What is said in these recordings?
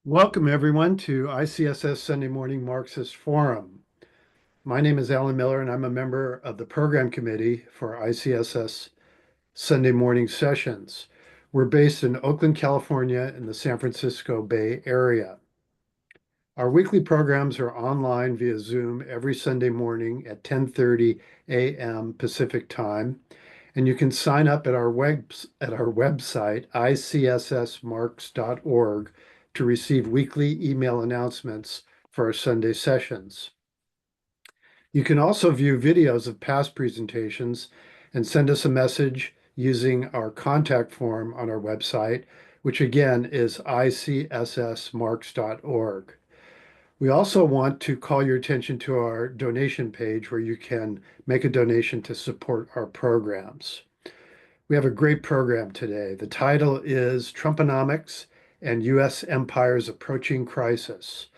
Welcome, everyone, to ICSS Sunday Morning Marxist Forum. My name is Alan Miller, and I'm a member of the Program Committee for ICSS Sunday Morning Sessions. We're based in Oakland, California, in the San Francisco Bay Area. Our weekly programs are online via Zoom every Sunday morning at 10:30 a.m. Pacific Time, and you can sign up at our website, icssmarks.org, to receive weekly email announcements for our Sunday sessions. You can also view videos of past presentations and send us a message using our contact form on our website, which again is icssmarks.org. We also want to call your attention to our donation page where you can make a donation to support our programs. We have a great program today. The title is Trumponomics and U.S. Empire's Approaching Crisis.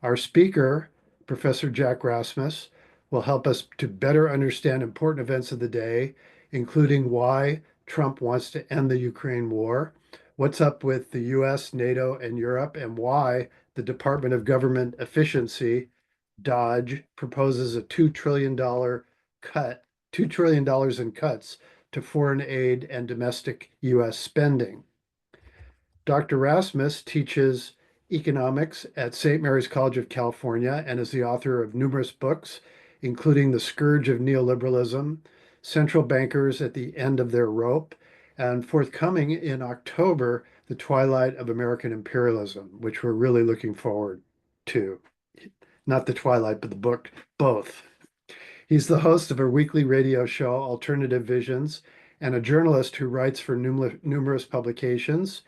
Our speaker, Professor Jack Rasmus, will help us to better understand important events of the day, including why Trump wants to end the Ukraine war, what's up with the US, NATO, and Europe, and why the Department of Government Efficiency, DOGE, proposes a $2 trillion cut, $2 trillion in cuts to foreign aid and domestic US spending. Dr. Rasmus teaches economics at St. Mary's College of California and is the author of numerous books, including The Scourge of Neoliberalism, Central Bankers at the End of Their Rope, and forthcoming in October, The Twilight of American Imperialism, which we're really looking forward to. Not the Twilight, but the book, both. He's the host of a weekly radio show, Alternative Visions, and a journalist who writes for numerous publications.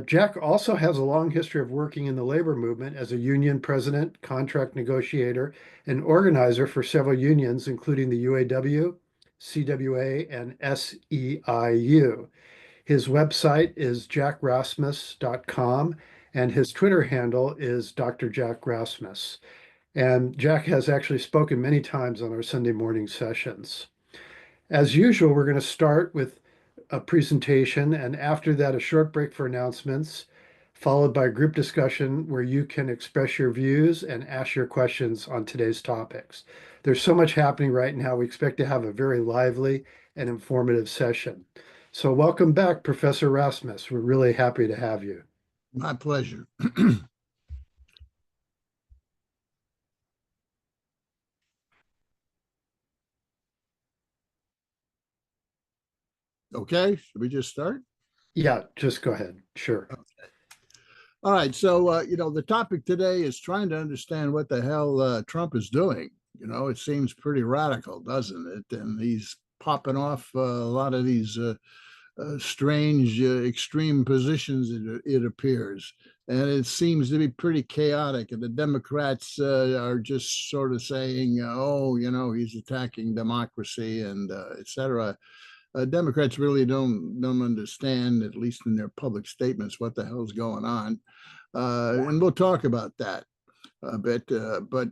Jack also has a long history of working in the labor movement as a union president, contract negotiator, and organizer for several unions, including the UAW, CWA, and SEIU. His website is jackrasmus.com, and his Twitter handle is Dr. Jack Rasmus. And Jack has actually spoken many times on our Sunday morning sessions. As usual, we're going to start with a presentation, and after that, a short break for announcements, followed by a group discussion where you can express your views and ask your questions on today's topics. There's so much happening right now. We expect to have a very lively and informative session. So welcome back, Professor Rasmus. We're really happy to have you. My pleasure. Okay, should we just start? Yeah, just go ahead. Sure. Okay. All right, so, the topic today is trying to understand what the hell Trump is doing. It seems pretty radical, doesn't it? And he's popping off a lot of these strange, extreme positions, it appears. And it seems to be pretty chaotic. And the Democrats are just sort of saying, he's attacking democracy and et cetera. Democrats really don't understand, at least in their public statements, what the hell's going on. And we'll talk about that a bit. But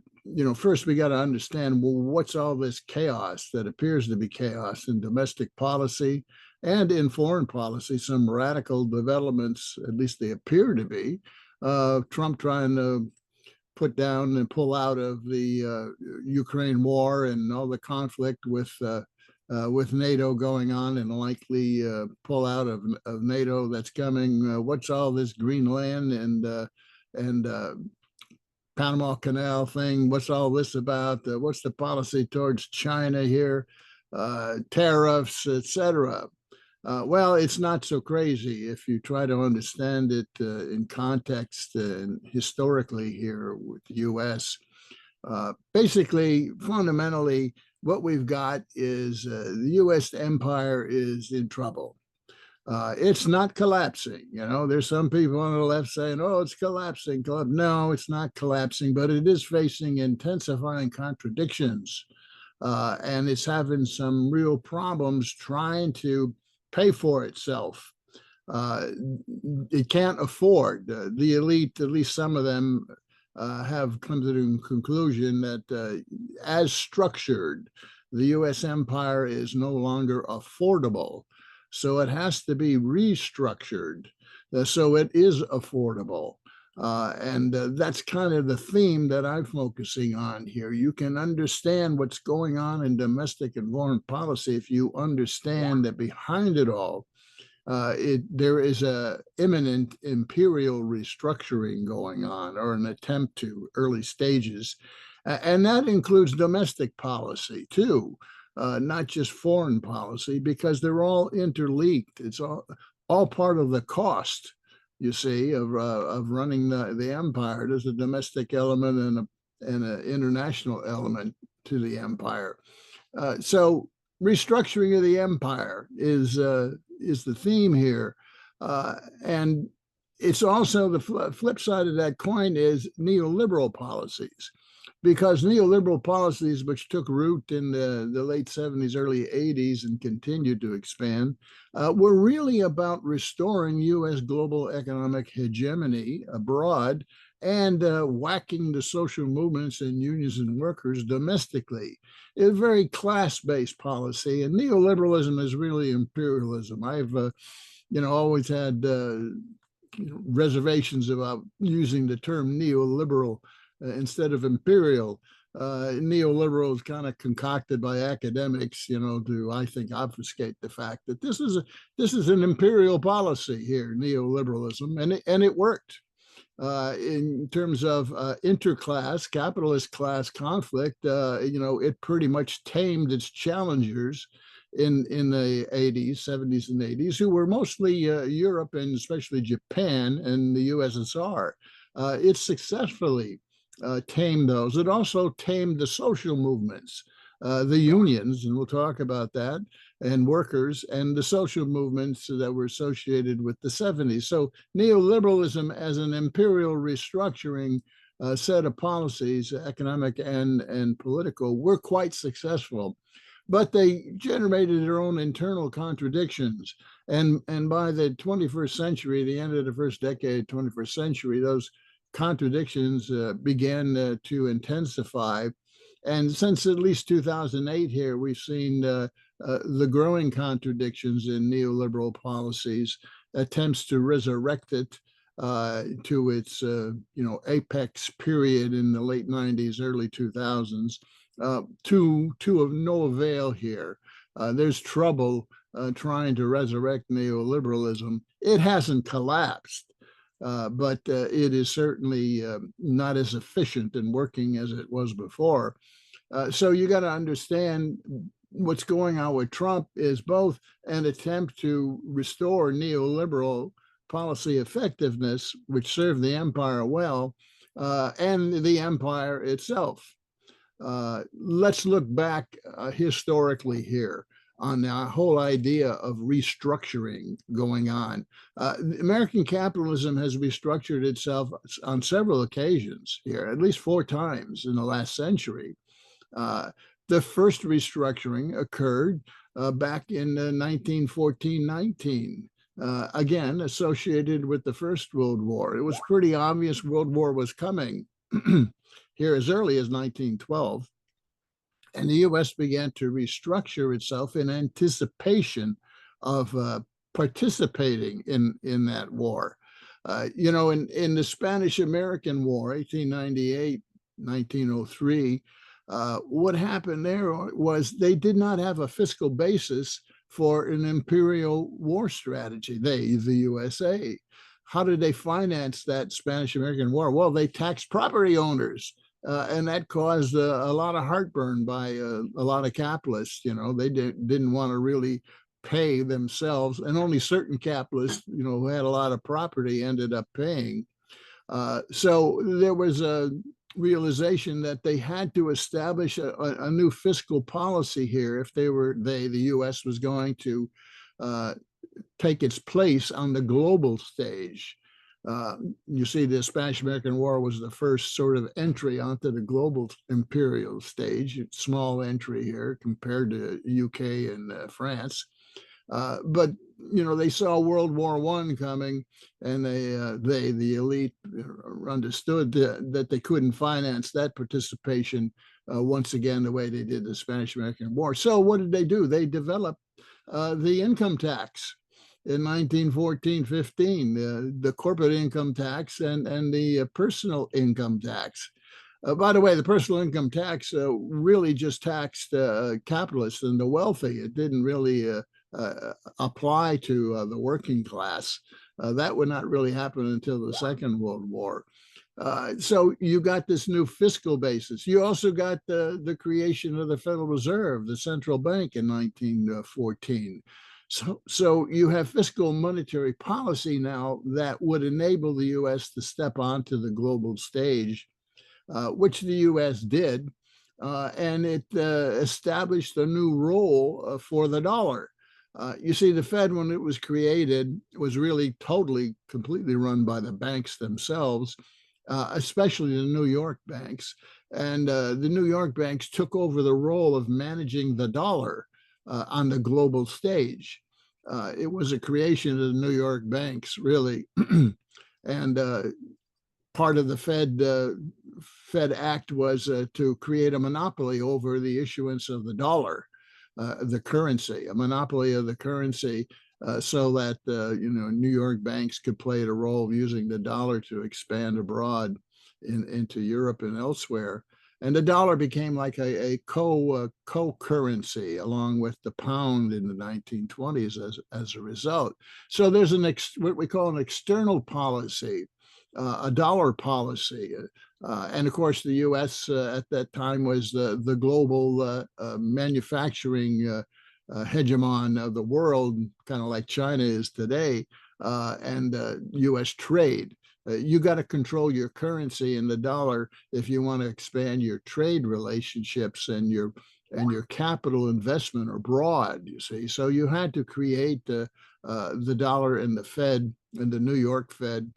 first we got to understand, well, what's all this chaos that appears to be chaos in domestic policy and in foreign policy? Some radical developments, at least they appear to be. Trump trying to put down and pull out of the Ukraine war and all the conflict with NATO going on, and likely pull out of NATO that's coming. What's all this Greenland and Panama Canal thing? What's all this about? What's the policy towards China here? Tariffs, etc. Well, it's not so crazy if you try to understand it in context and historically here with the U.S. Basically, fundamentally, what we've got is the U.S. empire is in trouble. It's not collapsing. There's some people on the left saying, oh, it's collapsing. No, it's not collapsing, but it is facing intensifying contradictions. And it's having some real problems trying to pay for itself. It can't afford. The elite, at least some of them, have come to the conclusion that as structured, the U.S. empire is no longer affordable. So it has to be restructured so it is affordable. And that's kind of the theme that I'm focusing on here. You can understand what's going on in domestic and foreign policy if you understand that behind it all, there is a imminent imperial restructuring going on, or an attempt to, early stages. And that includes domestic policy too, not just foreign policy, because they're all interlinked. It's all part of the cost, you see, of running the empire. There's a domestic element and an international element to the empire. So restructuring of the empire is the theme here, and it's also the flip side of that coin is neoliberal policies, because neoliberal policies, which took root in the late 70s, early 80s, and continued to expand, were really about restoring U.S. global economic hegemony abroad and whacking the social movements and unions and workers domestically. It's a very class-based policy, and neoliberalism is really imperialism. I've always had reservations about using the term neoliberal instead of imperial. Neoliberal is kind of concocted by academics, to, I think, obfuscate the fact that this is an imperial policy here, neoliberalism, and it worked. In terms of interclass, capitalist class conflict, it pretty much tamed its challengers in the 80s, 70s, and 80s, who were mostly Europe and especially Japan and the USSR. It successfully tamed those. It also tamed the social movements, the unions, and we'll talk about that, and workers, and the social movements that were associated with the 70s. So neoliberalism as an imperial restructuring set of policies, economic and political, were quite successful. But they generated their own internal contradictions. And by the 21st century, the end of the first decade, 21st century, those contradictions began to intensify. And since at least 2008 here, we've seen the growing contradictions in neoliberal policies, attempts to resurrect it to its apex period in the late 90s, early 2000s, to of no avail here. There's trouble trying to resurrect neoliberalism. It hasn't collapsed, but it is certainly not as efficient and working as it was before. So you got to understand what's going on with Trump is both an attempt to restore neoliberal policy effectiveness, which served the empire well, and the empire itself. Let's look back historically here on the whole idea of restructuring going on. American capitalism has restructured itself on several occasions here, at least 4 times in the last century. The first restructuring occurred back in 1914-19, again, associated with the First World War. It was pretty obvious World War was coming here as early as 1912. And the U.S. began to restructure itself in anticipation of participating in that war. In the Spanish-American War, 1898, 1903, what happened there was they did not have a fiscal basis for an imperial war strategy, the USA. How did they finance that Spanish-American War? Well, they taxed property owners. And that caused a lot of heartburn by a lot of capitalists. They didn't want to really pay themselves, and only certain capitalists, who had a lot of property, ended up paying. So there was a realization that they had to establish a new fiscal policy here if the U.S. was going to take its place on the global stage. You see, the Spanish-American War was the first sort of entry onto the global imperial stage. Small entry here compared to UK and France. But they saw World War I coming, and the elite, understood that they couldn't finance that participation once again the way they did the Spanish-American War. So what did they do? They developed the income tax. in 1914-15, the corporate income tax and the personal income tax. By the way, the personal income tax really just taxed capitalists and the wealthy. It didn't really apply to the working class. That would not really happen until the Second World War. So you got this new fiscal basis. You also got the creation of the Federal Reserve, the central bank in 1914. So you have fiscal monetary policy now that would enable the U.S. to step onto the global stage, which the U.S. did, and it established a new role for the dollar. You see, the Fed, when it was created, was really totally, completely run by the banks themselves, especially the New York banks. And the New York banks took over the role of managing the dollar on the global stage. It was a creation of the New York banks, really. And part of the Fed Act was to create a monopoly over the issuance of the dollar, the currency, a monopoly of the currency, so that New York banks could play a role of using the dollar to expand abroad into Europe and elsewhere. And the dollar became like a co-currency along with the pound in the 1920s as a result. So there's what we call an external policy, a dollar policy. And of course, the U.S. At that time was the global manufacturing hegemon of the world, kind of like China is today, and U.S. trade. You got to control your currency in the dollar if you want to expand your trade relationships and your capital investment abroad. You see, so you had to create the dollar and the Fed and the New York Fed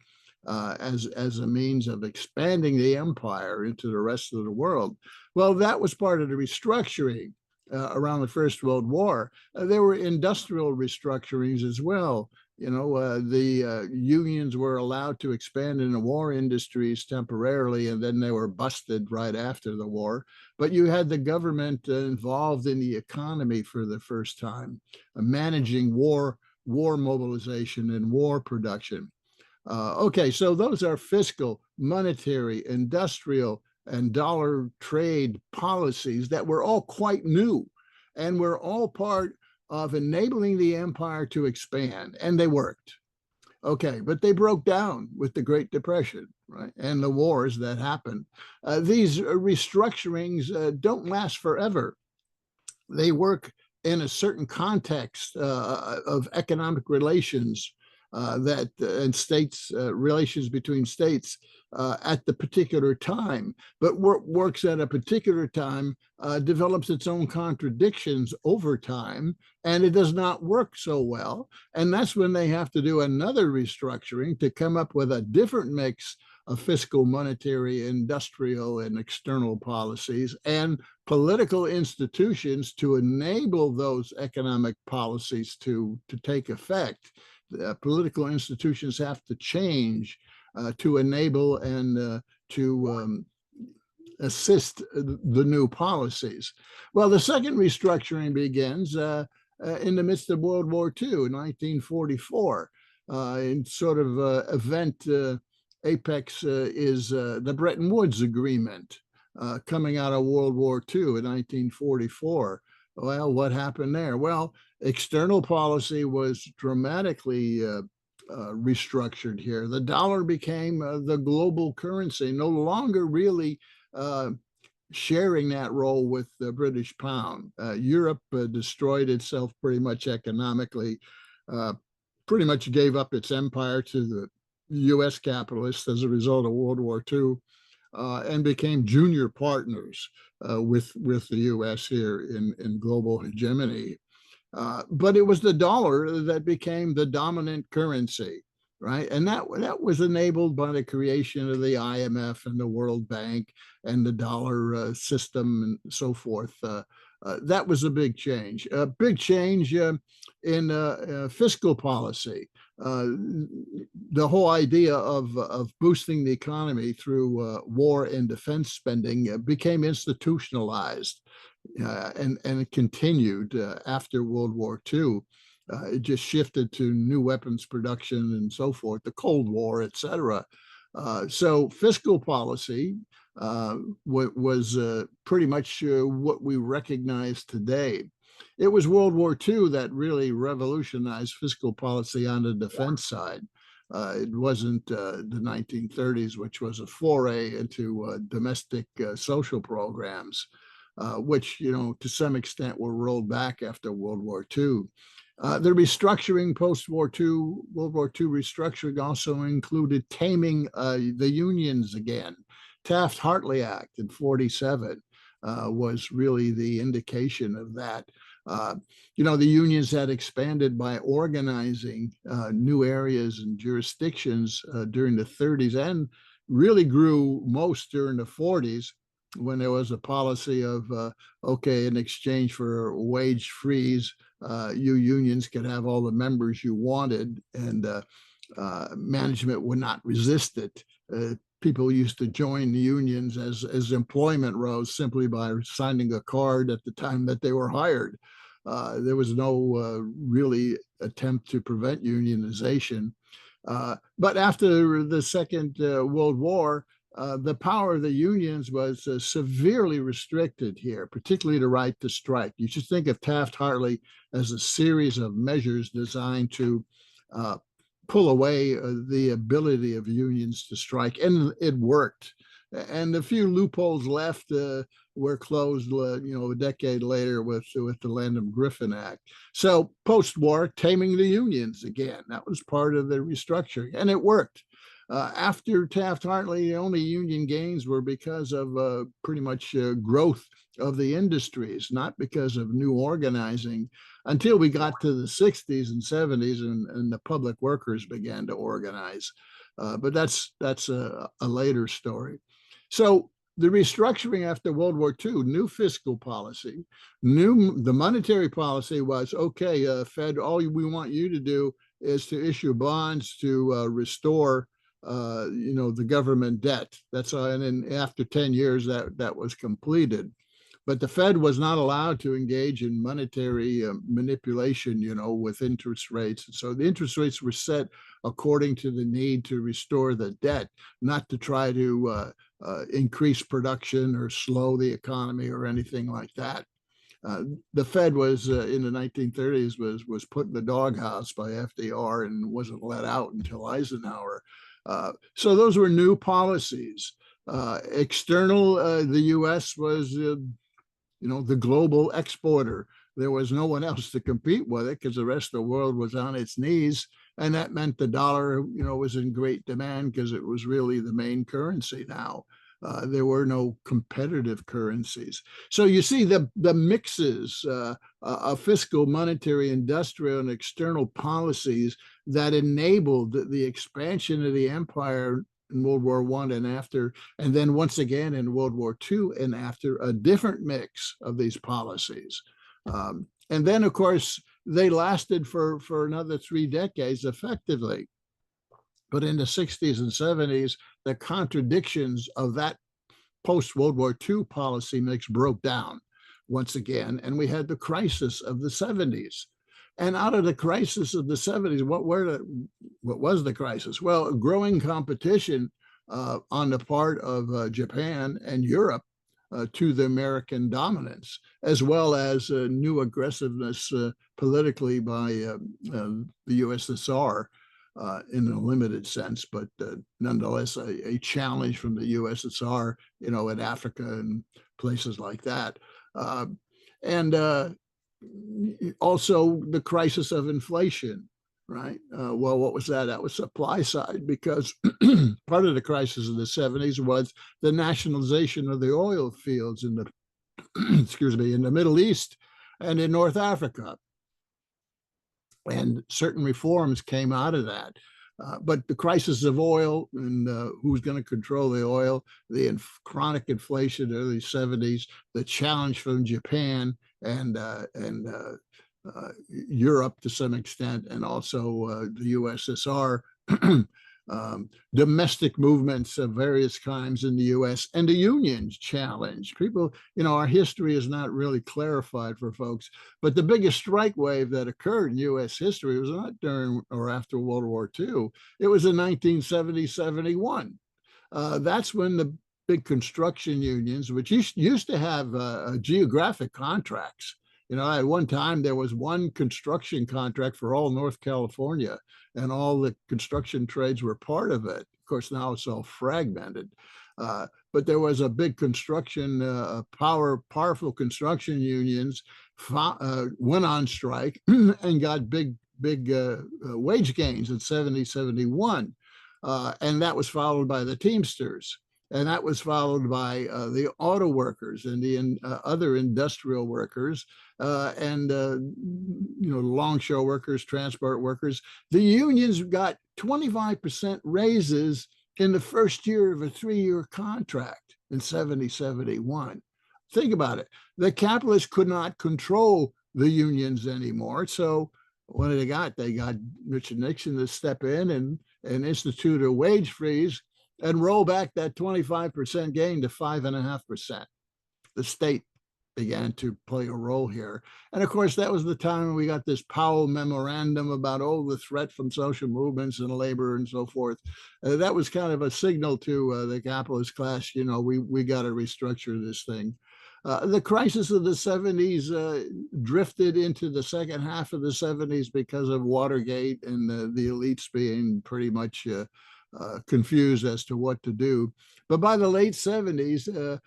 as a means of expanding the empire into the rest of the world. Well, that was part of the restructuring around the First World War. There were industrial restructurings as well. The unions were allowed to expand in the war industries temporarily, and then they were busted right after the war. But you had the government involved in the economy for the first time, managing war mobilization and war production. Okay, so those are fiscal, monetary, industrial, and dollar trade policies that were all quite new and were all part of enabling the empire to expand, and they worked. Okay, but they broke down with the Great Depression, right, and the wars that happened. These restructurings don't last forever. They work in a certain context of economic relations and states, relations between states at the particular time. But what works at a particular time develops its own contradictions over time, and it does not work so well. And that's when they have to do another restructuring to come up with a different mix of fiscal, monetary, industrial, and external policies and political institutions to enable those economic policies to take effect. Political institutions have to change to enable and to assist the new policies. Well, the second restructuring begins in the midst of World War II in 1944. In sort of event apex is the Bretton Woods Agreement coming out of World War II in 1944. Well, what happened there? Well, external policy was dramatically restructured here. The dollar became the global currency, no longer really sharing that role with the British pound. Europe destroyed itself pretty much economically, pretty much gave up its empire to the U.S. capitalists as a result of World War II. And became junior partners with the U.S. here in global hegemony. But it was the dollar that became the dominant currency, right? And that was enabled by the creation of the IMF and the World Bank and the dollar system and so forth. That was a big change. A big change in fiscal policy. The whole idea of boosting the economy through war and defense spending became institutionalized, and it continued after World War II. It just shifted to new weapons production and so forth, the Cold War, et cetera. So fiscal policy was pretty much what we recognize today. It was World War II that really revolutionized fiscal policy on the defense side. It wasn't the 1930s, which was a foray into domestic social programs, which, to some extent were rolled back after World War II. The restructuring post-War II, World War II restructuring also included taming the unions again. Taft-Hartley Act in 47 was really the indication of that. The unions had expanded by organizing new areas and jurisdictions during the 30s and really grew most during the 40s when there was a policy of, okay, in exchange for a wage freeze, you unions could have all the members you wanted, and management would not resist it. People used to join the unions as employment rose simply by signing a card at the time that they were hired. There was no really attempt to prevent unionization. But after the Second World War, the power of the unions was severely restricted here, particularly the right to strike. You should think of Taft-Hartley as a series of measures designed to pull away the ability of unions to strike, and it worked. And a few loopholes left were closed, a decade later with the Landon-Griffin Act. So post-war, taming the unions again, that was part of the restructuring, and it worked. After Taft-Hartley, the only union gains were because of pretty much growth of the industries, not because of new organizing, until we got to the 60s and 70s and the public workers began to organize. But that's a later story. So the restructuring after World War II, new fiscal policy, the monetary policy was, okay, Fed, all we want you to do is to issue bonds to restore the government debt. That's and then after 10 years that was completed. But the Fed was not allowed to engage in monetary manipulation, with interest rates. And so the interest rates were set according to the need to restore the debt, not to try to increase production or slow the economy or anything like that. The Fed was in the 1930s was put in the doghouse by FDR and wasn't let out until Eisenhower. So those were new policies. External, the U.S. was the global exporter. There was no one else to compete with it because the rest of the world was on its knees. And that meant the dollar, was in great demand because it was really the main currency now. There were no competitive currencies. So you see the mixes of fiscal, monetary, industrial, and external policies that enabled the expansion of the empire in World War I and after, and then once again in World War II and after, a different mix of these policies. And then, of course, they lasted for another 3 decades effectively. But in the 60s and 70s, the contradictions of that post-World War II policy mix broke down once again, and we had the crisis of the 70s. And out of the crisis of the 70s, what was the crisis? Well, growing competition on the part of Japan and Europe to the American dominance, as well as new aggressiveness politically by the USSR in a limited sense, but nonetheless a challenge from the USSR, in Africa and places like that. And also the crisis of inflation, right? Well, what was that? That was supply side, because part of the crisis of the 70s was the nationalization of the oil fields in the, in the Middle East and in North Africa. And certain reforms came out of that. But the crisis of oil and who's going to control the oil, the chronic inflation of the 70s, the challenge from Japan and Europe to some extent, and also the USSR, domestic movements of various kinds in the U.S., and the unions challenge. People, our history is not really clarified for folks, but the biggest strike wave that occurred in U.S. history was not during or after World War II. It was in 1970-71. That's when the big construction unions, which used to have geographic contracts. At one time there was one construction contract for all North California, and all the construction trades were part of it. Of course, now it's all fragmented. But there was a big construction, powerful construction unions went on strike and got big wage gains in 70-71. And that was followed by the Teamsters. And that was followed by the auto workers and the other industrial workers and longshore workers, transport workers. The unions got 25% raises in the first year of a 3-year contract in 70-71. Think about it. The capitalists could not control the unions anymore. So what did they got? They got Richard Nixon to step in and institute a wage freeze and roll back that 25% gain to 5.5%. The state began to play a role here. And of course, that was the time when we got this Powell memorandum about, the threat from social movements and labor and so forth. That was kind of a signal to the capitalist class, we got to restructure this thing. The crisis of the 70s drifted into the second half of the 70s because of Watergate and the elites being pretty much confused as to what to do. But by the late 70s,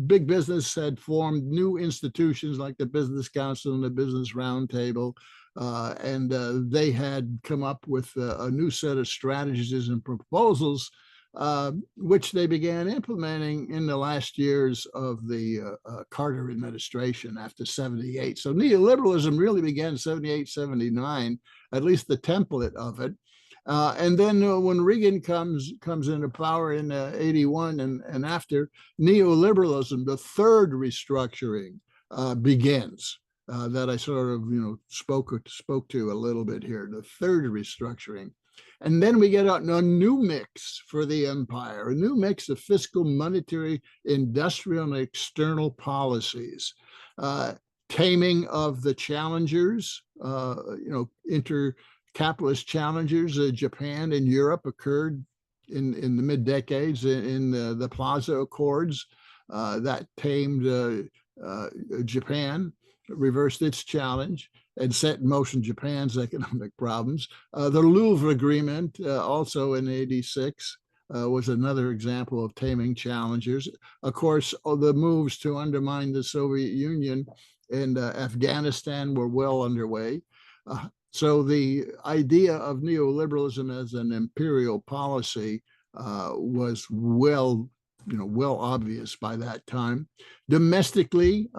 big business had formed new institutions like the Business Council and the Business Roundtable, and they had come up with a new set of strategies and proposals, which they began implementing in the last years of the Carter administration after 78. So neoliberalism really began 78, 79, at least the template of it. And then when Reagan comes into power in 81 and after, neoliberalism, the third restructuring, begins. That I sort of spoke to a little bit here. The third restructuring. And then we get out a new mix for the empire, a new mix of fiscal, monetary, industrial, and external policies. Taming of the challengers, capitalist challengers. Japan and Europe occurred in the mid-decades in the Plaza Accords that tamed Japan, reversed its challenge, and set in motion Japan's economic problems. The Louvre Agreement, also in 86, was another example of taming challengers. Of course, the moves to undermine the Soviet Union and Afghanistan were well underway. So the idea of neoliberalism as an imperial policy was well obvious by that time. Domestically,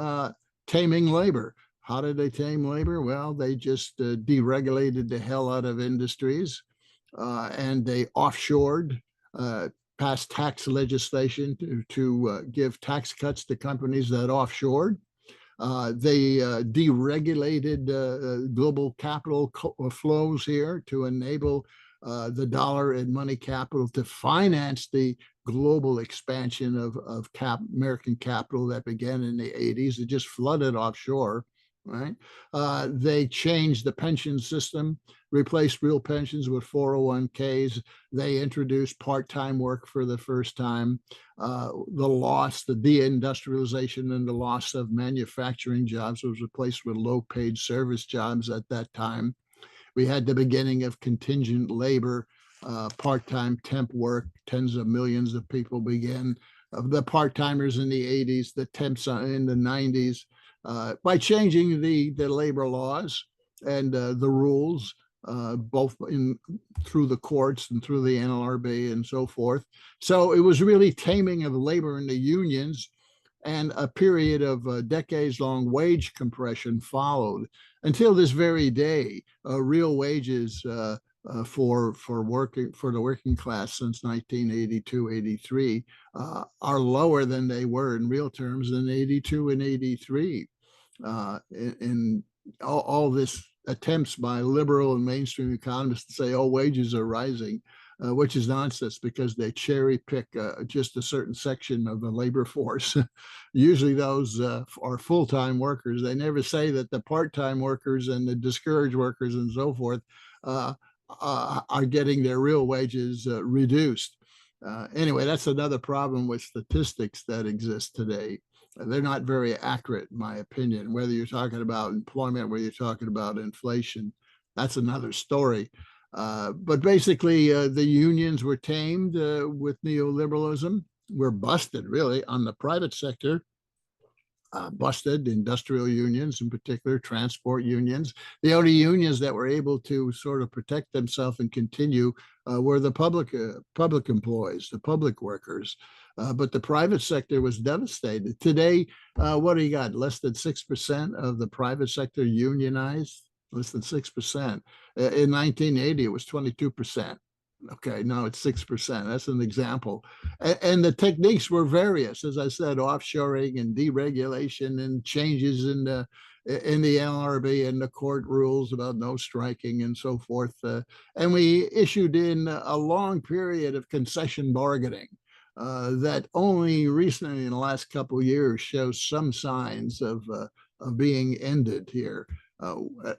taming labor. How did they tame labor? Well, they just deregulated the hell out of industries, and they offshored, passed tax legislation to give tax cuts to companies that offshored. They deregulated global capital flows here to enable the dollar and money capital to finance the global expansion of American capital that began in the 80s. It just flooded offshore, right? They changed the pension system, replaced real pensions with 401ks. They introduced part-time work for the first time. The deindustrialization and the loss of manufacturing jobs was replaced with low-paid service jobs at that time. We had the beginning of contingent labor, part-time temp work. Tens of millions of people began. The part-timers in the 80s, the temps in the 90s. By changing the labor laws and the rules, both through the courts and through the NLRB and so forth. So it was really taming of labor in the unions, and a period of decades-long wage compression followed until this very day. Real wages for the working class since 1982-83 are lower than they were in real terms in 82 and 83. In all this attempts by liberal and mainstream economists to say, wages are rising. which is nonsense because they cherry pick just a certain section of the labor force. Usually those are full-time workers. They never say that the part-time workers and the discouraged workers and so forth are getting their real wages reduced. Anyway, that's another problem with statistics that exist today. They're not very accurate, in my opinion, whether you're talking about employment, whether you're talking about inflation. That's another story. But basically, the unions were tamed with neoliberalism. We're busted, really, on the private sector. Busted industrial unions, in particular transport unions. The only unions that were able to sort of protect themselves and continue were the public employees, the public workers. But the private sector was devastated. Today, what do you got? Less than 6% of the private sector unionized. Less than 6%. In 1980, it was 22%. Okay, now it's 6%. That's an example. And the techniques were various, as I said, offshoring and deregulation and changes in the NLRB and the court rules about no striking and so forth. And we issued in a long period of concession bargaining that only recently in the last couple of years shows some signs of being ended here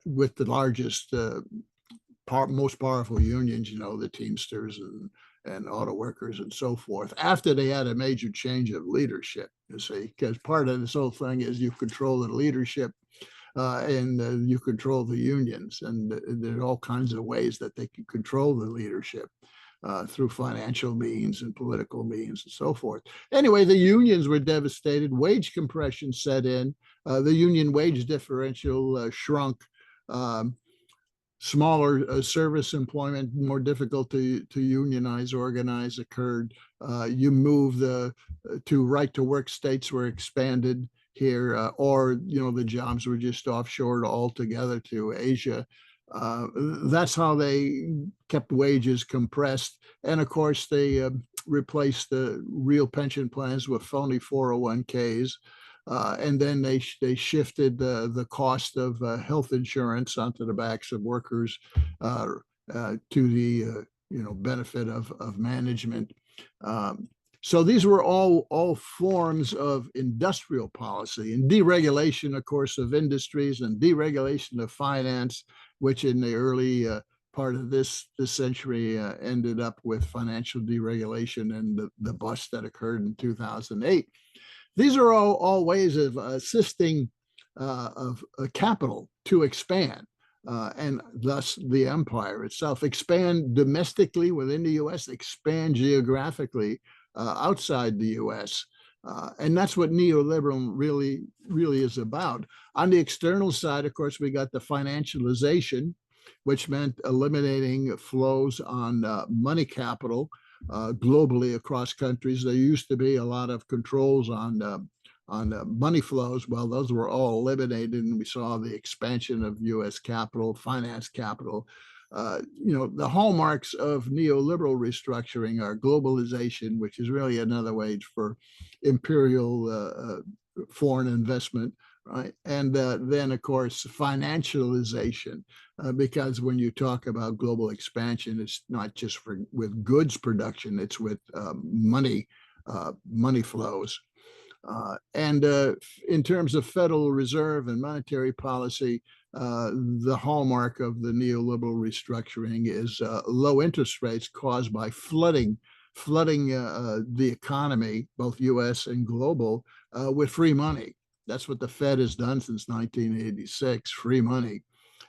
with the largest most powerful unions, the Teamsters and auto workers and so forth, after they had a major change of leadership, you see, because part of this whole thing is you control the leadership and you control the unions. And there are all kinds of ways that they can control the leadership through financial means and political means and so forth. Anyway, the unions were devastated. Wage compression set in. The union wage differential shrunk. Smaller service employment, more difficult to unionize, organize occurred. You move to right to work states were expanded here, or the jobs were just offshored altogether to Asia. That's how they kept wages compressed, and of course they replaced the real pension plans with phony 401ks. And then they shifted the cost of health insurance onto the backs of workers to the benefit of management. So these were all forms of industrial policy and deregulation, of course, of industries and deregulation of finance, which in the early part of this century ended up with financial deregulation and the bust that occurred in 2008. These are all ways of assisting of capital to expand and thus the empire itself, expand domestically within the U.S., expand geographically outside the U.S. And that's what neoliberalism really is about. On the external side, of course, we got the financialization, which meant eliminating flows on money capital globally across countries. There used to be a lot of controls on money flows. Well, those were all eliminated, and we saw the expansion of U.S. capital, finance capital. The hallmarks of neoliberal restructuring are globalization, which is really another way for imperial foreign investment, right? And then, of course, financialization, because when you talk about global expansion, it's not just with goods production, it's with money flows. And in terms of Federal Reserve and monetary policy, the hallmark of the neoliberal restructuring is low interest rates caused by flooding the economy, both U.S. and global, with free money. That's what the Fed has done since 1986, free money.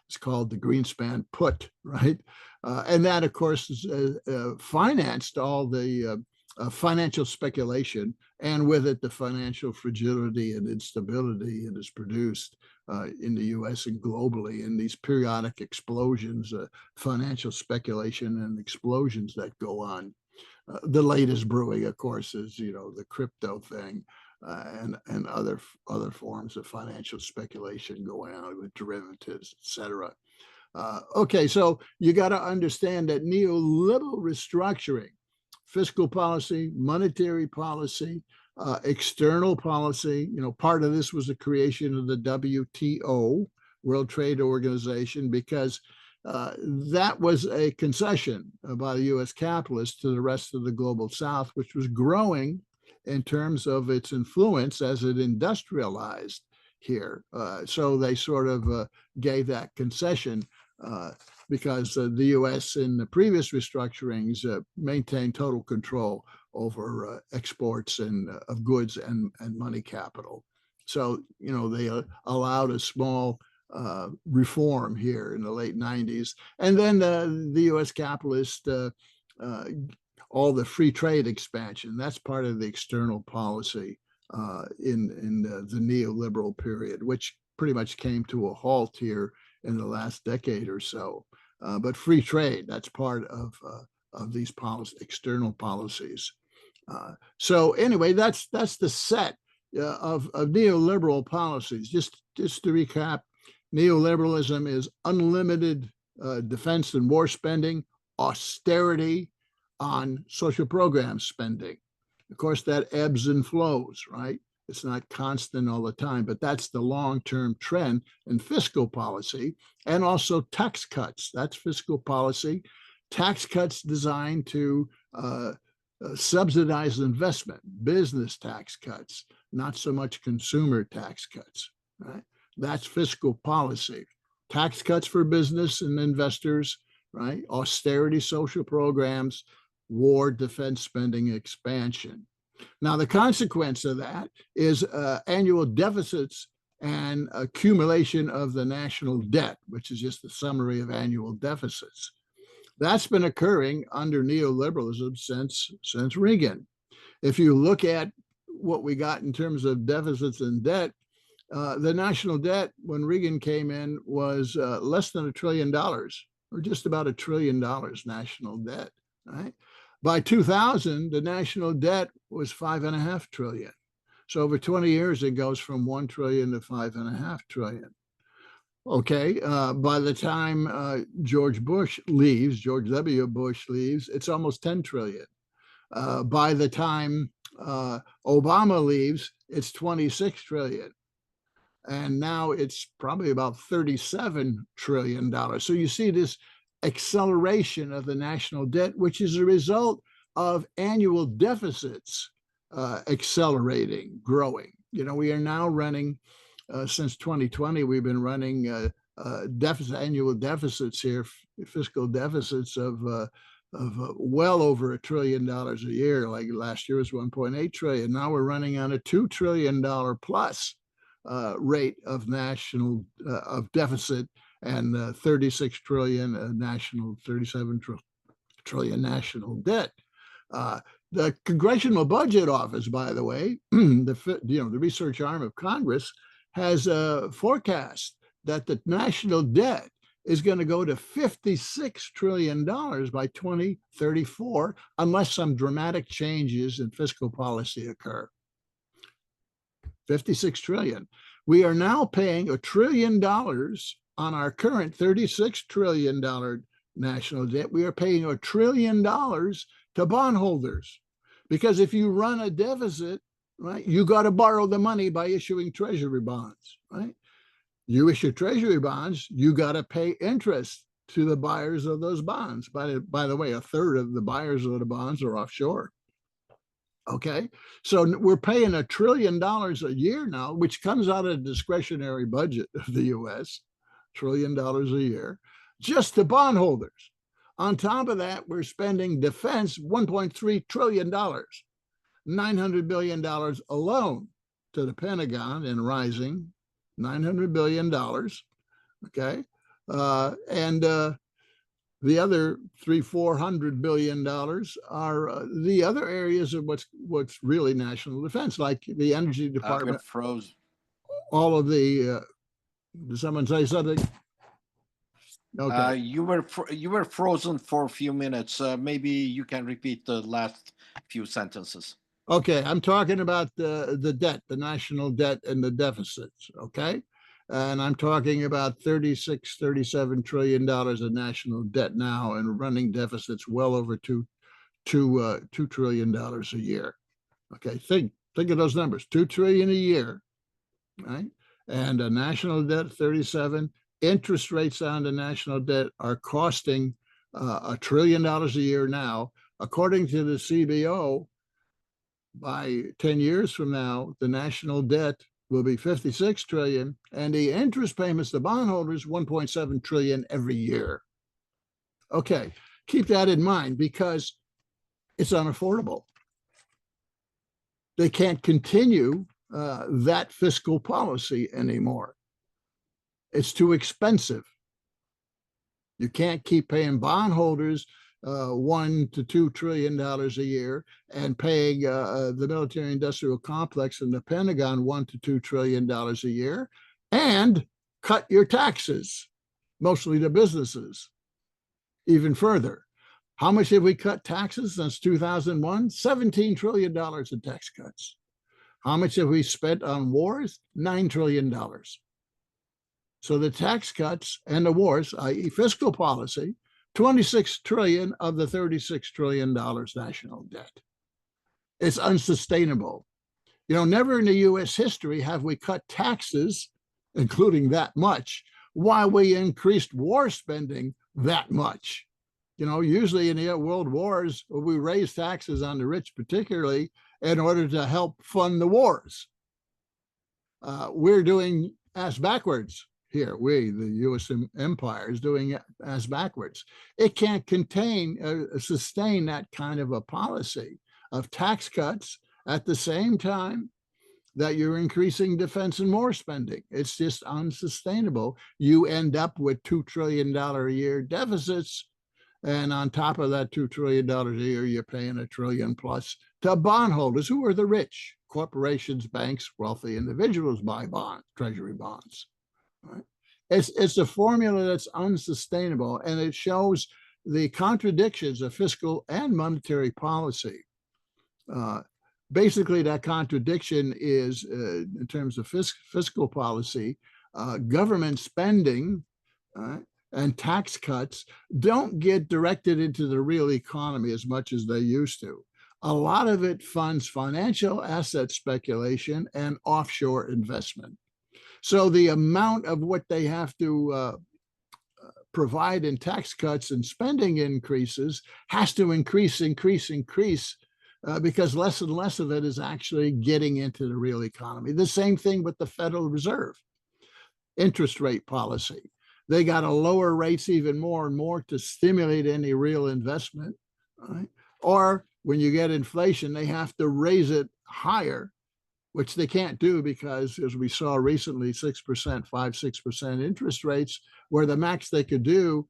It's called the Greenspan put, right? And that, of course, is, financed all the financial speculation, and with it, the financial fragility and instability it has produced in the U.S. and globally, in these periodic explosions, financial speculation and explosions that go on. The latest brewing, of course, is the crypto thing. And other forms of financial speculation going on with derivatives, etc. Okay, so you got to understand that neoliberal restructuring, fiscal policy, monetary policy, external policy, part of this was the creation of the WTO, World Trade Organization, because that was a concession by the U.S. capitalists to the rest of the global South, which was growing in terms of its influence as it industrialized here. So they sort of gave that concession because the U.S. in the previous restructurings maintained total control over exports and of goods and money capital. So, they allowed a small reform here in the late 90s. And then the U.S. capitalist, all the free trade expansion, that's part of the external policy in the neoliberal period, which pretty much came to a halt here in the last decade or so. But free trade, that's part of these external policies. So anyway, that's the set of neoliberal policies. Just to recap, neoliberalism is unlimited defense and war spending, austerity on social program spending. Of course, that ebbs and flows, right? It's not constant all the time, but that's the long-term trend in fiscal policy, and also tax cuts. That's fiscal policy. Tax cuts designed to subsidize investment, business tax cuts, not so much consumer tax cuts, right? That's fiscal policy. Tax cuts for business and investors, right? Austerity social programs, war, defense spending expansion. Now, the consequence of that is annual deficits and accumulation of the national debt, which is just a summary of annual deficits. That's been occurring under neoliberalism since Reagan. If you look at what we got in terms of deficits and debt, the national debt when Reagan came in was less than $1 trillion, or just about $1 trillion national debt, right? By 2000, the national debt was $5.5 trillion. So over 20 years, it goes from 1 trillion to 5.5 trillion. Okay, by the time George W. Bush leaves, it's almost 10 trillion. By the time Obama leaves, it's 26 trillion. And now it's probably about $37 trillion. So you see this acceleration of the national debt, which is a result of annual deficits accelerating, growing. We are now running, since 2020, we've been running annual deficits here, fiscal deficits of well over $1 trillion a year. Like last year was 1.8 trillion. Now we're running on a $2 trillion plus rate of national of deficit, and 36 trillion national, 37 trillion national debt. The Congressional Budget Office, by the way, the research arm of Congress, has a forecast that the national debt is going to go to $56 trillion by 2034, unless some dramatic changes in fiscal policy occur. 56 trillion. We are now paying $1 trillion on our current $36 trillion national debt. We are paying $1 trillion to bondholders, because if you run a deficit, right, you got to borrow the money by issuing treasury bonds, right? You issue treasury bonds, you got to pay interest to the buyers of those bonds. By the way, 1/3 of the buyers of the bonds are offshore. Okay, so we're paying $1 trillion a year now, which comes out of the discretionary budget of the U.S., $1 trillion a year, just to bondholders. On top of that, we're spending defense $1.3 trillion, $900 billion alone to the Pentagon and rising, $900 billion, okay? And the other $300-400 billion are the other areas of what's really national defense, like the Energy Department. Froze. All of the, did someone say something? Okay. You were frozen for a few minutes. Maybe you can repeat the last few sentences. Okay, I'm talking about the debt, the national debt and the deficits, okay? And I'm talking about $37 trillion of national debt now, and running deficits well over $2 trillion a year. Okay, think of those numbers, $2 trillion a year, right? And a national debt 37, interest rates on the national debt are costing $1 trillion a year now. According to the CBO, by 10 years from now, the national debt will be 56 trillion, and the interest payments to bondholders 1.7 trillion every year. Okay, keep that in mind because it's unaffordable. They can't continue that fiscal policy anymore. It's too expensive. You can't keep paying bondholders $1 to $2 trillion a year and paying the military-industrial complex and the Pentagon $1 to $2 trillion a year and cut your taxes, mostly to businesses, even further. How much have we cut taxes since 2001? $17 trillion in tax cuts. How much have we spent on wars? $9 trillion. So the tax cuts and the wars, i.e. fiscal policy, 26 trillion of the $36 trillion national debt. It's unsustainable. You know, never in the US history have we cut taxes, including that much, while we increased war spending that much. You know, usually in the world wars, we raise taxes on the rich, particularly in order to help fund the wars. We're doing ass backwards here. We, the U.S. empire, is doing ass backwards. It can't sustain that kind of a policy of tax cuts at the same time that you're increasing defense and war spending. It's just unsustainable. You end up with $2 trillion a year deficits. And on top of that $2 trillion a year, you're paying $1 trillion plus to bondholders who are the rich. Corporations, banks, wealthy individuals buy bonds, treasury bonds. Right? It's a formula that's unsustainable, and it shows the contradictions of fiscal and monetary policy. Basically, that contradiction is, in terms of fiscal policy, government spending and tax cuts don't get directed into the real economy as much as they used to. A lot of it funds financial asset speculation and offshore investment. So the amount of what they have to provide in tax cuts and spending increases has to increase, because less and less of it is actually getting into the real economy. The same thing with the Federal Reserve, interest rate policy. They got to lower rates even more and more to stimulate any real investment, right? Or when you get inflation, they have to raise it higher, which they can't do because, as we saw recently, 6% interest rates were the max they could do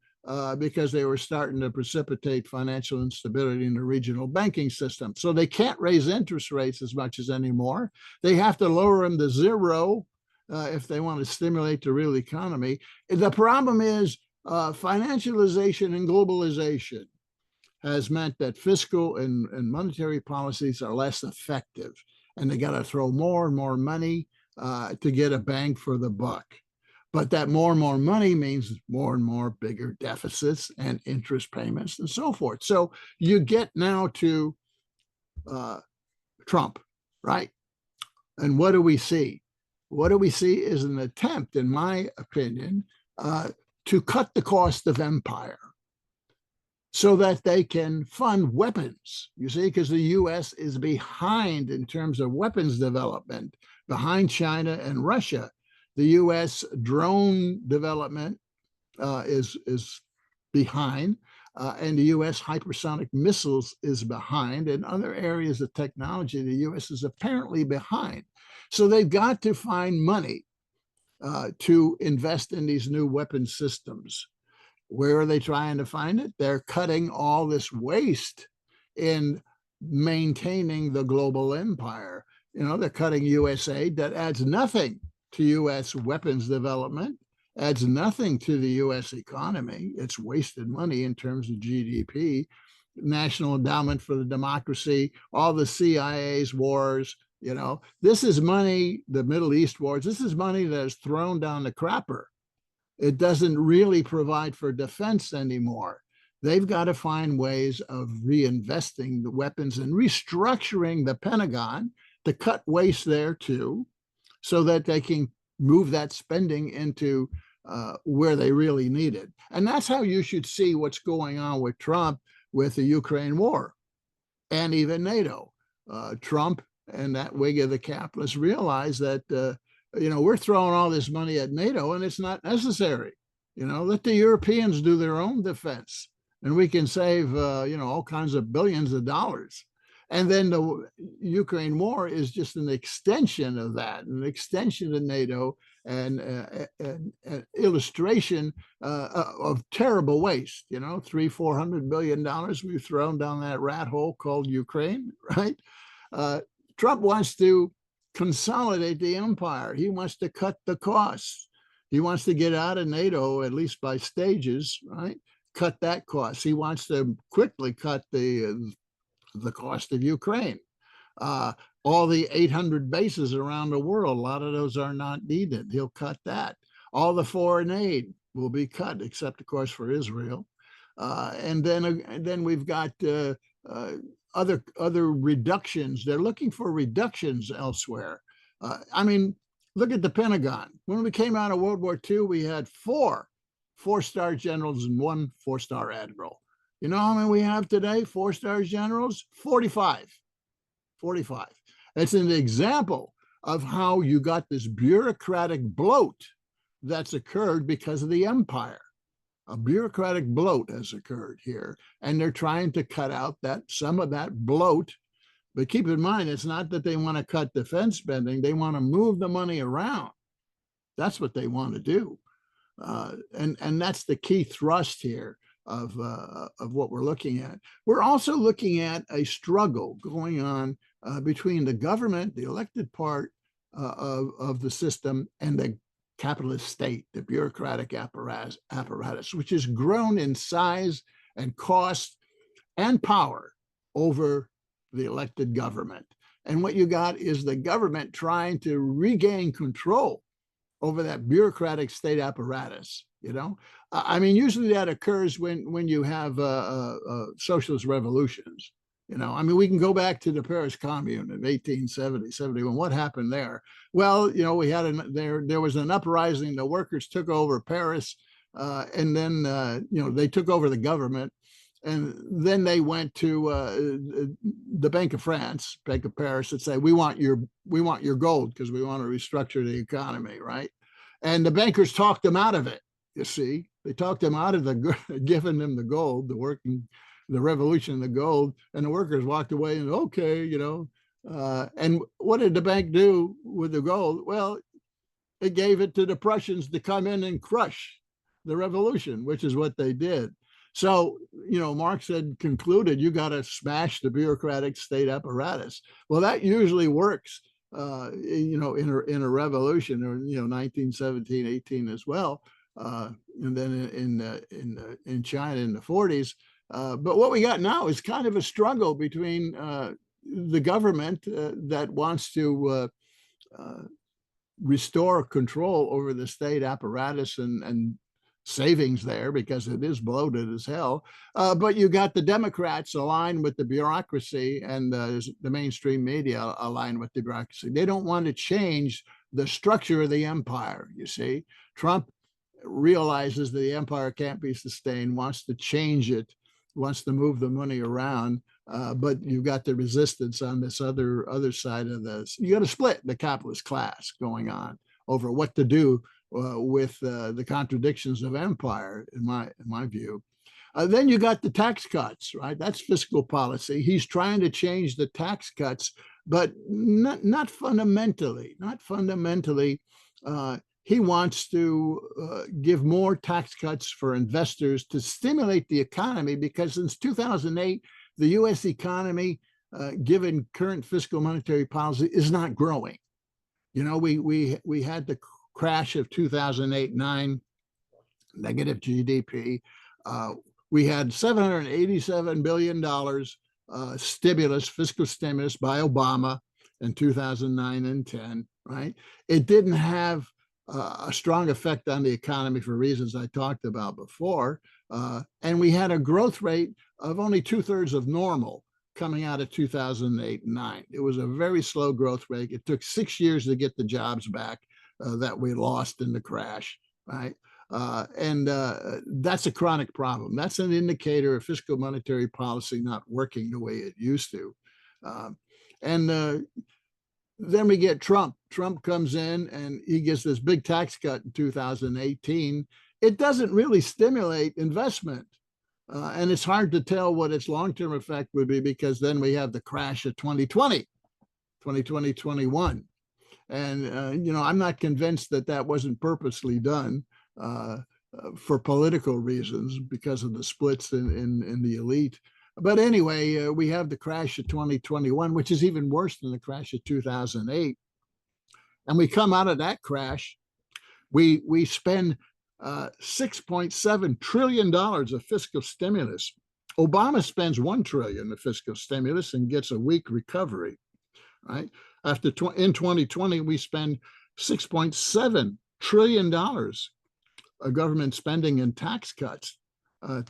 because they were starting to precipitate financial instability in the regional banking system. So they can't raise interest rates as much as anymore. They have to lower them to zero if they want to stimulate the real economy. The problem is financialization and globalization has meant that fiscal and monetary policies are less effective, and they got to throw more and more money to get a bang for the buck. But that more and more money means more and more bigger deficits and interest payments and so forth. So you get now to Trump, right? And what do we see? What do we see is an attempt, in my opinion, to cut the cost of empire so that they can fund weapons, you see, because the U.S. is behind in terms of weapons development, behind China and Russia. The U.S. drone development is behind, and the U.S. hypersonic missiles is behind. In other areas of technology, the U.S. is apparently behind. So they've got to find money to invest in these new weapon systems. Where are they trying to find it? They're cutting all this waste in maintaining the global empire. You know, they're cutting US aid that adds nothing to US weapons development, adds nothing to the US economy. It's wasted money in terms of GDP, National Endowment for the Democracy, all the CIA's wars. You know, this is money, the Middle East wars, this is money that is thrown down the crapper. It doesn't really provide for defense anymore. They've got to find ways of reinvesting the weapons and restructuring the Pentagon to cut waste there too, so that they can move that spending into where they really need it. And that's how you should see what's going on with Trump, with the Ukraine war, and even NATO. Trump and that wing of the capitalists realize that, we're throwing all this money at NATO and it's not necessary. Let the Europeans do their own defense and we can save, all kinds of billions of dollars. And then the Ukraine war is just an extension of that, an extension of NATO, and an illustration of terrible waste. $300-400 billion we've thrown down that rat hole called Ukraine, right? Trump wants to consolidate the empire. He wants to cut the costs. He wants to get out of NATO, at least by stages, right? Cut that cost. He wants to quickly cut the cost of Ukraine. All the 800 bases around the world, a lot of those are not needed. He'll cut that. All the foreign aid will be cut, except of course for Israel. And then we've got other reductions. They're looking for reductions elsewhere. Look at the Pentagon. When we came out of World War II, we had 4 4-star generals and 1 4-star admiral. You know how many we have today, 4-star generals? 45. 45. It's an example of how you got this bureaucratic bloat that's occurred because of the empire. A bureaucratic bloat has occurred here, and they're trying to cut out some of that bloat. But keep in mind, it's not that they want to cut defense spending. They want to move the money around. That's what they want to do. And that's the key thrust here of what we're looking at. We're also looking at a struggle going on between the government, the elected part of the system, and the capitalist state, the bureaucratic apparatus, which has grown in size and cost and power over the elected government. And what you got is the government trying to regain control over that bureaucratic state apparatus. Usually that occurs when you have socialist revolutions. We can go back to the Paris Commune in 1870, 71. What happened there? Well, we had there was an uprising. The workers took over Paris, and then they took over the government, and then they went to the Bank of France, Bank of Paris, and say, we want your gold because we want to restructure the economy, right? And the bankers talked them out of it. You see, they talked them out of giving them the gold, the revolution, the gold, and the workers walked away and okay, and what did the bank do with the gold? Well, it gave it to the Prussians to come in and crush the revolution, which is what they did. So, Marx had concluded you got to smash the bureaucratic state apparatus. Well, that usually works, in a revolution, or 1917, 18 as well, and then in China in the 40s. But what we got now is kind of a struggle between the government that wants to restore control over the state apparatus and savings there because it is bloated as hell. But you got the Democrats aligned with the bureaucracy, and the mainstream media aligned with the bureaucracy. They don't want to change the structure of the empire, you see. Trump realizes that the empire can't be sustained, wants to change it, wants to move the money around, but you've got the resistance on this other side of this. You got a split the capitalist class going on over what to do with the contradictions of empire, in my view. Then you got the tax cuts, right? That's fiscal policy. He's trying to change the tax cuts, but not fundamentally. Not fundamentally. He wants to give more tax cuts for investors to stimulate the economy, because since 2008, the U.S. economy, given current fiscal monetary policy, is not growing. We had the crash of 2008-9, negative GDP. We had $787 billion fiscal stimulus by Obama in 2009 and 10, right? It didn't have a strong effect on the economy for reasons I talked about before. And we had a growth rate of only 2/3 of normal coming out of 2008 and 9. It was a very slow growth rate. It took 6 years to get the jobs back that we lost in the crash, right? That's a chronic problem. That's an indicator of fiscal monetary policy not working the way it used to. And then we get Trump. Trump comes in and he gets this big tax cut in 2018. It doesn't really stimulate investment. And it's hard to tell what its long-term effect would be, because then we have the crash of 2020, 21. And, I'm not convinced that that wasn't purposely done for political reasons because of the splits in the elite. But anyway, we have the crash of 2021, which is even worse than the crash of 2008. And we come out of that crash, we spend $6.7 trillion of fiscal stimulus. Obama spends $1 trillion of fiscal stimulus and gets a weak recovery, right? In 2020, we spend $6.7 trillion of government spending and tax cuts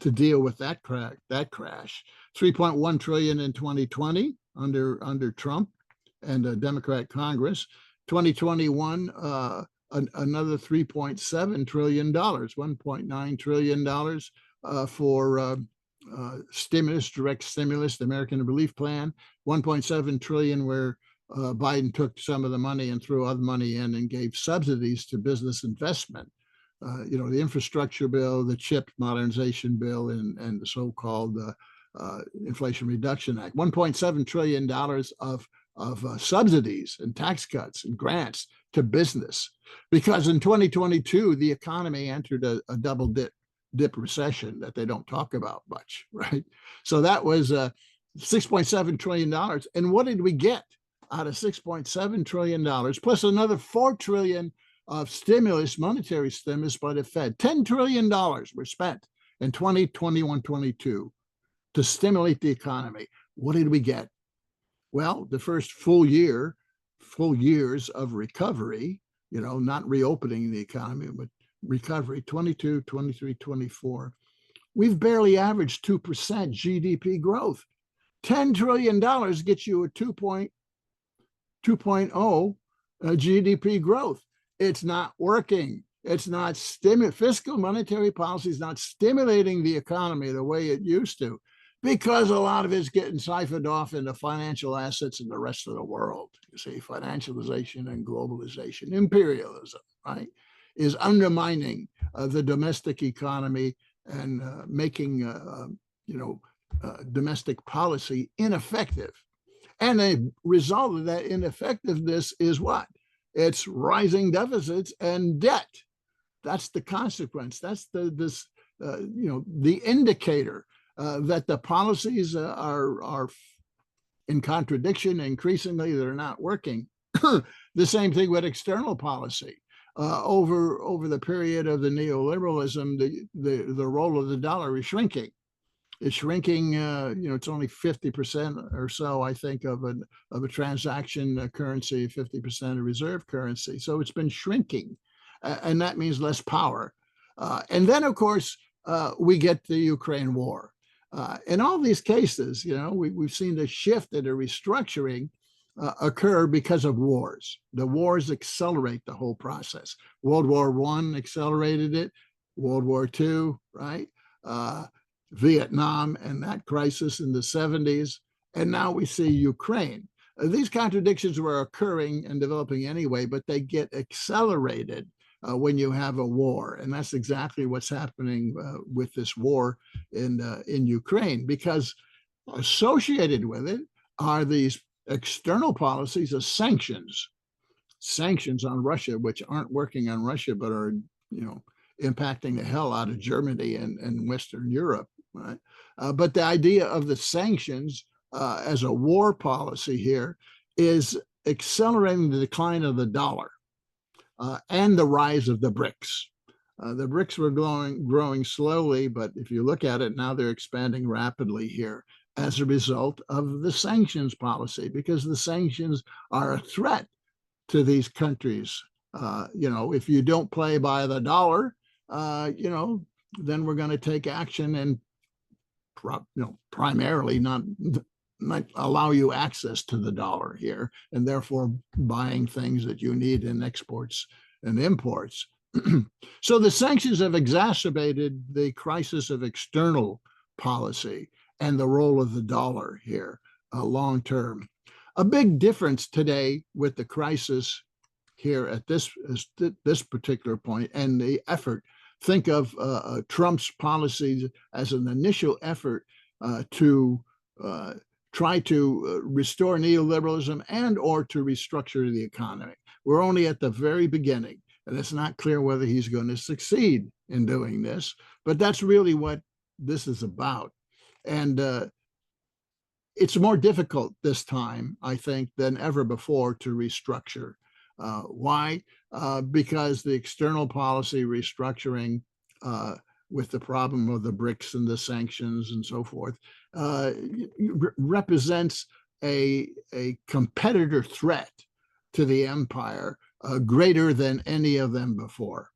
to deal with that crash. 3.1 trillion in 2020 under Trump and a Democrat Congress. 2021, another $3.7 trillion, $1.9 trillion for stimulus, direct stimulus, the American Relief Plan, 1.7 trillion where Biden took some of the money and threw other money in and gave subsidies to business investment. The infrastructure bill, the CHIPS modernization bill, and the so-called Inflation Reduction Act. $1.7 trillion of subsidies and tax cuts and grants to business, because in 2022 the economy entered a double dip recession that they don't talk about much, right? So that was $6.7 trillion. And what did we get out of $6.7 trillion plus another $4 trillion of stimulus, monetary stimulus by the Fed? $10 trillion were spent in 2021-22 to stimulate the economy. What did we get? Well, the first full years of recovery, not reopening the economy, but recovery, 22, 23, 24, we've barely averaged 2% GDP growth. $10 trillion gets you a 2.0 GDP growth. It's not working. It's not fiscal monetary policy is not stimulating the economy the way it used to, because a lot of it's getting siphoned off into financial assets in the rest of the world. You see, financialization and globalization, imperialism, right, is undermining the domestic economy and making, domestic policy ineffective. And the result of that ineffectiveness is what? It's rising deficits and debt. That's the consequence. That's the indicator that the policies are in contradiction. Increasingly, they're not working. The same thing with external policy. Over the period of the neoliberalism, the role of the dollar is shrinking. It's shrinking. It's only 50% or so, I think, of a transaction currency, 50% of reserve currency. So it's been shrinking, and that means less power. And then, of course, we get the Ukraine war. In all these cases, we've seen the shift and the restructuring occur because of wars. The wars accelerate the whole process. World War I accelerated it. World War II, right? Vietnam and that crisis in the 70s. And now we see Ukraine. These contradictions were occurring and developing anyway, but they get accelerated when you have a war. And that's exactly what's happening with this war in Ukraine, because associated with it are these external policies of sanctions on Russia, which aren't working on Russia, but are, impacting the hell out of Germany and Western Europe. Right? But the idea of the sanctions as a war policy here is accelerating the decline of the dollar and the rise of the BRICS. The BRICS were growing slowly, but if you look at it now, they're expanding rapidly here as a result of the sanctions policy, because the sanctions are a threat to these countries. If you don't play by the dollar, then we're going to take action and primarily not allow you access to the dollar here, and therefore buying things that you need in exports and imports. So the sanctions have exacerbated the crisis of external policy and the role of the dollar here long term. A big difference today with the crisis here at this particular point and the effort. Think of Trump's policies as an initial effort to try to restore neoliberalism and or to restructure the economy. We're only at the very beginning, and it's not clear whether he's going to succeed in doing this, but that's really what this is about. And it's more difficult this time, I think, than ever before to restructure. Why? Because the external policy restructuring with the problem of the BRICS and the sanctions and so forth represents a competitor threat to the empire greater than any of them before.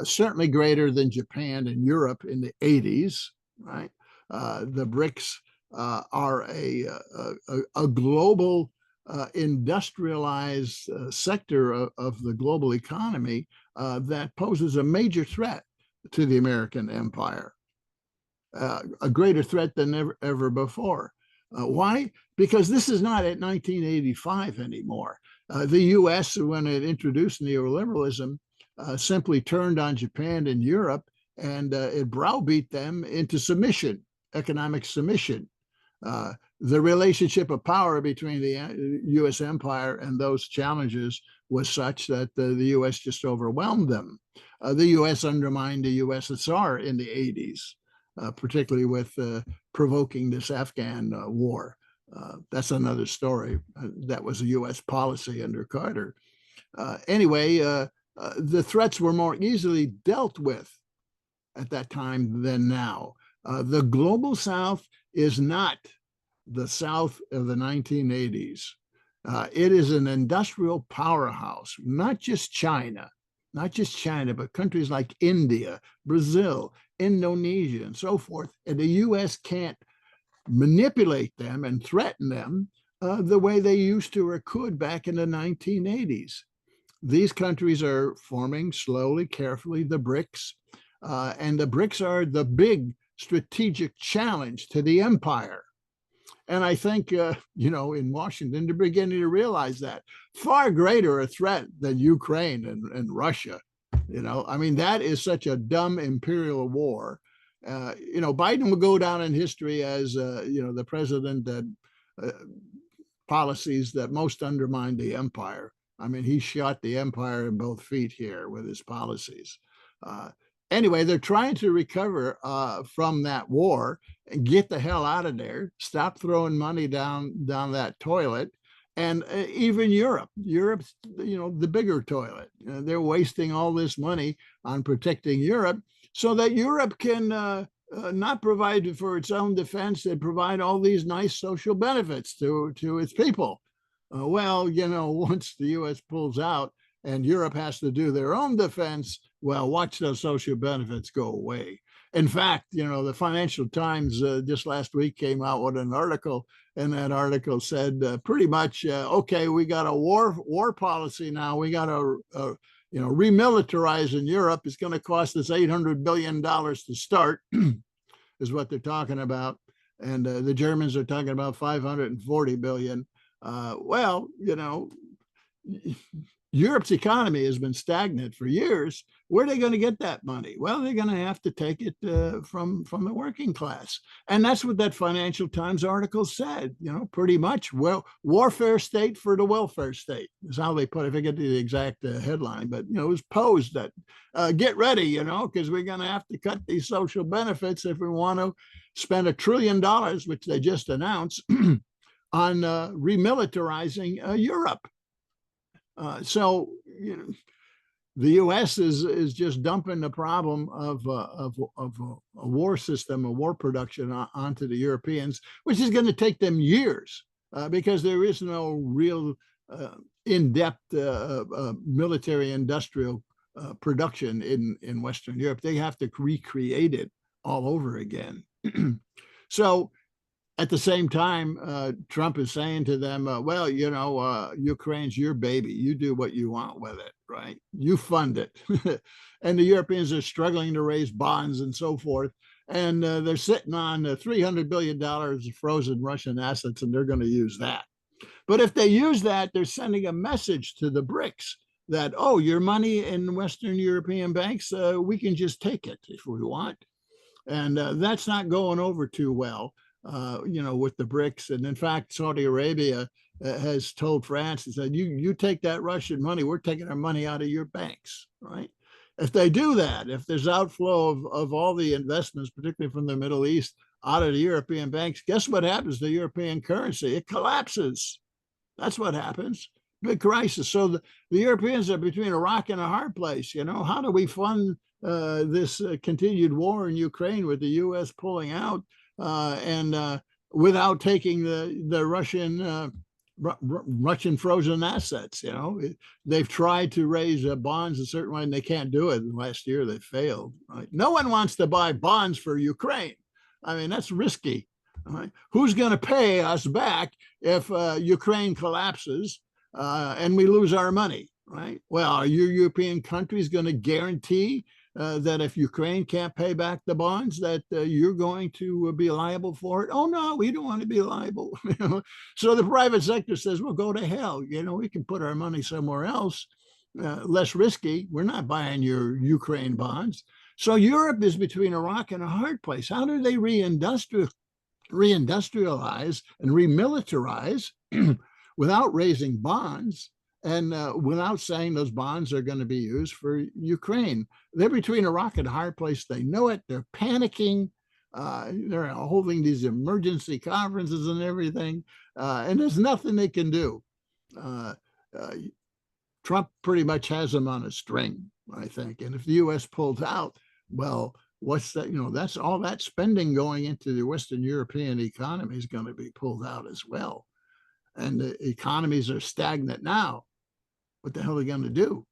Certainly greater than Japan and Europe in the 80s, right? The BRICS are a global industrialized sector of the global economy that poses a major threat to the American empire, a greater threat than ever before. Why? Because this is not at 1985 anymore. The US, when it introduced neoliberalism, simply turned on Japan and Europe, and it browbeat them into submission, economic submission. The relationship of power between the US empire and those challengers was such that the US just overwhelmed them. The US undermined the USSR in the 80s, particularly with provoking this Afghan war. That's another story. That was a US policy under Carter. Anyway, the threats were more easily dealt with at that time than now. The global South is not the South of the 1980s. It is an industrial powerhouse, not just China, but countries like India, Brazil, Indonesia, and so forth. And the US can't manipulate them and threaten them the way they used to or could back in the 1980s. These countries are forming slowly, carefully, the BRICS, and the BRICS are the big strategic challenge to the empire. And I think, in Washington, they're beginning to realize that far greater a threat than Ukraine and Russia. I mean, that is such a dumb imperial war. Biden will go down in history as, the president that policies that most undermined the empire. I mean, he shot the empire in both feet here with his policies. Anyway, they're trying to recover from that war and get the hell out of there, stop throwing money down that toilet. And even Europe's, the bigger toilet. They're wasting all this money on protecting Europe so that Europe can not provide for its own defense and provide all these nice social benefits to its people. Once the US pulls out and Europe has to do their own defense, well, watch those social benefits go away. In fact, the Financial Times just last week came out with an article, and that article said pretty much, okay, we got a war policy now. We got to, remilitarize in Europe. It's going to cost us $800 billion to start, is what they're talking about. And the Germans are talking about $540 billion. Europe's economy has been stagnant for years. Where are they going to get that money? Well, they're going to have to take it from the working class. And that's what that Financial Times article said, pretty much. Well, warfare state for the welfare state is how they put it. I forget the exact headline, but, it was posed that get ready, because we're going to have to cut these social benefits if we want to spend $1 trillion, which they just announced, on remilitarizing Europe. So the U.S. is just dumping the problem of a war system, a war production onto the Europeans, which is going to take them years because there is no real in-depth military industrial production in Western Europe. They have to recreate it all over again. So At the same time, Trump is saying to them, well, Ukraine's your baby. You do what you want with it, right? You fund it. And the Europeans are struggling to raise bonds and so forth. And they're sitting on $300 billion of frozen Russian assets, and they're going to use that. But if they use that, they're sending a message to the BRICS that, oh, your money in Western European banks, we can just take it if we want. And that's not going over too well, with the BRICS. And in fact, Saudi Arabia has told France, said, you take that Russian money, we're taking our money out of your banks, right? If they do that, if there's outflow of all the investments, particularly from the Middle East, out of the European banks, guess what happens to European currency? It collapses. That's what happens. Big crisis. So the Europeans are between a rock and a hard place. How do we fund this continued war in Ukraine with the U.S. pulling out and without taking the Russian frozen assets? They've tried to raise bonds a certain way, and they can't do it. Last year they failed. Right? No one wants to buy bonds for Ukraine. I mean, that's risky. Right? Who's going to pay us back if Ukraine collapses and we lose our money? Right? Well, are your European countries going to guarantee that if Ukraine can't pay back the bonds, that you're going to be liable for it? Oh no, we don't want to be liable. So the private sector says, "Well, go to hell. We can put our money somewhere else, less risky. We're not buying your Ukraine bonds." So Europe is between a rock and a hard place. How do they reindustrialize and remilitarize without raising bonds and without saying those bonds are going to be used for Ukraine? They're between a rock and a hard place. They know it. They're panicking. They're holding these emergency conferences and everything. And there's nothing they can do. Trump pretty much has them on a string, I think. And if the U.S. pulls out, well, what's that? That's all that spending going into the Western European economy is going to be pulled out as well. And the economies are stagnant now. What the hell are they going to do?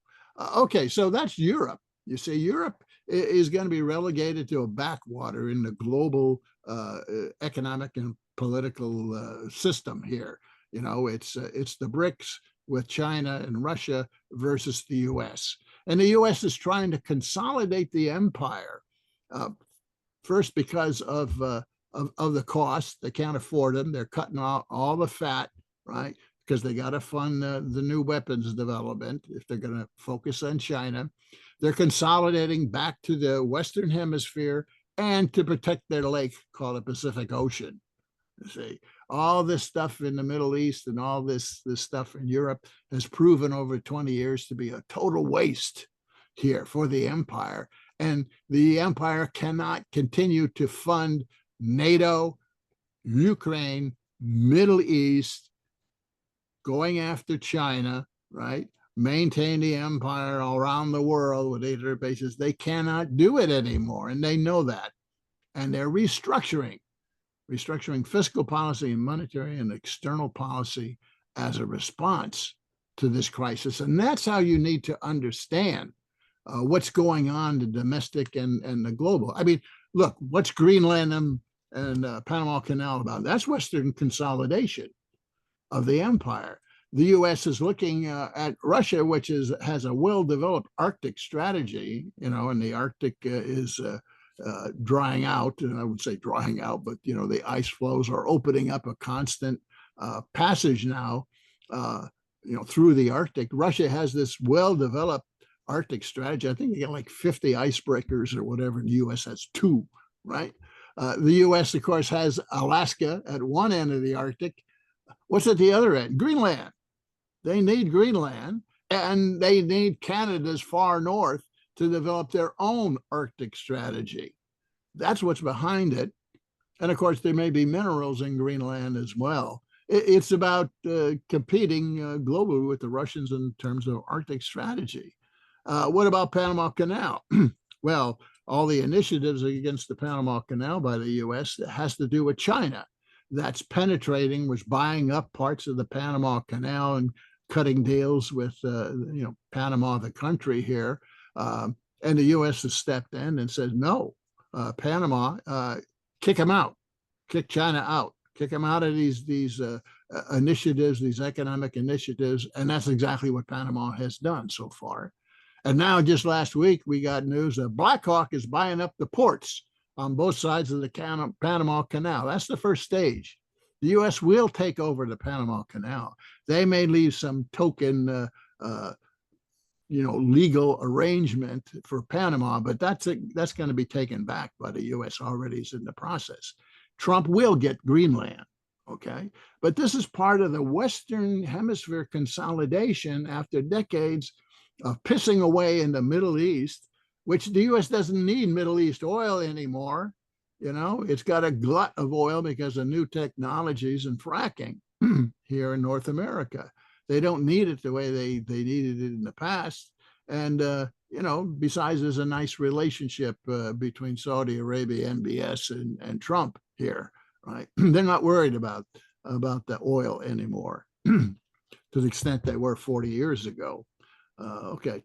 Okay, so that's Europe. You see, Europe is going to be relegated to a backwater in the global economic and political system here. It's the BRICS with China and Russia versus the U.S. And the U.S. is trying to consolidate the empire. First, because of the cost, they can't afford them. They're cutting out all the fat, right? Because they got to fund the new weapons development if they're going to focus on China. They're consolidating back to the Western Hemisphere and to protect their lake called the Pacific Ocean. You see, all this stuff in the Middle East and all this stuff in Europe has proven over 20 years to be a total waste here for the empire. And the empire cannot continue to fund NATO, Ukraine, Middle East, going after China, right? Maintain the empire all around the world with 800 bases. They cannot do it anymore, and they know that. And they're restructuring fiscal policy and monetary and external policy as a response to this crisis. And that's how you need to understand what's going on, the domestic and the global. I mean, look, what's Greenland and Panama Canal about? That's Western consolidation of the empire. The U.S. is looking at Russia, which has a well-developed Arctic strategy, and the Arctic is drying out, and I would say drying out, but the ice flows are opening up a constant passage now, through the Arctic. Russia has this well-developed Arctic strategy. I think they got like 50 icebreakers or whatever, and the U.S. has 2, right? The U.S., of course, has Alaska at one end of the Arctic. What's at the other end? Greenland. They need Greenland, and they need Canada's far north to develop their own Arctic strategy. That's what's behind it. And of course, there may be minerals in Greenland as well. It's about competing globally with the Russians in terms of Arctic strategy. What about Panama Canal? Well, all the initiatives against the Panama Canal by the U.S. has to do with China. That's penetrating, was buying up parts of the Panama Canal and cutting deals with, Panama, the country here. And the U.S. has stepped in and said, no, Panama, kick them out, kick China out. kick them out of these initiatives, these economic initiatives, and that's exactly what Panama has done so far. And now, just last week, we got news that Blackhawk is buying up the ports on both sides of the Panama Canal. That's the first stage. The U.S. will take over the Panama Canal. They may leave some token, legal arrangement for Panama, but that's going to be taken back by the U.S. already is in the process. Trump will get Greenland, okay? But this is part of the Western Hemisphere consolidation after decades of pissing away in the Middle East, which the U.S. doesn't need Middle East oil anymore. It's got a glut of oil because of new technologies and fracking here in North America. They don't need it the way they needed it in the past. And, besides, there's a nice relationship between Saudi Arabia, MBS, and Trump here, right? They're not worried about the oil anymore to the extent they were 40 years ago.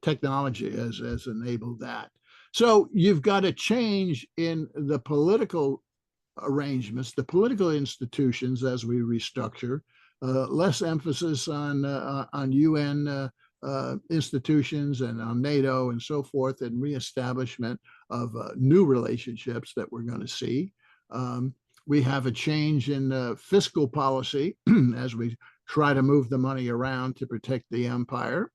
Technology has enabled that. So you've got a change in the political arrangements, the political institutions as we restructure, less emphasis on UN institutions and on NATO and so forth, and reestablishment of new relationships that we're going to see. We have a change in fiscal policy as we try to move the money around to protect the empire.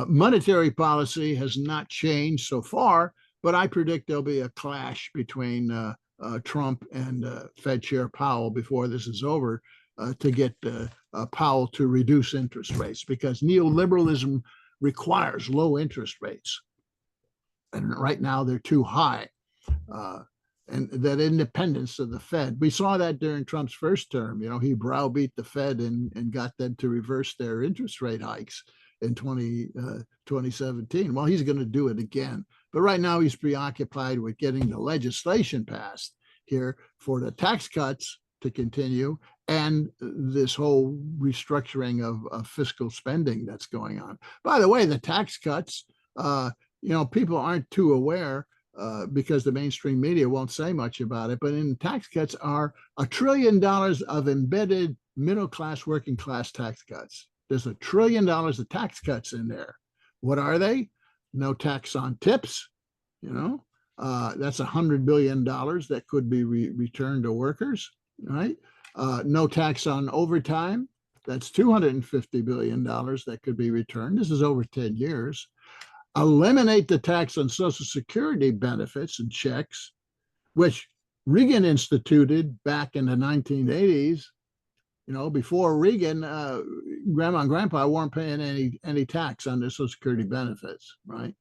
Monetary policy has not changed so far, but I predict there'll be a clash between Trump and Fed Chair Powell before this is over to get Powell to reduce interest rates, because neoliberalism requires low interest rates. And right now they're too high. And that independence of the Fed, we saw that during Trump's first term. He browbeat the Fed and got them to reverse their interest rate hikes in 2017. Well, he's going to do it again. But right now he's preoccupied with getting the legislation passed here for the tax cuts to continue and this whole restructuring of fiscal spending that's going on. By the way, the tax cuts, people aren't too aware because the mainstream media won't say much about it, but in tax cuts are $1 trillion of embedded middle class, working class tax cuts. There's $1 trillion of tax cuts in there. What are they? No tax on tips, that's $100 billion that could be returned to workers, right? No tax on overtime, that's $250 billion that could be returned. This is over 10 years. Eliminate the tax on Social Security benefits and checks, which Reagan instituted back in the 1980s. Before Reagan, grandma and grandpa weren't paying any tax on their Social Security benefits, right?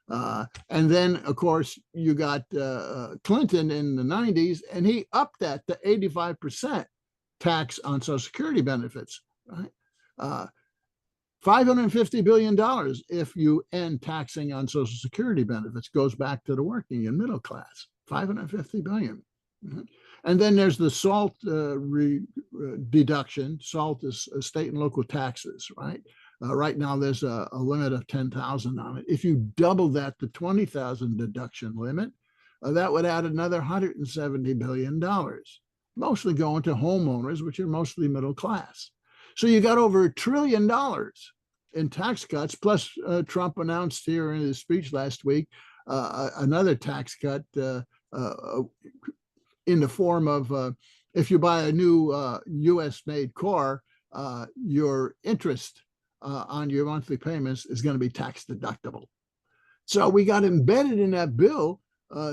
And then, of course, you got Clinton in the 90s, and he upped that to 85% tax on Social Security benefits, right? $550 billion if you end taxing on Social Security benefits, goes back to the working and middle class, $550 billion. And then there's the SALT deduction. SALT is state and local taxes, right? Right now, there's a limit of 10,000 on it. If you double that to 20,000 deduction limit, that would add another $170 billion, mostly going to homeowners, which are mostly middle class. So you got over $1 trillion in tax cuts, plus Trump announced here in his speech last week another tax cut in the form of if you buy a new US-made car, your interest on your monthly payments is going to be tax deductible. So we got embedded in that bill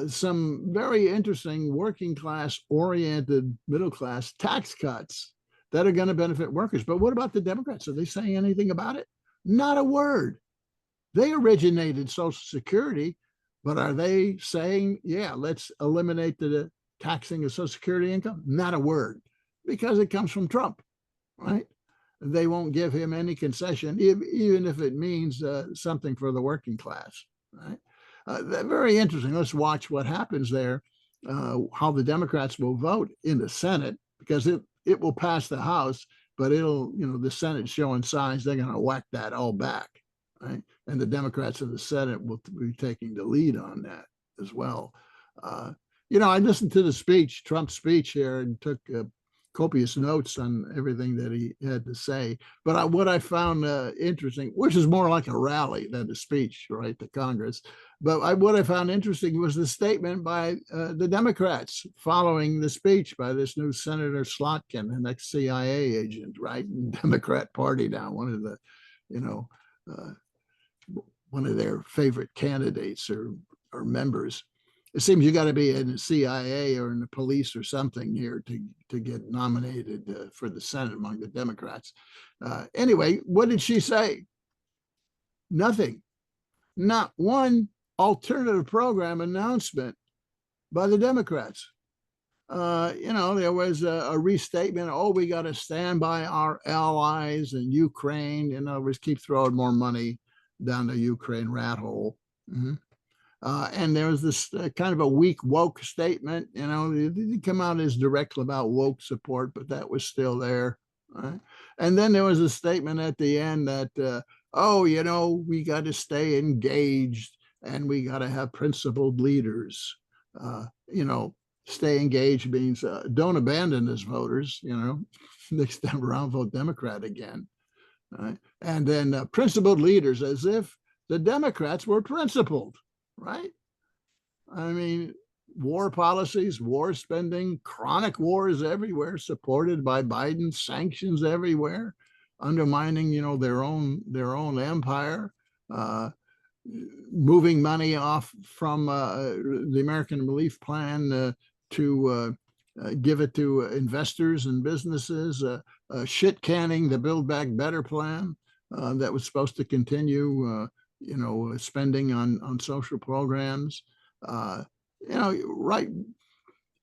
some very interesting working class oriented middle class tax cuts that are going to benefit workers. But what about the Democrats? Are they saying anything about it? Not a word. They originated Social Security, but are they saying, yeah, let's eliminate the taxing of Social Security income? Not a word, because it comes from Trump, right? They won't give him any concession, even if it means something for the working class, right? Very interesting. Let's watch what happens there, how the Democrats will vote in the Senate, because it will pass the House, but it'll, the Senate showing signs they're going to whack that all back, right? And the Democrats in the Senate will be taking the lead on that as well. I listened to the speech, Trump's speech here, and took copious notes on everything that he had to say. But what I found interesting, which is more like a rally than a speech, right, to Congress, but what I found interesting was the statement by the Democrats following the speech by this new Senator Slotkin, an ex-CIA agent, right, Democrat Party now, one of the, one of their favorite candidates or members. It seems you got to be in the CIA or in the police or something here to get nominated for the Senate among the Democrats. Anyway, what did she say? Nothing. Not one alternative program announcement by the Democrats. There was a restatement. Oh, we got to stand by our allies in Ukraine. We keep throwing more money down the Ukraine rat hole. Mm-hmm. And there was this kind of a weak woke statement. It didn't come out as direct about woke support, but that was still there. Right? And then there was a statement at the end that, we got to stay engaged and we got to have principled leaders. Stay engaged means don't abandon us voters, next time around, vote Democrat again. Right? And then principled leaders, as if the Democrats were principled. Right? I mean, war policies, war spending, chronic wars everywhere, supported by Biden, sanctions everywhere, undermining, their own empire, moving money off from the American Relief Plan to give it to investors and businesses, shit canning the Build Back Better plan that was supposed to continue. Spending on social programs,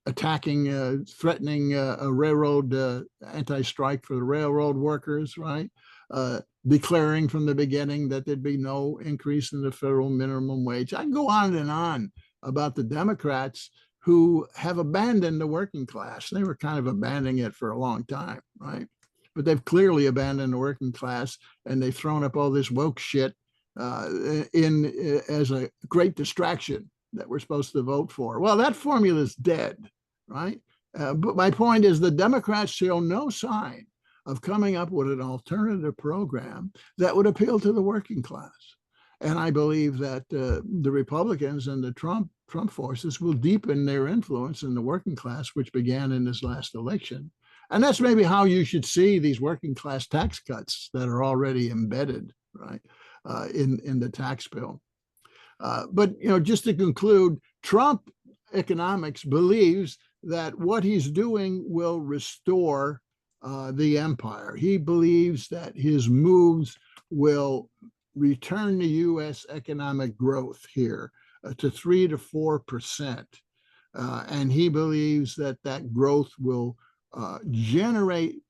attacking, threatening a railroad, anti-strike for the railroad workers, right? Declaring from the beginning that there'd be no increase in the federal minimum wage. I can go on and on about the Democrats who have abandoned the working class. They were kind of abandoning it for a long time, right? But they've clearly abandoned the working class, and they've thrown up all this woke shit as a great distraction that we're supposed to vote for. Well, that formula is dead, right? But my point is the Democrats show no sign of coming up with an alternative program that would appeal to the working class. And I believe that the Republicans and the Trump forces will deepen their influence in the working class, which began in this last election. And that's maybe how you should see these working class tax cuts that are already embedded, right? In the tax bill. But just to conclude, Trump economics believes that what he's doing will restore the empire. He believes that his moves will return the U.S. economic growth here to 3 to 4%. And he believes that growth will generate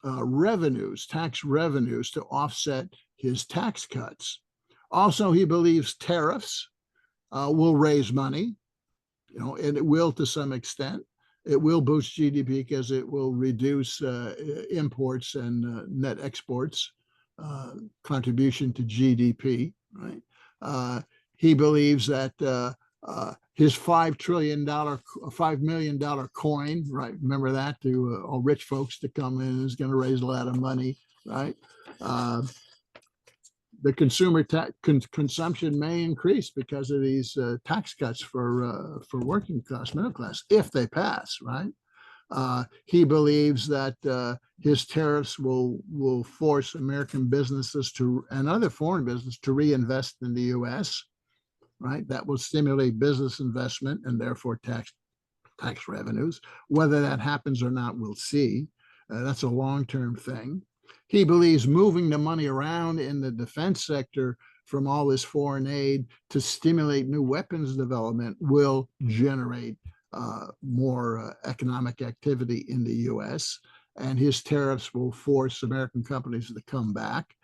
revenues, tax revenues, to offset his tax cuts. Also, he believes tariffs will raise money, and it will to some extent. It will boost GDP because it will reduce imports and net exports, contribution to GDP, right? He believes that his $5 million coin, right? Remember that, to all rich folks to come in, is going to raise a lot of money, right? The consumer consumption may increase because of these tax cuts for working class, middle class, if they pass, right? He believes that his tariffs will force American businesses and other foreign business to reinvest in the U.S., right? That will stimulate business investment and therefore tax revenues. Whether that happens or not, we'll see. That's a long-term thing. He believes moving the money around in the defense sector from all this foreign aid to stimulate new weapons development will generate more economic activity in the U.S., and his tariffs will force American companies to come back.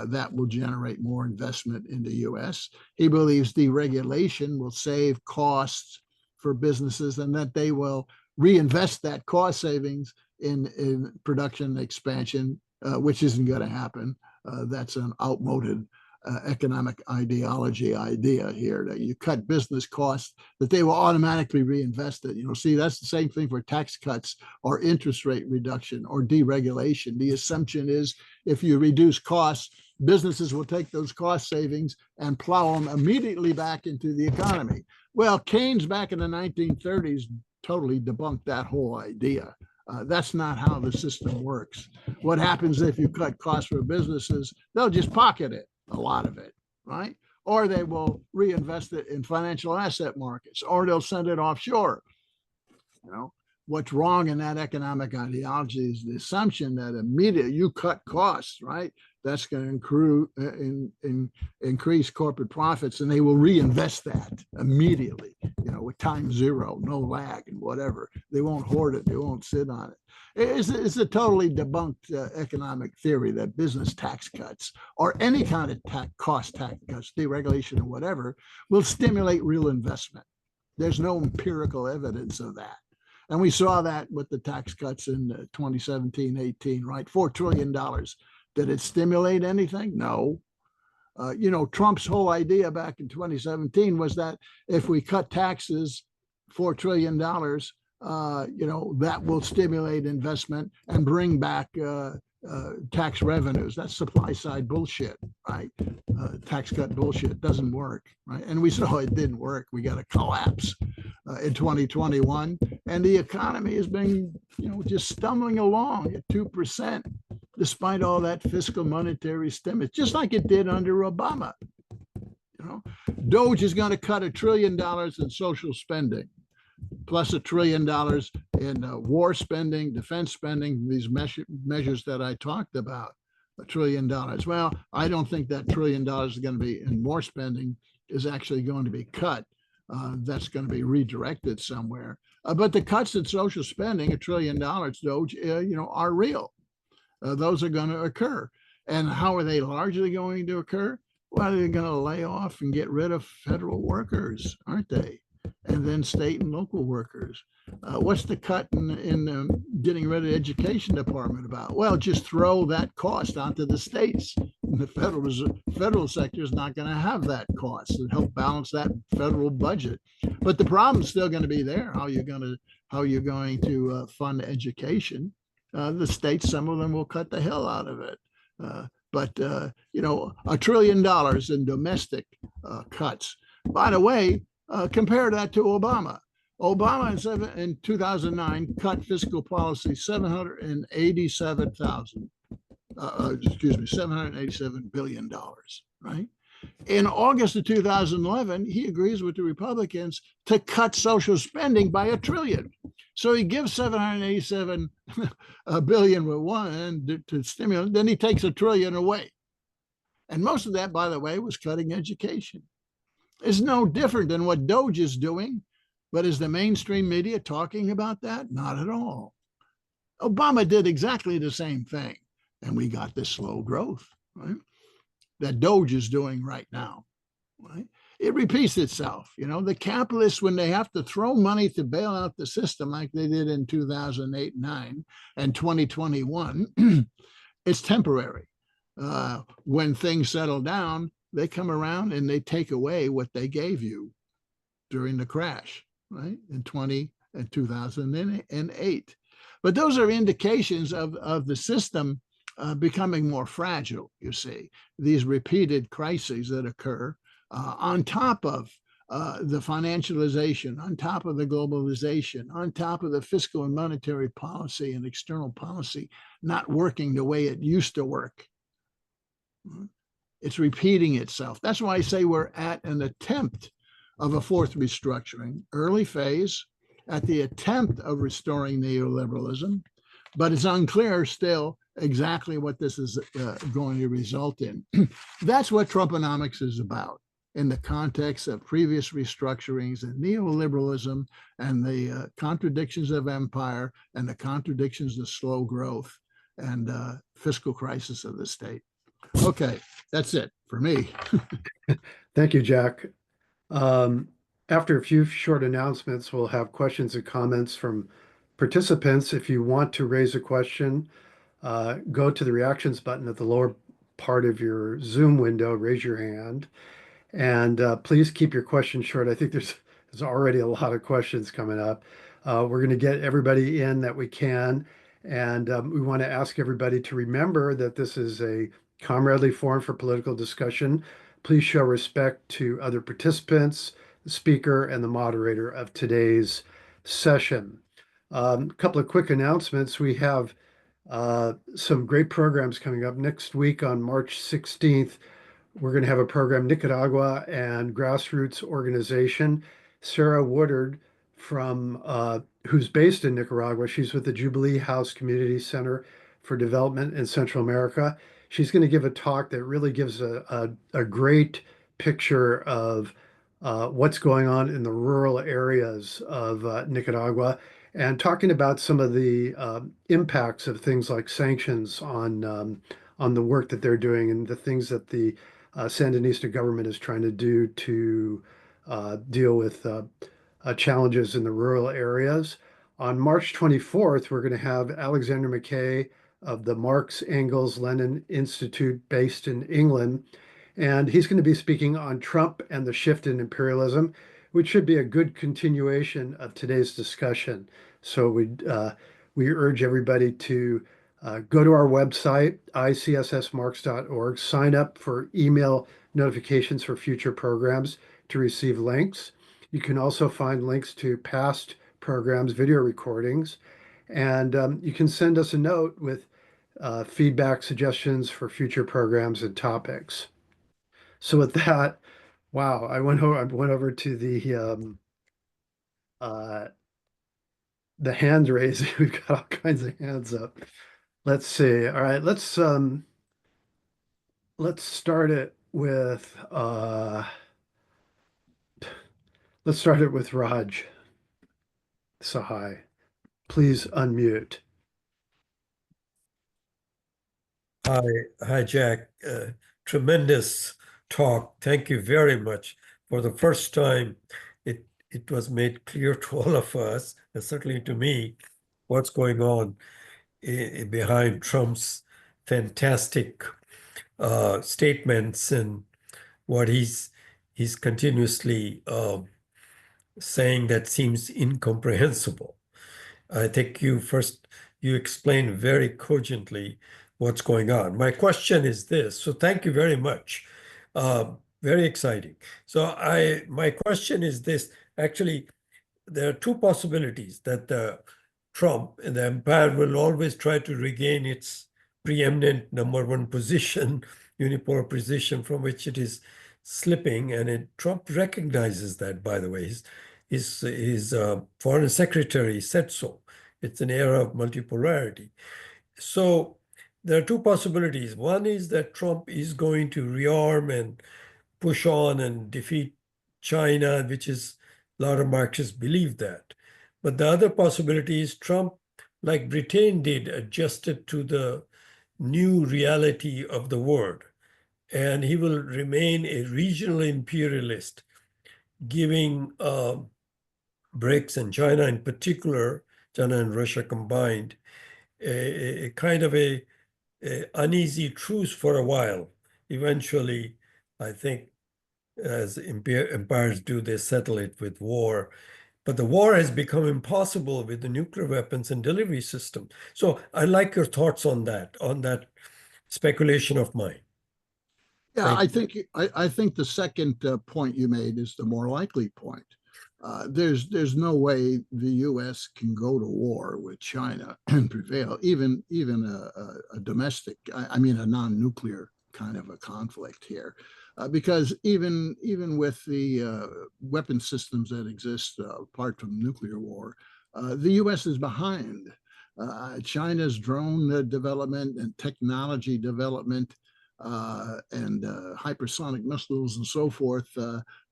That will generate more investment in the U.S. He believes deregulation will save costs for businesses and that they will reinvest that cost savings in production expansion, which isn't going to happen. That's an outmoded economic ideology idea here, that you cut business costs, that they will automatically reinvest it. See, that's the same thing for tax cuts or interest rate reduction or deregulation. The assumption is if you reduce costs, businesses will take those cost savings and plow them immediately back into the economy. Well, Keynes back in the 1930s totally debunked that whole idea. That's not how the system works. What happens if you cut costs for businesses? They'll just pocket it, a lot of it, right? Or they will reinvest it in financial asset markets, or they'll send it offshore. What's wrong in that economic ideology is the assumption that immediately you cut costs, right? That's going to increase corporate profits, and they will reinvest that immediately, with time zero, no lag and whatever. They won't hoard it. They won't sit on it. It's a totally debunked economic theory that business tax cuts or any kind of cost tax cuts, deregulation or whatever, will stimulate real investment. There's no empirical evidence of that. And we saw that with the tax cuts in 2017-18, right? $4 trillion. Did it stimulate anything? No. Trump's whole idea back in 2017 was that if we cut taxes $4 trillion, that will stimulate investment and bring back tax revenues. That's supply side bullshit, right? Tax cut bullshit doesn't work, right? And we saw it didn't work. We got a collapse in 2021, and the economy has been, just stumbling along at 2%, despite all that fiscal monetary stimulus, just like it did under Obama. DOGE is going to cut $1 trillion in social spending, plus $1 trillion in war spending, defense spending, these measures that I talked about, $1 trillion. Well, I don't think that $1 trillion is going to be in more spending is actually going to be cut. That's going to be redirected somewhere. But the cuts in social spending, $1 trillion, DOGE, are real. Those are going to occur. And how are they largely going to occur? Well, they're going to lay off and get rid of federal workers, aren't they? And then state and local workers. What's the cut in getting rid of the education department about? Well, just throw that cost onto the states. The federal sector is not going to have that cost and help balance that federal budget. But the problem's still going to be there. How you're going to fund education? The states, some of them will cut the hell out of it. But $1 trillion in domestic cuts. By the way, compare that to Obama. Obama in 2009 cut fiscal policy $787 billion, right? In August of 2011, he agrees with the Republicans to cut social spending by $1 trillion. So he gives $787 billion with one to stimulate, then he takes $1 trillion away. And most of that, by the way, was cutting education. It's no different than what DOGE is doing, but is the mainstream media talking about that? Not at all. Obama did exactly the same thing, and we got this slow growth, right? That DOGE is doing right now, right? It repeats itself. The capitalists, when they have to throw money to bail out the system like they did in 2008-9 and 2021, it's temporary. When things settle down, they come around and they take away what they gave you during the crash, right? In 2008. But those are indications of the system becoming more fragile, you see, these repeated crises that occur on top of the financialization, on top of the globalization, on top of the fiscal and monetary policy and external policy not working the way it used to work. It's repeating itself. That's why I say we're at an attempt of a fourth restructuring, early phase, at the attempt of restoring neoliberalism, but it's unclear still exactly what this is going to result in. That's what Trumponomics is about in the context of previous restructurings and neoliberalism and the contradictions of empire and the contradictions of slow growth and fiscal crisis of the state. Okay, that's it for me. Thank you, Jack. After a few short announcements, we'll have questions and comments from participants. If you want to raise a question, go to the reactions button at the lower part of your Zoom window, raise your hand. And please keep your questions short. I think there's already a lot of questions coming up. We're going to get everybody in that we can. And we want to ask everybody to remember that this is a comradely forum for political discussion. Please show respect to other participants, the speaker, and the moderator of today's session. A couple of quick announcements. We have some great programs coming up next week on March 16th. We're going to have a program, Nicaragua and Grassroots Organization. Sarah Woodard, who's based in Nicaragua, she's with the Jubilee House Community Center for Development in Central America. She's going to give a talk that really gives a great picture of what's going on in the rural areas of Nicaragua, and talking about some of the impacts of things like sanctions on the work that they're doing and the things that the Sandinista government is trying to do to deal with challenges in the rural areas. On March 24th, we're going to have Alexander McKay of the Marx Engels Lenin Institute based in England. And he's going to be speaking on Trump and the shift in imperialism, which should be a good continuation of today's discussion. So we urge everybody to go to our website, ICSSmarks.org, sign up for email notifications for future programs to receive links. You can also find links to past programs, video recordings, and you can send us a note with feedback, suggestions for future programs and topics. So with that, wow, I went over to the hand raising. We've got all kinds of hands up. Let's see. All right, let's start it with Raj Sahai. Please unmute. Hi, Jack. Tremendous talk. Thank you very much. For the first time, it was made clear to all of us, and certainly to me, what's going on behind Trump's fantastic statements and what he's continuously saying that seems incomprehensible. I think you explained very cogently what's going on. My question is this. So thank you very much. Very exciting. So my question is this. Actually, there are two possibilities that Trump and the empire will always try to regain its preeminent number one position, unipolar position from which it is slipping. And Trump recognizes that, by the way. His foreign secretary said so. It's an era of multipolarity. So there are two possibilities. One is that Trump is going to rearm and push on and defeat China, which is a lot of Marxists believe that. But the other possibility is Trump, like Britain did, adjusted to the new reality of the world. And he will remain a regional imperialist, giving BRICS and China in particular, China and Russia combined, a kind of a uneasy truce for a while. Eventually, I think, as empires do, they settle it with war. But the war has become impossible with the nuclear weapons and delivery system. So I'd like your thoughts on that speculation of mine. Yeah, I think the second point you made is the more likely point. There's no way the U.S. can go to war with China and prevail, even a domestic, I mean a non-nuclear kind of a conflict here, because even with the weapon systems that exist apart from nuclear war, the U.S. is behind. China's drone development and technology development and hypersonic missiles and so forth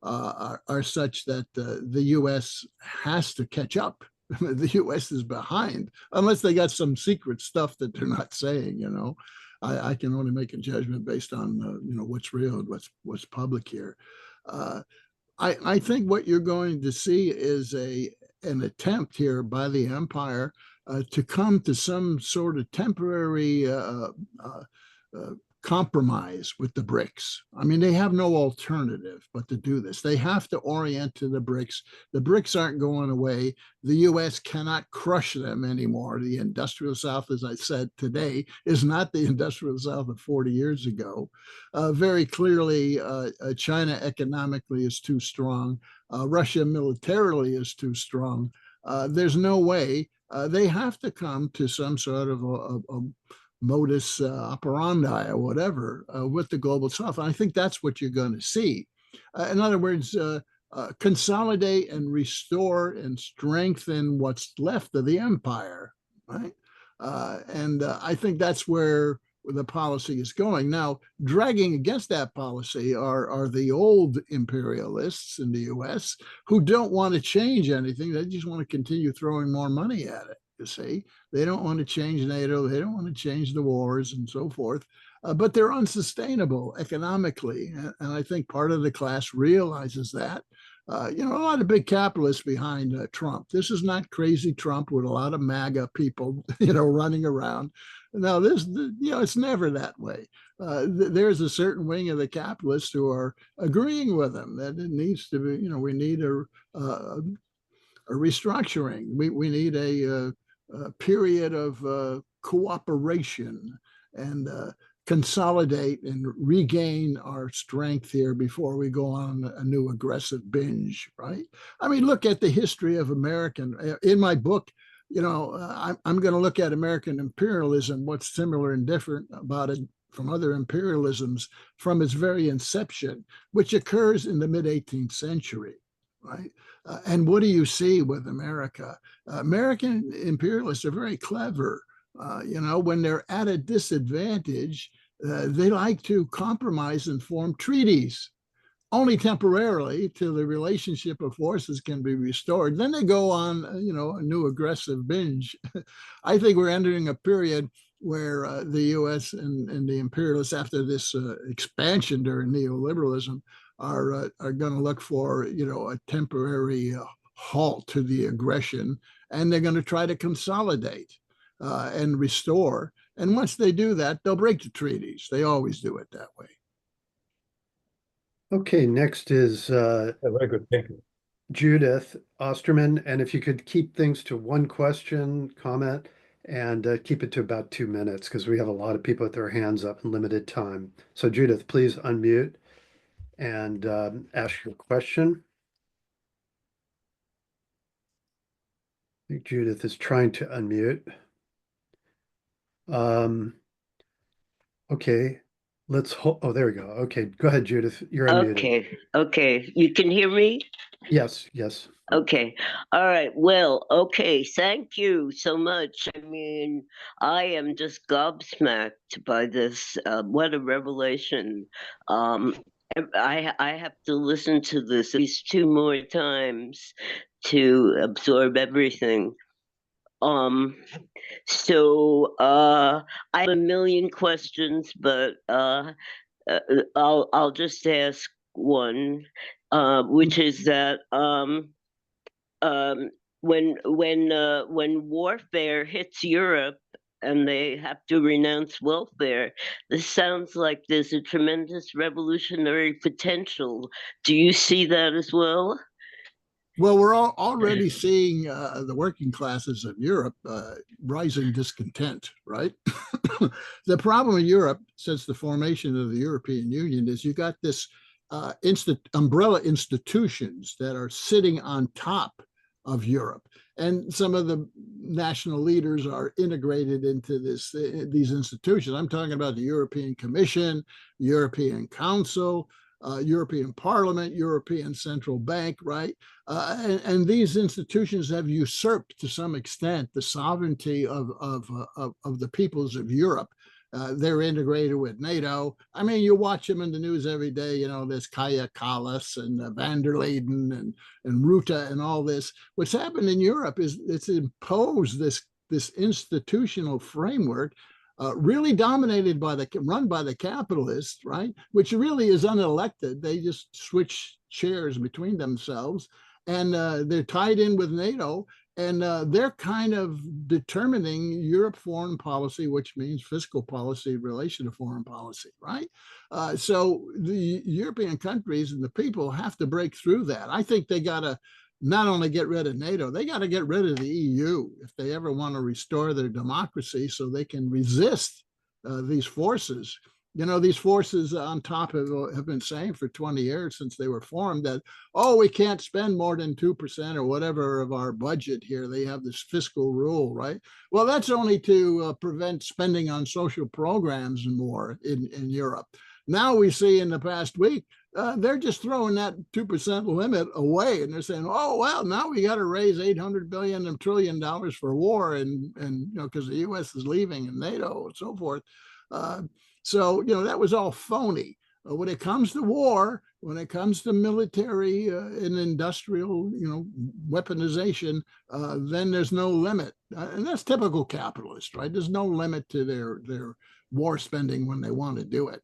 are such that the U.S. has to catch up. The U.S. is behind unless they got some secret stuff that they're not saying. I can only make a judgment based on what's real and what's public here. I think what you're going to see is an attempt here by the empire to come to some sort of temporary compromise with the BRICS. I mean, they have no alternative but to do this. They have to orient to the BRICS. The BRICS aren't going away. The US cannot crush them anymore. The industrial South, as I said today, is not the industrial South of 40 years ago. Very clearly, China economically is too strong. Russia militarily is too strong. There's no way. They have to come to some sort of a modus operandi or whatever with the global South. And I think that's what you're going to see. In other words, consolidate and restore and strengthen what's left of the empire, right? And I think that's where the policy is going. Now, dragging against that policy are the old imperialists in the US who don't want to change anything. They just want to continue throwing more money at it. You see, they don't want to change NATO. They don't want to change the wars and so forth. But they're unsustainable economically. And I think part of the class realizes that. A lot of big capitalists behind Trump. This is not crazy Trump with a lot of MAGA people, running around. Now, it's never that way. There's a certain wing of the capitalists who are agreeing with him that it needs to be, we need a restructuring. We need a period of cooperation and consolidate and regain our strength here before we go on a new aggressive binge, right? I mean, look at the history of American. In my book, I'm going to look at American imperialism, what's similar and different about it from other imperialisms from its very inception, which occurs in the mid-18th century, right? And what do you see with America? American imperialists are very clever. When they're at a disadvantage, they like to compromise and form treaties, only temporarily till the relationship of forces can be restored. Then they go on, a new aggressive binge. I think we're entering a period where the U.S. and the imperialists, after this expansion during neoliberalism, are going to look for, a temporary halt to the aggression, and they're going to try to consolidate and restore. And once they do that, they'll break the treaties. They always do it that way. Okay, next is Very good. Thank you. Judith Osterman. And if you could keep things to one question, comment, and keep it to about 2 minutes, because we have a lot of people with their hands up in limited time. So Judith, please unmute and ask your question. I think Judith is trying to unmute. Okay, let's hold. Oh, there we go. Okay, go ahead, Judith. You're unmuted. Okay. You can hear me? Yes. Okay. All right. Well, okay. Thank you so much. I mean, I am just gobsmacked by this. What a revelation. I have to listen to this at least 2 more times to absorb everything. So I have a million questions, but I'll just ask one, which is that when warfare hits Europe and they have to renounce welfare, this sounds like there's a tremendous revolutionary potential. Do you see that as well? Well, we're already seeing the working classes of Europe rising discontent, right? The problem in Europe since the formation of the European Union is you got this umbrella institutions that are sitting on top of Europe. And some of the national leaders are integrated into these institutions. I'm talking about the European Commission, European Council, European Parliament, European Central Bank, right? And these institutions have usurped to some extent the sovereignty of the peoples of Europe. They're integrated with NATO. I mean, you watch them in the news every day. There's Kaja Kallas and van der Leyden and Rutte and all this. What's happened in Europe is it's imposed this institutional framework really dominated run by the capitalists, right? Which really is unelected. They just switch chairs between themselves, and they're tied in with NATO. And they're kind of determining Europe foreign policy, which means fiscal policy in relation to foreign policy, right? So the European countries and the people have to break through that. I think they got to not only get rid of NATO, they got to get rid of the EU if they ever want to restore their democracy so they can resist these forces. You know, these forces on top have been saying for 20 years since they were formed that, oh, we can't spend more than 2% or whatever of our budget here. They have this fiscal rule, right? Well, that's only to prevent spending on social programs and more in Europe. Now we see in the past week, they're just throwing that 2% limit away. And they're saying, oh, well, now we got to raise $800 billion and $1 trillion for war. And you know, because the US is leaving and NATO and so forth. So, you know, that was all phony. When it comes to war, when it comes to military and industrial, you know, weaponization, then there's no limit. And that's typical capitalist, right? There's no limit to their war spending when they want to do it.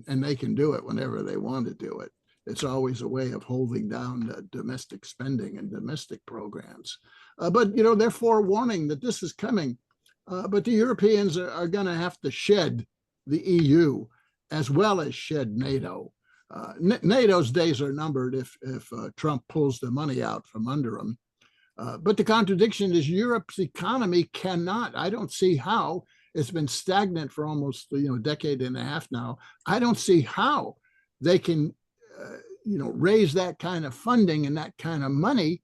And they can do it whenever they want to do it. It's always a way of holding down domestic spending and domestic programs. But, you know, they're forewarning that this is coming. But the Europeans are going to have to shed the EU as well as shed NATO. NATO's days are numbered if Trump pulls the money out from under them. But the contradiction is Europe's economy cannot, I don't see how, it's been stagnant for almost a decade and a half now. I don't see how they can raise that kind of funding and that kind of money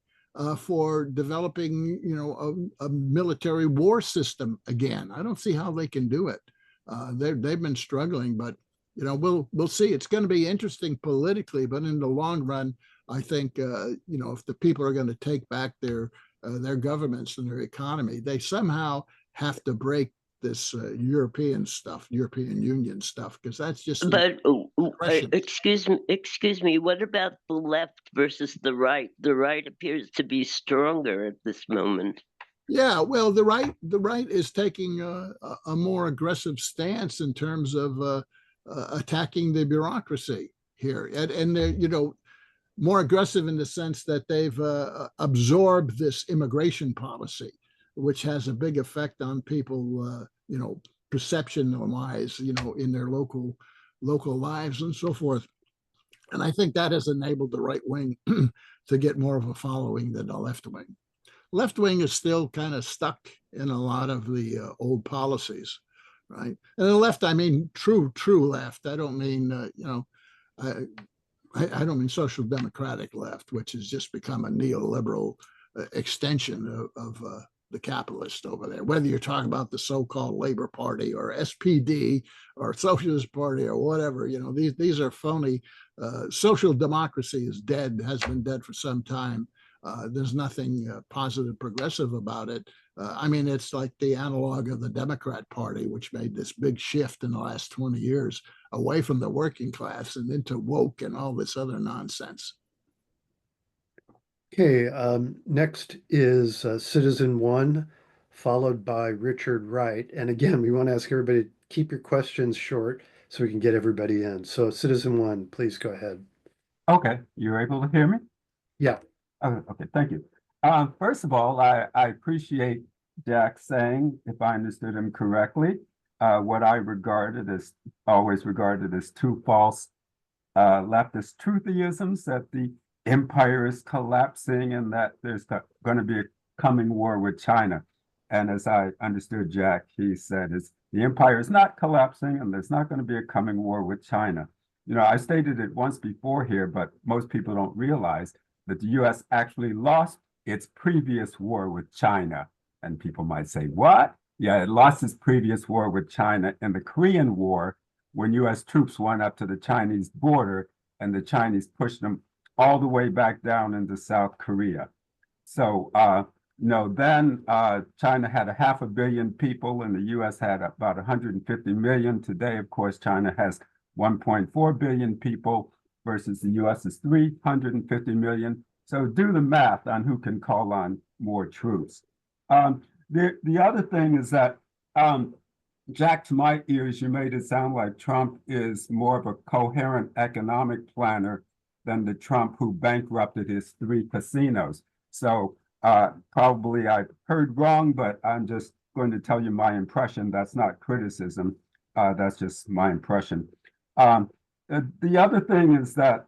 for developing a military war system again. I don't see how they can do it. They've been struggling, but we'll see. It's going to be interesting politically, but in the long run, I think if the people are going to take back their governments and their economy, they somehow have to break this European Union stuff, because that's just. But excuse me. What about the left versus the right? The right appears to be stronger at this moment. Yeah, well, the right is taking a more aggressive stance in terms of attacking the bureaucracy here, and they're more aggressive in the sense that they've absorbed this immigration policy, which has a big effect on people, perception-wise, in their local lives and so forth. And I think that has enabled the right wing to get more of a following than the left wing. Left wing is still kind of stuck in a lot of the old policies, right? And the left, I mean true left. I don't mean I don't mean social democratic left, which has just become a neoliberal extension of the capitalist over there. Whether you're talking about the so-called Labor Party or SPD or Socialist Party or whatever, these are phony. Social democracy is dead, has been dead for some time. There's nothing positive, progressive about it. I mean, it's like the analog of the Democrat Party, which made this big shift in the last 20 years away from the working class and into woke and all this other nonsense. Okay, next is Citizen One, followed by Richard Wright. And again, we want to ask everybody to keep your questions short so we can get everybody in. So Citizen One, please go ahead. Okay, you're able to hear me? Yeah. Okay, thank you. First of all, I appreciate Jack saying, if I understood him correctly, what I always regarded as two false leftist trutheisms, that the empire is collapsing and that there's going to be a coming war with China. And as I understood Jack, he said the empire is not collapsing and there's not going to be a coming war with China. I stated it once before here, but most people don't realize that the US actually lost its previous war with China. And people might say, what? Yeah, it lost its previous war with China in the Korean War, when US troops went up to the Chinese border and the Chinese pushed them all the way back down into South Korea. So, then China had 500 million people and the US had about 150 million. Today, of course, China has 1.4 billion people versus the US is 350 million. So do the math on who can call on more troops. The other thing is that, Jack, to my ears, you made it sound like Trump is more of a coherent economic planner than the Trump who bankrupted his 3 casinos. So Probably I heard wrong, but I'm just going to tell you my impression. That's not criticism. That's just my impression. The other thing is that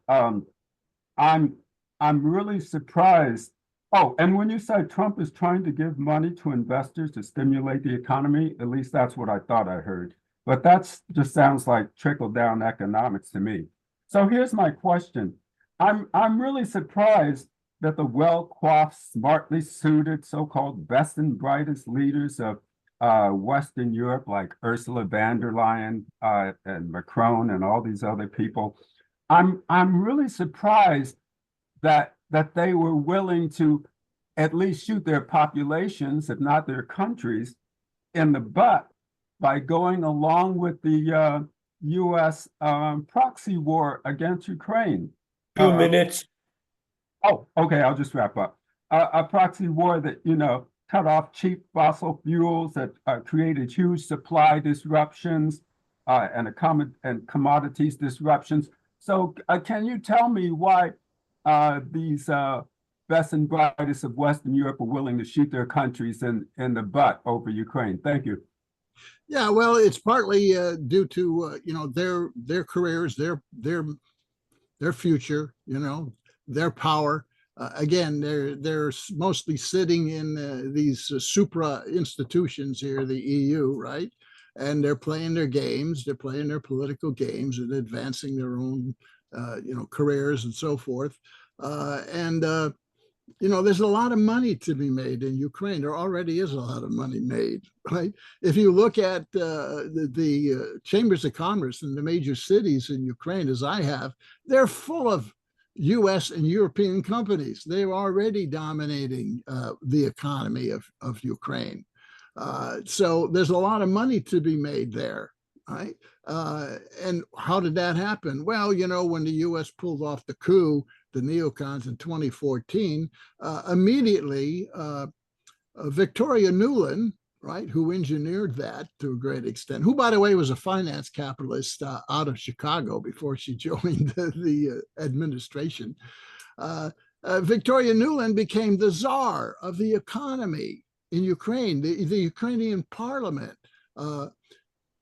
I'm really surprised. Oh, and when you say Trump is trying to give money to investors to stimulate the economy, at least that's what I thought I heard. But that's just sounds like trickle-down economics to me. So here's my question. I'm really surprised that the well-coiffed, smartly suited, so-called best and brightest leaders of Western Europe, like Ursula von der Leyen and Macron and all these other people, I'm really surprised that they were willing to at least shoot their populations, if not their countries, in the butt by going along with the U.S. Proxy war against Ukraine. 2 minutes. Oh, okay, I'll just wrap up. A proxy war that, cut off cheap fossil fuels, that created huge supply disruptions and commodities disruptions. So can you tell me why these best and brightest of Western Europe are willing to shoot their countries in the butt over Ukraine? Thank you. Yeah, well, it's partly due to their careers, their future, their power. Again, they're mostly sitting in these supra institutions here, the EU, right? And they're playing their games, they're playing their political games and advancing their own, careers and so forth. There's a lot of money to be made in Ukraine. There already is a lot of money made, right? If you look at the chambers of commerce in the major cities in Ukraine, as I have, they're full of US and European companies. They're already dominating the economy of Ukraine. So there's a lot of money to be made there, right? And how did that happen? Well, when the US pulled off the coup, the neocons in 2014, immediately Victoria Nuland, right, who engineered that to a great extent, who, by the way, was a finance capitalist out of Chicago before she joined the administration. Victoria Nuland became the czar of the economy in Ukraine. The Ukrainian parliament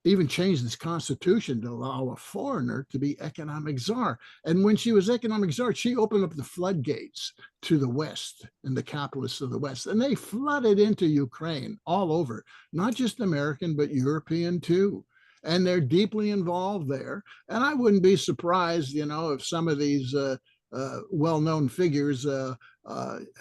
even changed its constitution to allow a foreigner to be economic czar. And when she was economic czar, she opened up the floodgates to the West and the capitalists of the West. And they flooded into Ukraine all over, not just American, but European too. And they're deeply involved there. And I wouldn't be surprised, if some of these well-known figures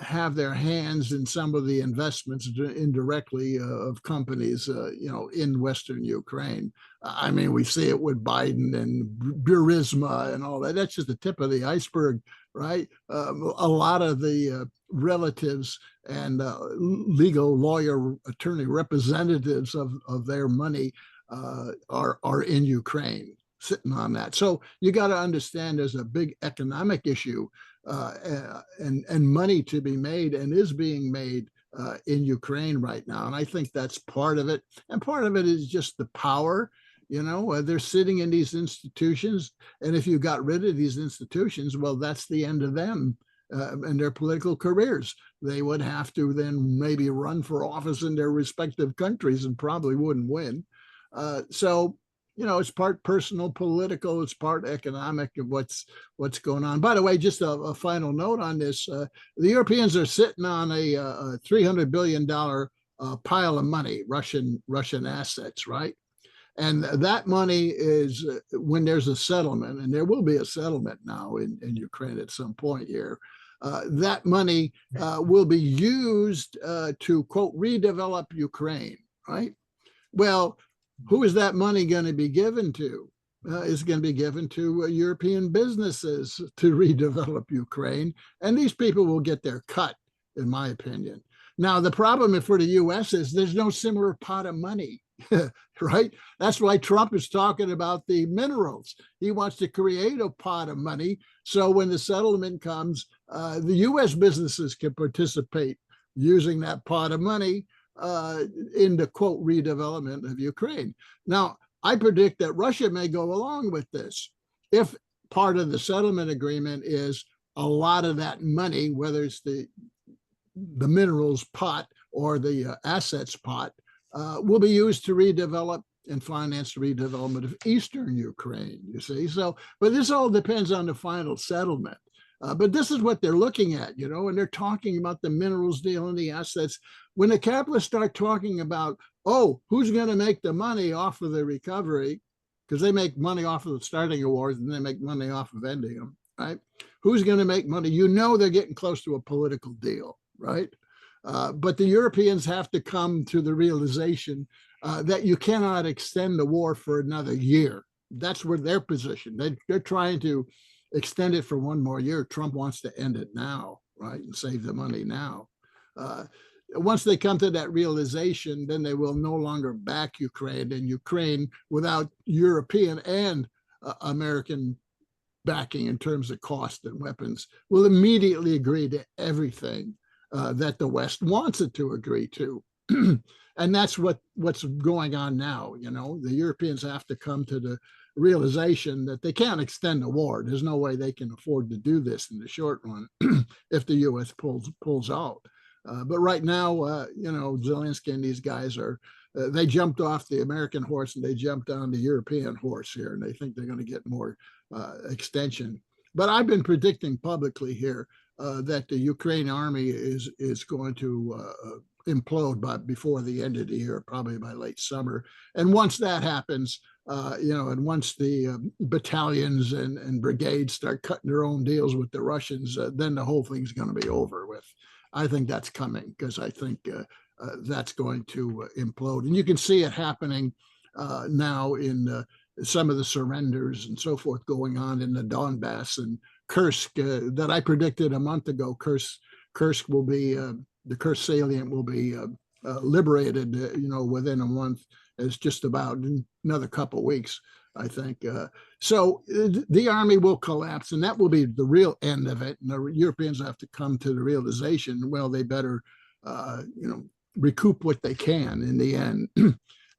have their hands in some of the investments indirectly of companies, in Western Ukraine. I mean, we see it with Biden and Burisma and all that. That's just the tip of the iceberg, right? A lot of the relatives and legal lawyer, attorney representatives of their money are in Ukraine, sitting on that. So you got to understand there's a big economic issue and money to be made and is being made in Ukraine right now. And I think that's part of it. And part of it is just the power. They're sitting in these institutions. And if you got rid of these institutions, well, that's the end of them and their political careers. They would have to then maybe run for office in their respective countries and probably wouldn't win. So it's part personal, political, it's part economic of what's going on. By the way, just a final note on this. The Europeans are sitting on a $300 billion pile of money, Russian assets, right? And that money is, when there's a settlement, and there will be a settlement now in Ukraine at some point here, that money will be used to, quote, redevelop Ukraine, right? Well, who is that money going to be given to? It's going to be given to European businesses to redevelop Ukraine. And these people will get their cut, in my opinion. Now, the problem for the US is there's no similar pot of money, right? That's why Trump is talking about the minerals. He wants to create a pot of money. So when the settlement comes, the US businesses can participate using that pot of money in the, quote, redevelopment of Ukraine. Now, I predict that Russia may go along with this if part of the settlement agreement is a lot of that money, whether it's the the minerals pot or the assets pot will be used to redevelop and finance the redevelopment of eastern Ukraine, you see. So, but this all depends on the final settlement. But this is what they're looking at, you know, and they're talking about the minerals deal and the assets. When the capitalists start talking about, oh, who's going to make the money off of the recovery, because they make money off of the starting of wars and they make money off of ending them, right? Who's going to make money? You know, they're getting close to a political deal, right? But the Europeans have to come to the realization that you cannot extend the war for another year. That's where their position. They're trying to extend it for one more year. Trump wants to end it now, right, and save the money now. Once they come to that realization, then they will no longer back Ukraine, and Ukraine, without European and American backing in terms of cost and weapons, will immediately agree to everything that the West wants it to agree to. And that's what's going on now. You know, the Europeans have to come to the realization that they can't extend the war. There's no way they can afford to do this in the short run if the U.S. pulls out. But right now, you know, Zelensky and these guys are, they jumped off the American horse and they jumped on the European horse here, and they think they're going to get more extension. But I've been predicting publicly here that the Ukraine army is going to implode before the end of the year, probably by late summer. And once that happens, you know, and once the battalions and brigades start cutting their own deals with the Russians, then the whole thing's going to be over with. I think that's coming, because I think that's going to implode. And you can see it happening now in some of the surrenders and so forth going on in the Donbass and Kursk that I predicted a month ago. Kursk will be, the Kursk salient will be liberated, you know, within a month. It's just about another couple of weeks, I think. So the army will collapse, and that will be the real end of it. And the Europeans have to come to the realization, well, they better, you know, recoup what they can in the end.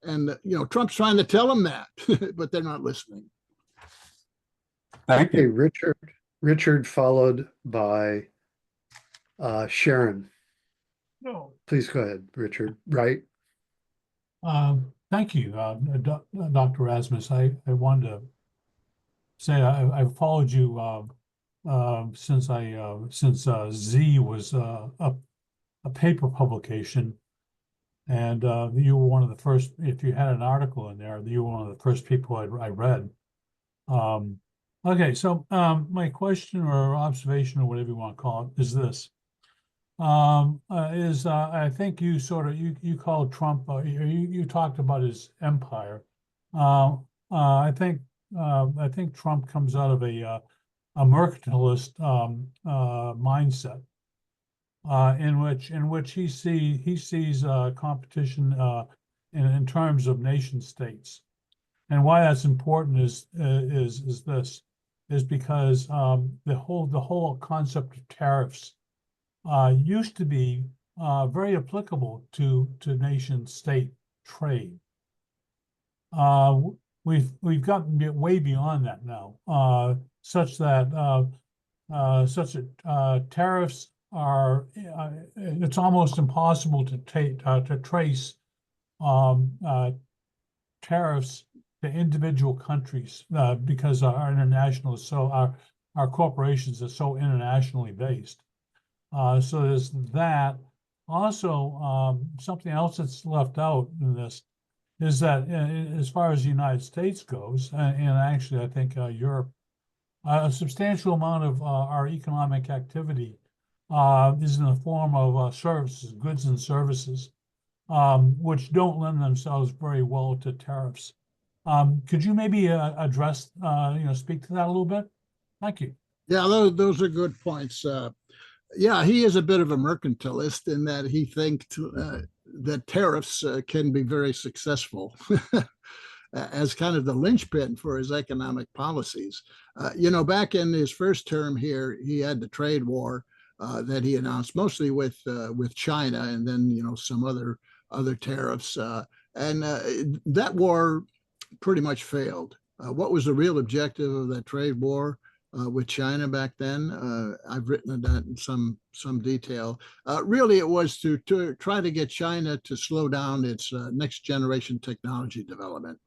And, you know, Trump's trying to tell them that, but they're not listening. Thank Okay, you. Richard followed by Sharon. No. Please go ahead, Richard. Right. Thank you, Dr. Rasmus. I wanted to say I've followed you since Z was a paper publication, and you were one of the first. If you had an article in there, you were one of the first people I read. Okay, so my question or observation or whatever you want to call it is this. I think you sort of you called Trump, you talked about his empire. I think Trump comes out of a mercantilist mindset, in which he sees competition in terms of nation states. And why that's important is because the whole concept of tariffs used to be very applicable to nation state trade. We've gotten way beyond that now, such that tariffs are it's almost impossible to trace tariffs to individual countries because our international is our corporations are so internationally based. So there's that. Also, something else that's left out in this is that as far as the United States goes, and actually I think Europe, a substantial amount of our economic activity is in the form of services, goods and services, which don't lend themselves very well to tariffs. Could you maybe address, speak to that a little bit? Thank you. Yeah, those are good points. Yeah, he is a bit of a mercantilist in that he thinks that tariffs can be very successful as kind of the linchpin for his economic policies. Back in his first term here, he had the trade war that he announced mostly with China, and then some other tariffs, and that war pretty much failed. What was the real objective of that trade war? with China back then. I've written that in some detail. Really, it was to try to get China to slow down its next generation technology development,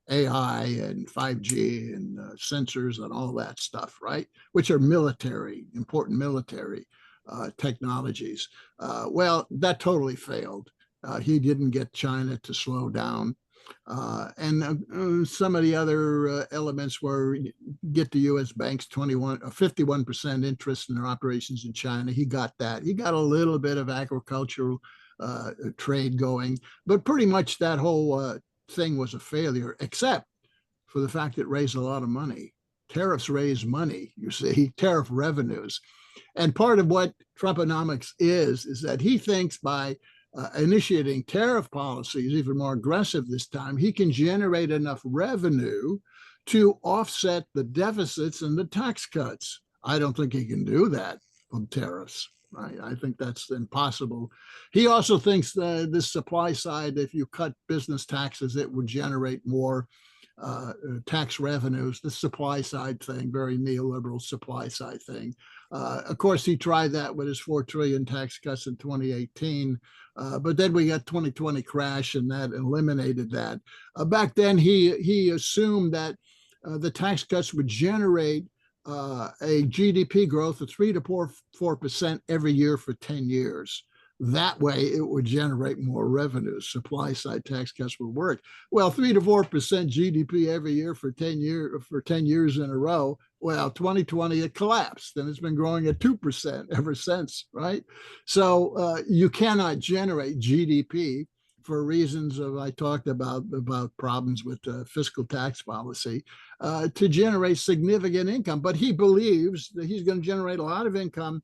AI and 5G and sensors and all that stuff, right? Which are important military technologies. Well, that totally failed. He didn't get China to slow down. And some of the other elements were get the U.S. banks 51% interest in their operations in China. He got that. He got a little bit of agricultural trade going, but pretty much that whole thing was a failure, except for the fact it raised a lot of money. Tariffs raise money, you see, tariff revenues. And part of what Trumponomics is that he thinks by initiating tariff policies, even more aggressive this time, he can generate enough revenue to offset the deficits and the tax cuts. I don't think he can do that from tariffs. I think that's impossible. He also thinks that this supply side, if you cut business taxes, it would generate more tax revenues, the supply side thing, very neoliberal supply side thing. Of course, he tried that with his 4 trillion tax cuts in 2018, but then we got 2020 crash and that eliminated that. Back then, he assumed that the tax cuts would generate a GDP growth of 3 to 4% every year for 10 years. That way, it would generate more revenues. Supply side tax cuts would work. Well, 3 to 4% GDP every year for 10 years in a row. Well, 2020 it collapsed, and it's been growing at 2% ever since, right? So you cannot generate GDP for reasons of I talked about problems with fiscal tax policy to generate significant income. But he believes that he's going to generate a lot of income.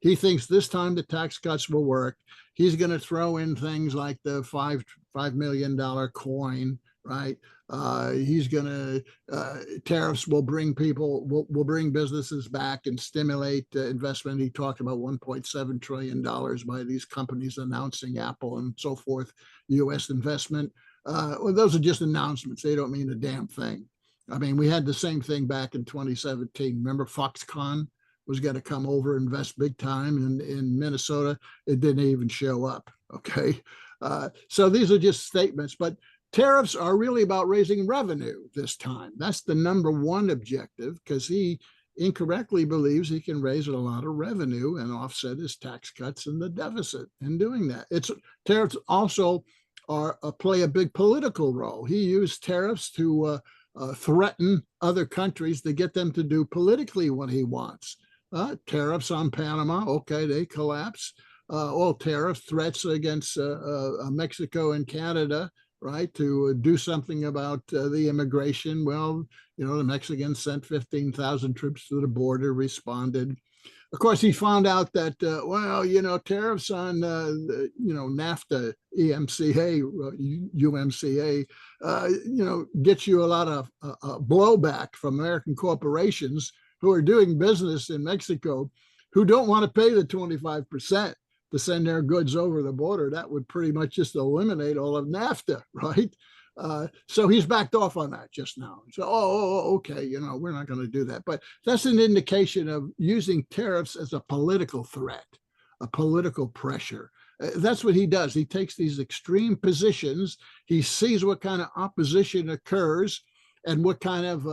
He thinks this time the tax cuts will work. He's going to throw in things like the $5 million coin, right? He's going to tariffs will bring will bring businesses back and stimulate investment. He talked about $1.7 trillion by these companies announcing, Apple and so forth, U.S. investment. Well, those are just announcements. They don't mean a damn thing. I mean, we had the same thing back in 2017. Remember Foxconn was going to come over, invest big time in Minnesota. It didn't even show up, okay? So these are just statements, but tariffs are really about raising revenue this time. That's the number one objective, because he incorrectly believes he can raise a lot of revenue and offset his tax cuts and the deficit in doing that. Tariffs also play a big political role. He used tariffs to threaten other countries to get them to do politically what he wants. Tariffs on Panama, okay, they collapse. All tariff threats against Mexico and Canada, right, to do something about the immigration. Well, the Mexicans sent 15,000 troops to the border, responded. Of course, he found out that, tariffs on, NAFTA, EMCA, UMCA, gets you a lot of blowback from American corporations who are doing business in Mexico who don't want to pay the 25% to send their goods over the border. That would pretty much just eliminate all of NAFTA, right? So he's backed off on that just now. So, okay, we're not going to do that. But that's an indication of using tariffs as a political threat, a political pressure. That's what he does. He takes these extreme positions. He sees what kind of opposition occurs and what kind of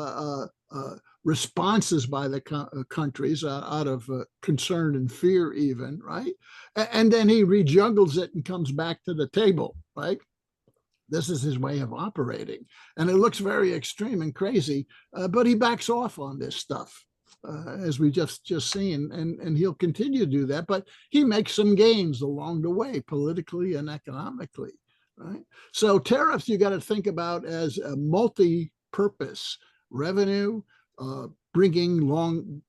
responses by the countries out of concern and fear even, right? And then he rejuggles it and comes back to the table, right? This is his way of operating. And it looks very extreme and crazy, but he backs off on this stuff, as we just seen, and he'll continue to do that, but he makes some gains along the way, politically and economically, right? So tariffs, you got to think about as a multi-purpose revenue, bringing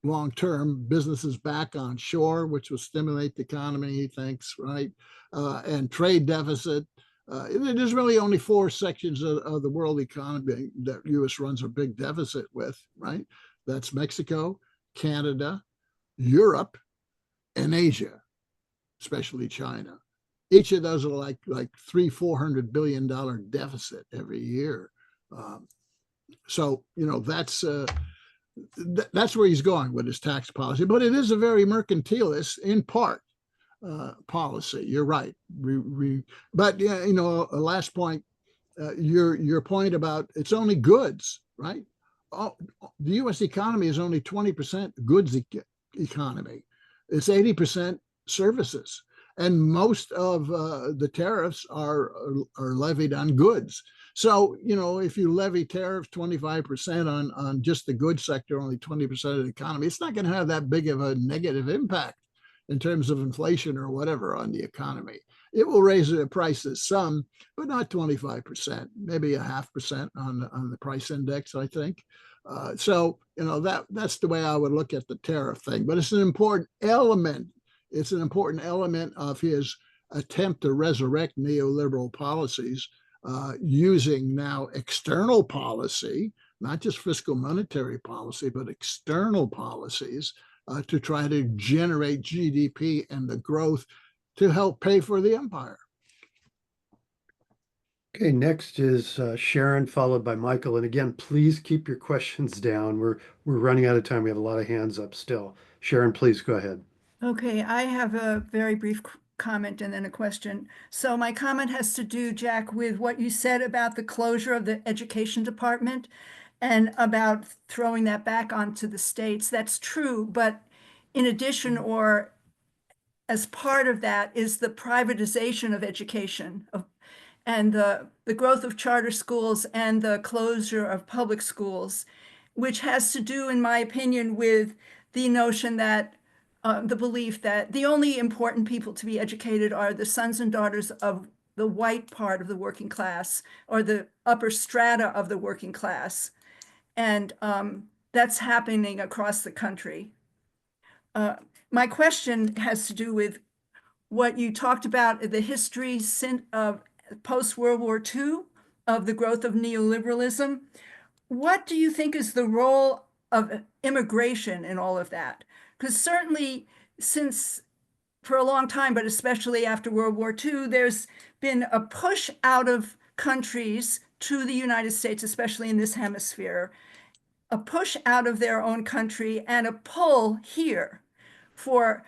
long-term businesses back on shore, which will stimulate the economy, he thinks, right? And trade deficit. There's really only 4 sections of the world economy that U.S. runs a big deficit with, right? That's Mexico, Canada, Europe, and Asia, especially China. Each of those are like $300-400 billion deficit every year. So that's that's where he's going with his tax policy. But it is a very mercantilist, in part, policy. You're right. But yeah, a last point. Your point about it's only goods, right? The U.S. economy is only 20% goods economy. It's 80% services, and most of the tariffs are levied on goods. So if you levy tariffs 25% on just the goods sector, only 20% of the economy, it's not going to have that big of a negative impact in terms of inflation or whatever on the economy. It will raise the prices some, but not 25%, maybe 0.5% on the price index, I think. So that's the way I would look at the tariff thing. But it's an important element. It's an important element of his attempt to resurrect neoliberal policies using now external policy, not just fiscal monetary policy, but external policies to try to generate GDP and the growth to help pay for the empire. Okay, next is Sharon, followed by Michael. And again, please keep your questions down. We're running out of time. We have a lot of hands up still. Sharon, please go ahead. Okay, I have a very brief comment and then a question. So my comment has to do, Jack, with what you said about the closure of the education department and about throwing that back onto the states. That's true, but in addition, or as part of that, is the privatization of education and the growth of charter schools and the closure of public schools, which has to do, in my opinion, with the notion that the belief that the only important people to be educated are the sons and daughters of the white part of the working class or the upper strata of the working class. And that's happening across the country. My question has to do with what you talked about, the history of post-World War II of the growth of neoliberalism. What do you think is the role of immigration in all of that? Because certainly since for a long time, but especially after World War II, there's been a push out of countries to the United States, especially in this hemisphere, a push out of their own country and a pull here for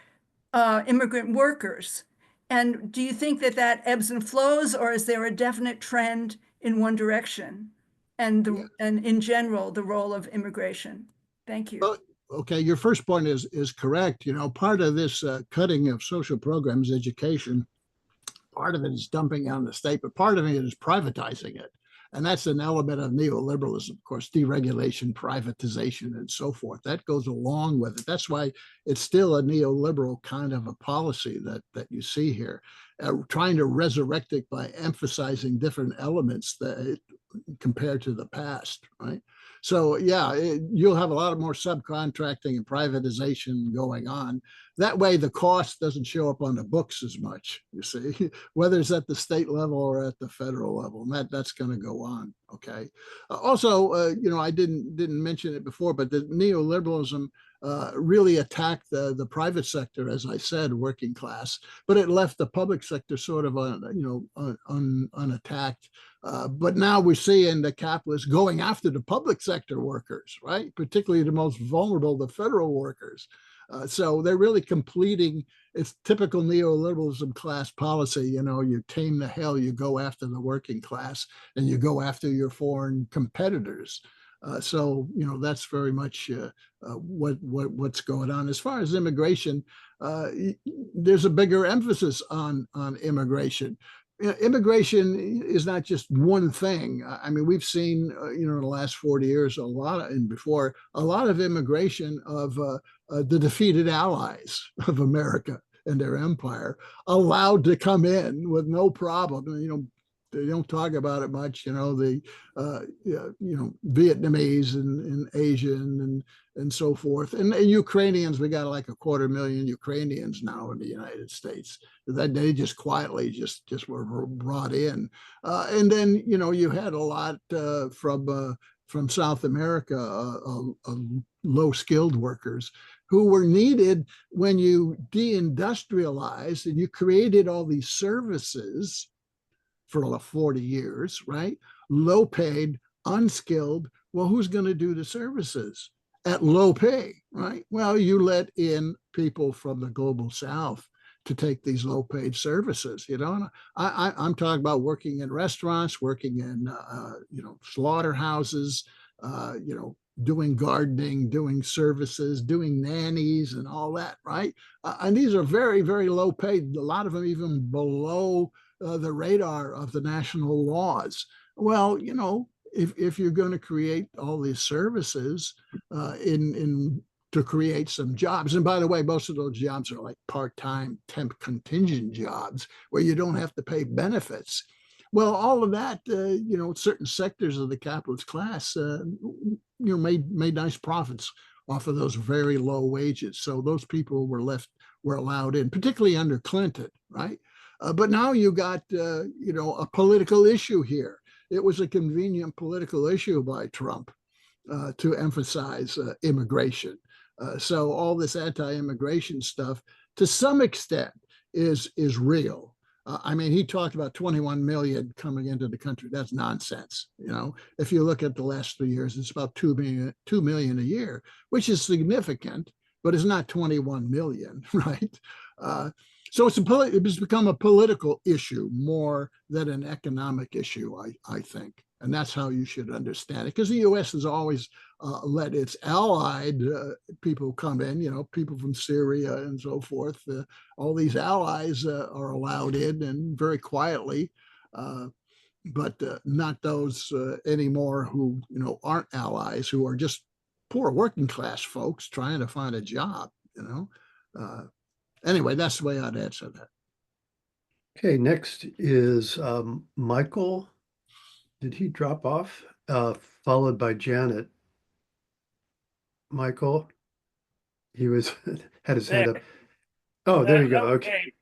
immigrant workers. And do you think that that ebbs and flows, or is there a definite trend in one direction? And in general, the role of immigration. Thank you. Well, okay, your first point is correct. Part of this cutting of social programs, education, part of it is dumping on the state, but part of it is privatizing it. And that's an element of neoliberalism, of course, deregulation, privatization, and so forth. That goes along with it. That's why it's still a neoliberal kind of a policy that you see here, trying to resurrect it by emphasizing different elements compared to the past, right? So yeah, you'll have a lot more subcontracting and privatization going on. That way the cost doesn't show up on the books as much, you see, whether it's at the state level or at the federal level, and that's going to go on, okay? Also, I didn't mention it before, but the neoliberalism really attacked the private sector, as I said, working class, but it left the public sector sort of unattacked. But now we're seeing the capitalists going after the public sector workers, right? Particularly the most vulnerable, the federal workers. So they're really completing its typical neoliberalism class policy. You tame the hell, you go after the working class, and you go after your foreign competitors. So that's very much what's going on. As far as immigration, there's a bigger emphasis on immigration. Immigration is not just one thing. I mean, we've seen, in the last 40 years, a lot of immigration of the defeated allies of America and their empire allowed to come in with no problem. They don't talk about it much, the Vietnamese and Asian and so forth, and Ukrainians. We got like 250,000 Ukrainians now in the United States that they just quietly just were brought in, and then you had a lot from South America, low skilled workers who were needed when you deindustrialized and you created all these services for 40 years, right? Low paid, unskilled. Well, who's going to do the services? at low pay, right? Well, you let in people from the global south to take these low paid services, you know. And I'm talking about working in restaurants, working in, slaughterhouses, doing gardening, doing services, doing nannies and all that, right? And these are very, very low paid, a lot of them even below the radar of the national laws. Well, if you're going to create all these services in to create some jobs. And by the way, most of those jobs are like part-time temp contingent jobs where you don't have to pay benefits. Well, all of that, certain sectors of the capitalist class, made nice profits off of those very low wages. So those people were allowed in, particularly under Clinton, right? But now you got, a political issue here. It was a convenient political issue by Trump to emphasize immigration. So all this anti-immigration stuff, to some extent, is real. I mean, he talked about 21 million coming into the country. That's nonsense. If you look at the last 3 years, it's about 2 million a year, which is significant, but it's not 21 million, right? So it's become a political issue more than an economic issue, I think. And that's how you should understand it, because the U.S. has always let its allied people come in, people from Syria and so forth. All these allies are allowed in, and very quietly, but not those anymore who, aren't allies, who are just poor working class folks trying to find a job, Anyway, that's the way I'd answer that. Okay, next is Michael. Did he drop off? Followed by Janet. Michael, he was had his hand up. Oh, there you go. Okay.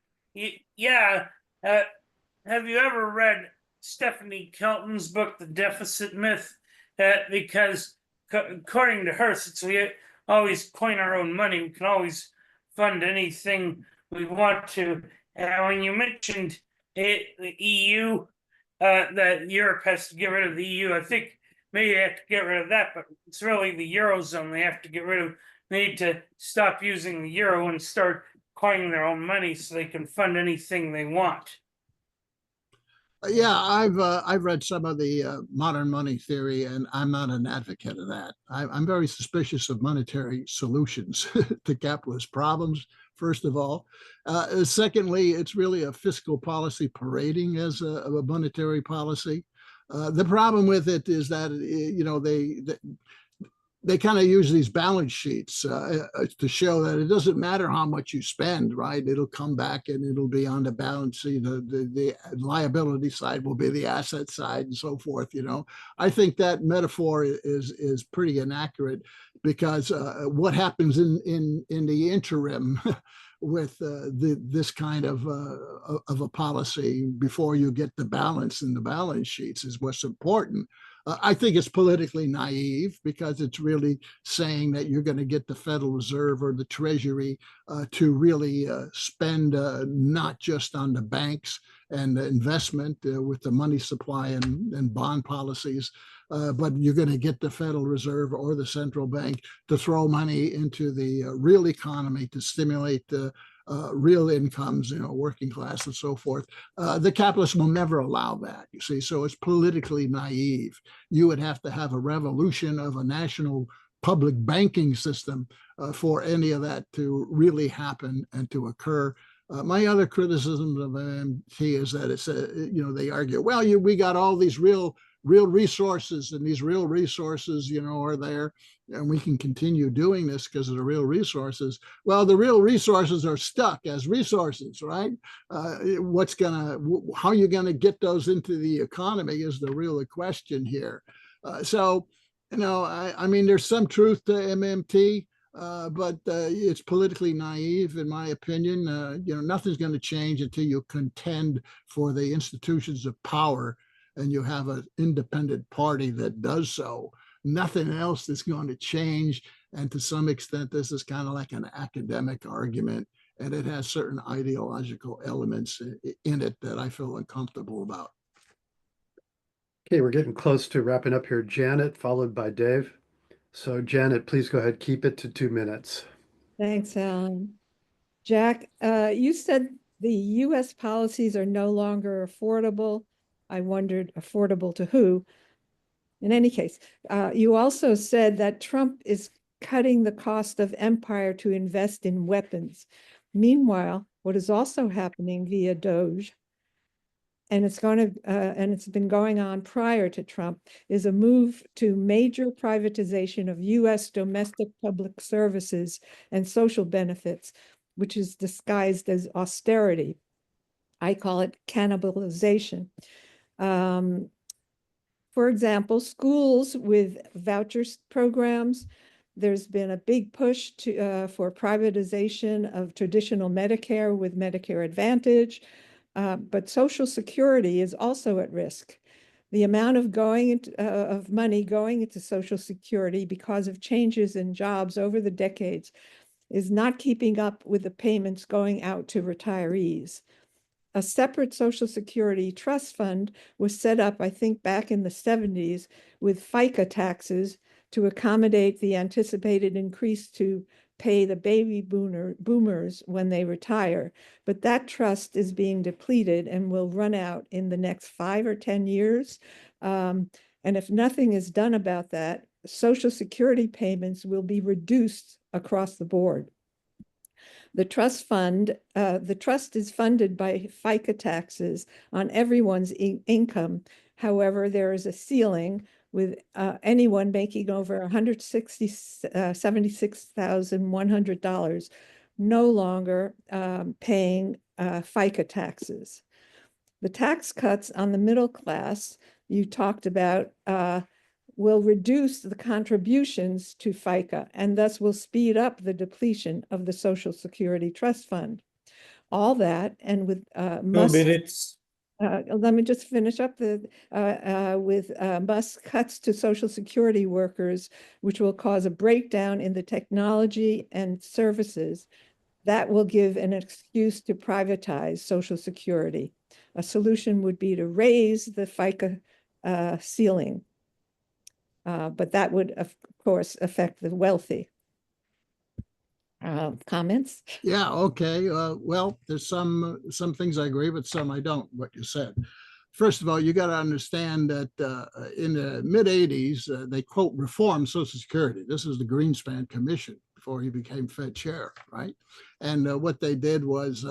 Yeah. Have you ever read Stephanie Kelton's book, The Deficit Myth? Because according to her, since we always coin our own money, we can always fund anything we want to. And when you mentioned the EU, that Europe has to get rid of the EU, I think maybe they have to get rid of that, but it's really the Eurozone they have to get rid of. They need to stop using the euro and start coining their own money so they can fund anything they want. Yeah, I've read some of the modern money theory, and I'm not an advocate of that. I'm very suspicious of monetary solutions to capitalist problems, first of all. Secondly, it's really a fiscal policy parading as a monetary policy. The problem with it is that, they kind of use these balance sheets to show that it doesn't matter how much you spend, right? It'll come back and it'll be on the balance sheet. The liability side will be the asset side and so forth. I think that metaphor is pretty inaccurate, because what happens in the interim with this kind of a policy before you get the balance in the balance sheets is what's important. I think it's politically naive, because it's really saying that you're going to get the Federal Reserve or the Treasury to really spend not just on the banks and the investment with the money supply and bond policies, but you're going to get the Federal Reserve or the central bank to throw money into the real economy to stimulate the real incomes, working class and so forth. The capitalists will never allow that, you see. So it's politically naive. You would have to have a revolution of a national public banking system for any of that to really happen and to occur. My other criticism of MMT is that it's they argue, well, we got all these real resources, and these real resources, are there, and we can continue doing this because of the real resources. Well, the real resources are stuck as resources, right? How are you gonna get those into the economy is the real question here. I mean, there's some truth to MMT, but it's politically naive, in my opinion. Nothing's going to change until you contend for the institutions of power, and you have an independent party that does so. Nothing else is going to change. And to some extent, this is kind of like an academic argument, and it has certain ideological elements in it that I feel uncomfortable about. Okay, we're getting close to wrapping up here. Janet, followed by Dave. So Janet, please go ahead, keep it to 2 minutes. Thanks, Alan. Jack, you said the US policies are no longer affordable. I wondered, affordable to who? In any case, you also said that Trump is cutting the cost of empire to invest in weapons. Meanwhile, what is also happening via DOGE, and it's been going on prior to Trump, is a move to major privatization of US domestic public services and social benefits, which is disguised as austerity. I call it cannibalization. For example, schools with vouchers programs, there's been a big push for privatization of traditional Medicare with Medicare Advantage, but Social Security is also at risk. The amount of money going into Social Security because of changes in jobs over the decades is not keeping up with the payments going out to retirees. A separate Social Security trust fund was set up, I think, back in the 70s with FICA taxes to accommodate the anticipated increase to pay the baby boomers when they retire. But that trust is being depleted and will run out in the next 5 or 10 years. And if nothing is done about that, Social Security payments will be reduced across the board. The trust is funded by FICA taxes on everyone's income. However, there is a ceiling with anyone making over $76,100 no longer paying FICA taxes. The tax cuts on the middle class you talked about will reduce the contributions to FICA and thus will speed up the depletion of the Social Security Trust Fund. All that, and with 2 minutes. let me just finish up with Musk cuts to Social Security workers, which will cause a breakdown in the technology and services that will give an excuse to privatize Social Security. A solution would be to raise the FICA ceiling. But that would, of course, affect the wealthy. Comments? Yeah, okay. Well, there's some things I agree with, some I don't, what you said. First of all, you got to understand that in the mid 80s, they quote reformed Social Security. This is the Greenspan Commission before he became Fed chair, right? And what they did was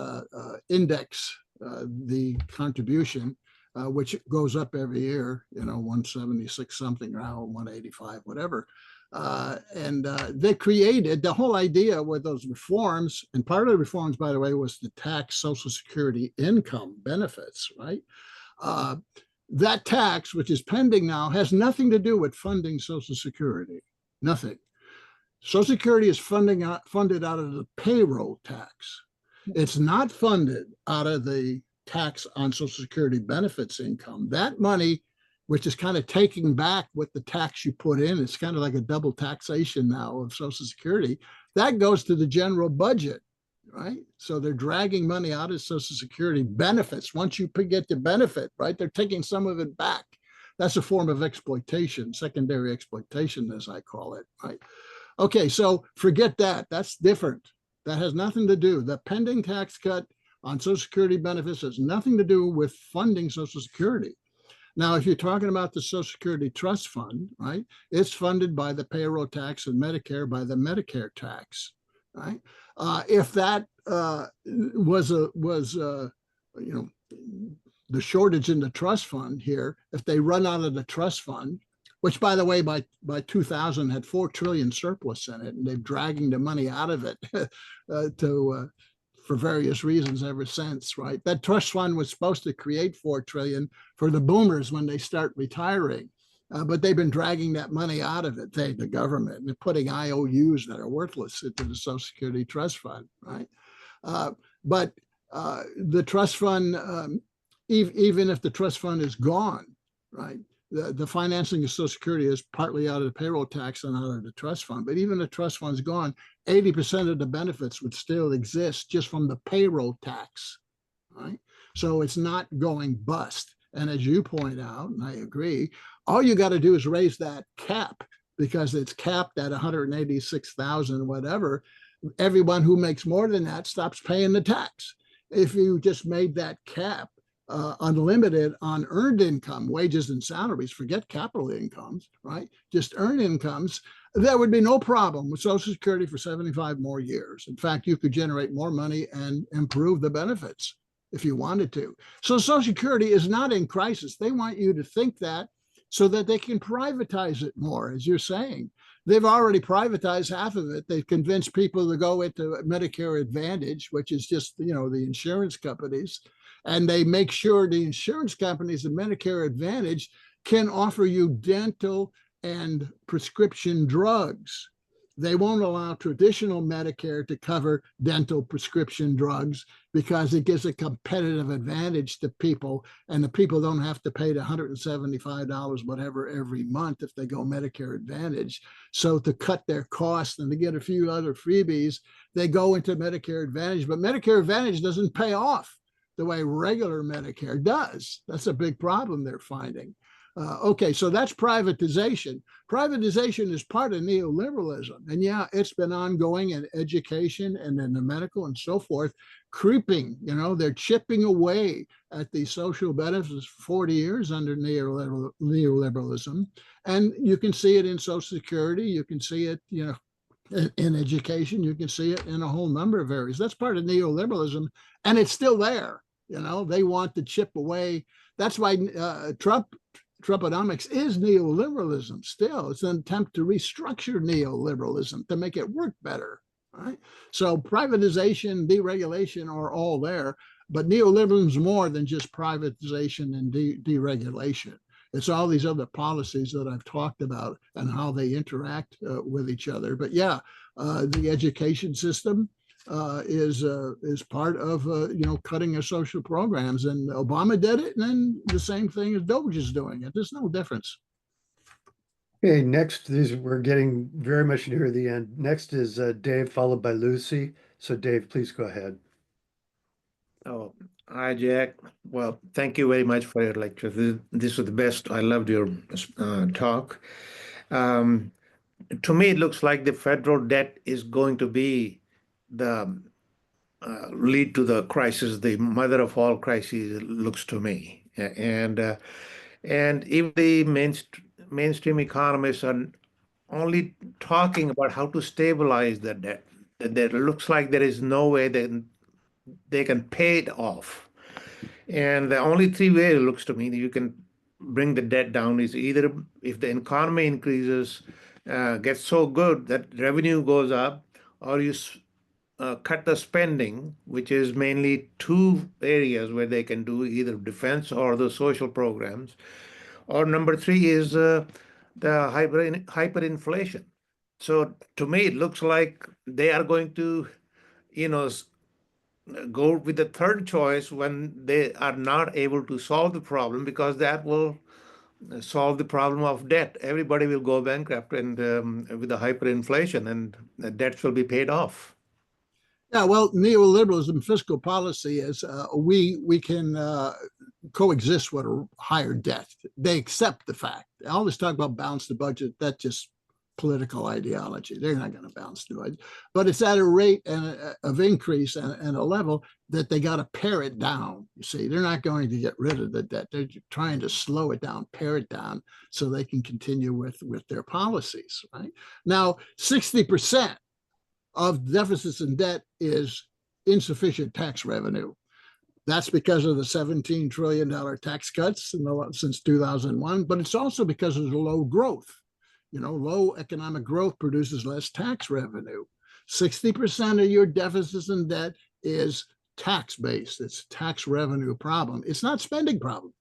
index the contribution, which goes up every year, 176 something now, 185, whatever. And they created the whole idea with those reforms. And part of the reforms, by the way, was to tax Social Security income benefits, right? That tax, which is pending now, has nothing to do with funding Social Security, nothing. Social Security is funded out of the payroll tax. It's not funded out of the tax on Social Security benefits income. That money, which is kind of taking back with the tax you put in, it's kind of like a double taxation now of Social Security, that goes to the general budget, right? So they're dragging money out of Social Security benefits. Once you get the benefit, right, they're taking some of it back. That's a form of exploitation, secondary exploitation, as I call it, right? Okay, so forget that. That's different. That has nothing to do. The pending tax cut on Social Security benefits has nothing to do with funding Social Security. Now, if you're talking about the Social Security Trust Fund, right, it's funded by the payroll tax and Medicare by the Medicare tax, right? If that was the shortage in the trust fund here, if they run out of the trust fund, which, by the way, by 2000 had 4 trillion surplus in it, and they're dragging the money out of it for various reasons ever since, right? That trust fund was supposed to create 4 trillion for the boomers when they start retiring, but they've been dragging that money out of it, the government, and they're putting IOUs that are worthless into the Social Security Trust Fund, right? But the trust fund, even if the trust fund is gone, right? The financing of Social Security is partly out of the payroll tax and out of the trust fund. But even the trust fund's gone, 80% of the benefits would still exist just from the payroll tax, right? So it's not going bust. And as you point out, and I agree, all you got to do is raise that cap because it's capped at 186,000, whatever. Everyone who makes more than that stops paying the tax. If you just made that cap unlimited on earned income, wages and salaries, forget capital incomes, right? Just earned incomes, there would be no problem with Social Security for 75 more years. In fact, you could generate more money and improve the benefits if you wanted to. So Social Security is not in crisis. They want you to think that so that they can privatize it more, as you're saying. They've already privatized half of it. They've convinced people to go into Medicare Advantage, which is just, the insurance companies. And they make sure the insurance companies and Medicare Advantage can offer you dental and prescription drugs. They won't allow traditional Medicare to cover dental prescription drugs because it gives a competitive advantage to people, and the people don't have to pay the $175, whatever, every month if they go Medicare Advantage. So to cut their costs and to get a few other freebies, they go into Medicare Advantage, but Medicare Advantage doesn't pay off the way regular Medicare does. That's a big problem they're finding. Okay, so that's privatization. Privatization is part of neoliberalism. And yeah, it's been ongoing in education and in the medical and so forth, creeping, they're chipping away at the social benefits for 40 years under neoliberalism. And you can see it in Social Security, you can see it, in education, you can see it in a whole number of areas. That's part of neoliberalism, and it's still there. They want to chip away. That's why Trumponomics is neoliberalism still. It's an attempt to restructure neoliberalism to make it work better, right? So privatization, deregulation are all there, but neoliberalism is more than just privatization and deregulation. It's all these other policies that I've talked about and how they interact with each other. But yeah, the education system is part of cutting of social programs, and Obama did it, and then the same thing as DOGE is doing it. There's no difference. Okay, next is, we're getting very much near the end. Next is Dave, followed by Lucy. So Dave, please go ahead. Oh, hi, Jack. Well, thank you very much for your lecture. This was the best. I loved your talk. To me, it looks like the federal debt is going to be the lead to the crisis, the mother of all crises, it looks to me. And if the mainstream economists are only talking about how to stabilize the debt, that looks like there is no way that they can pay it off. And the only three ways it looks to me that you can bring the debt down is either if the economy increases, gets so good that revenue goes up, or you cut the spending, which is mainly two areas where they can do either defense or the social programs. Or number three is the hyperinflation. So to me, it looks like they are going to, go with the third choice when they are not able to solve the problem, because that will solve the problem of debt. Everybody will go bankrupt, and with the hyperinflation, and the debts will be paid off. Yeah, well, neoliberalism fiscal policy is we can coexist with a higher debt. They accept the fact. All this talk about balance the budget, that's just political ideology. They're not going to balance the budget. But it's at a rate of increase and a level that they got to pare it down. You see, they're not going to get rid of the debt. They're trying to slow it down, pare it down, so they can continue with their policies, right? Now, 60% of deficits and debt is insufficient tax revenue. That's because of the $17 trillion tax cuts since 2001, but it's also because of the low growth. Low economic growth produces less tax revenue. 60% of your deficits and debt is tax-based. It's a tax revenue problem. It's not spending problem.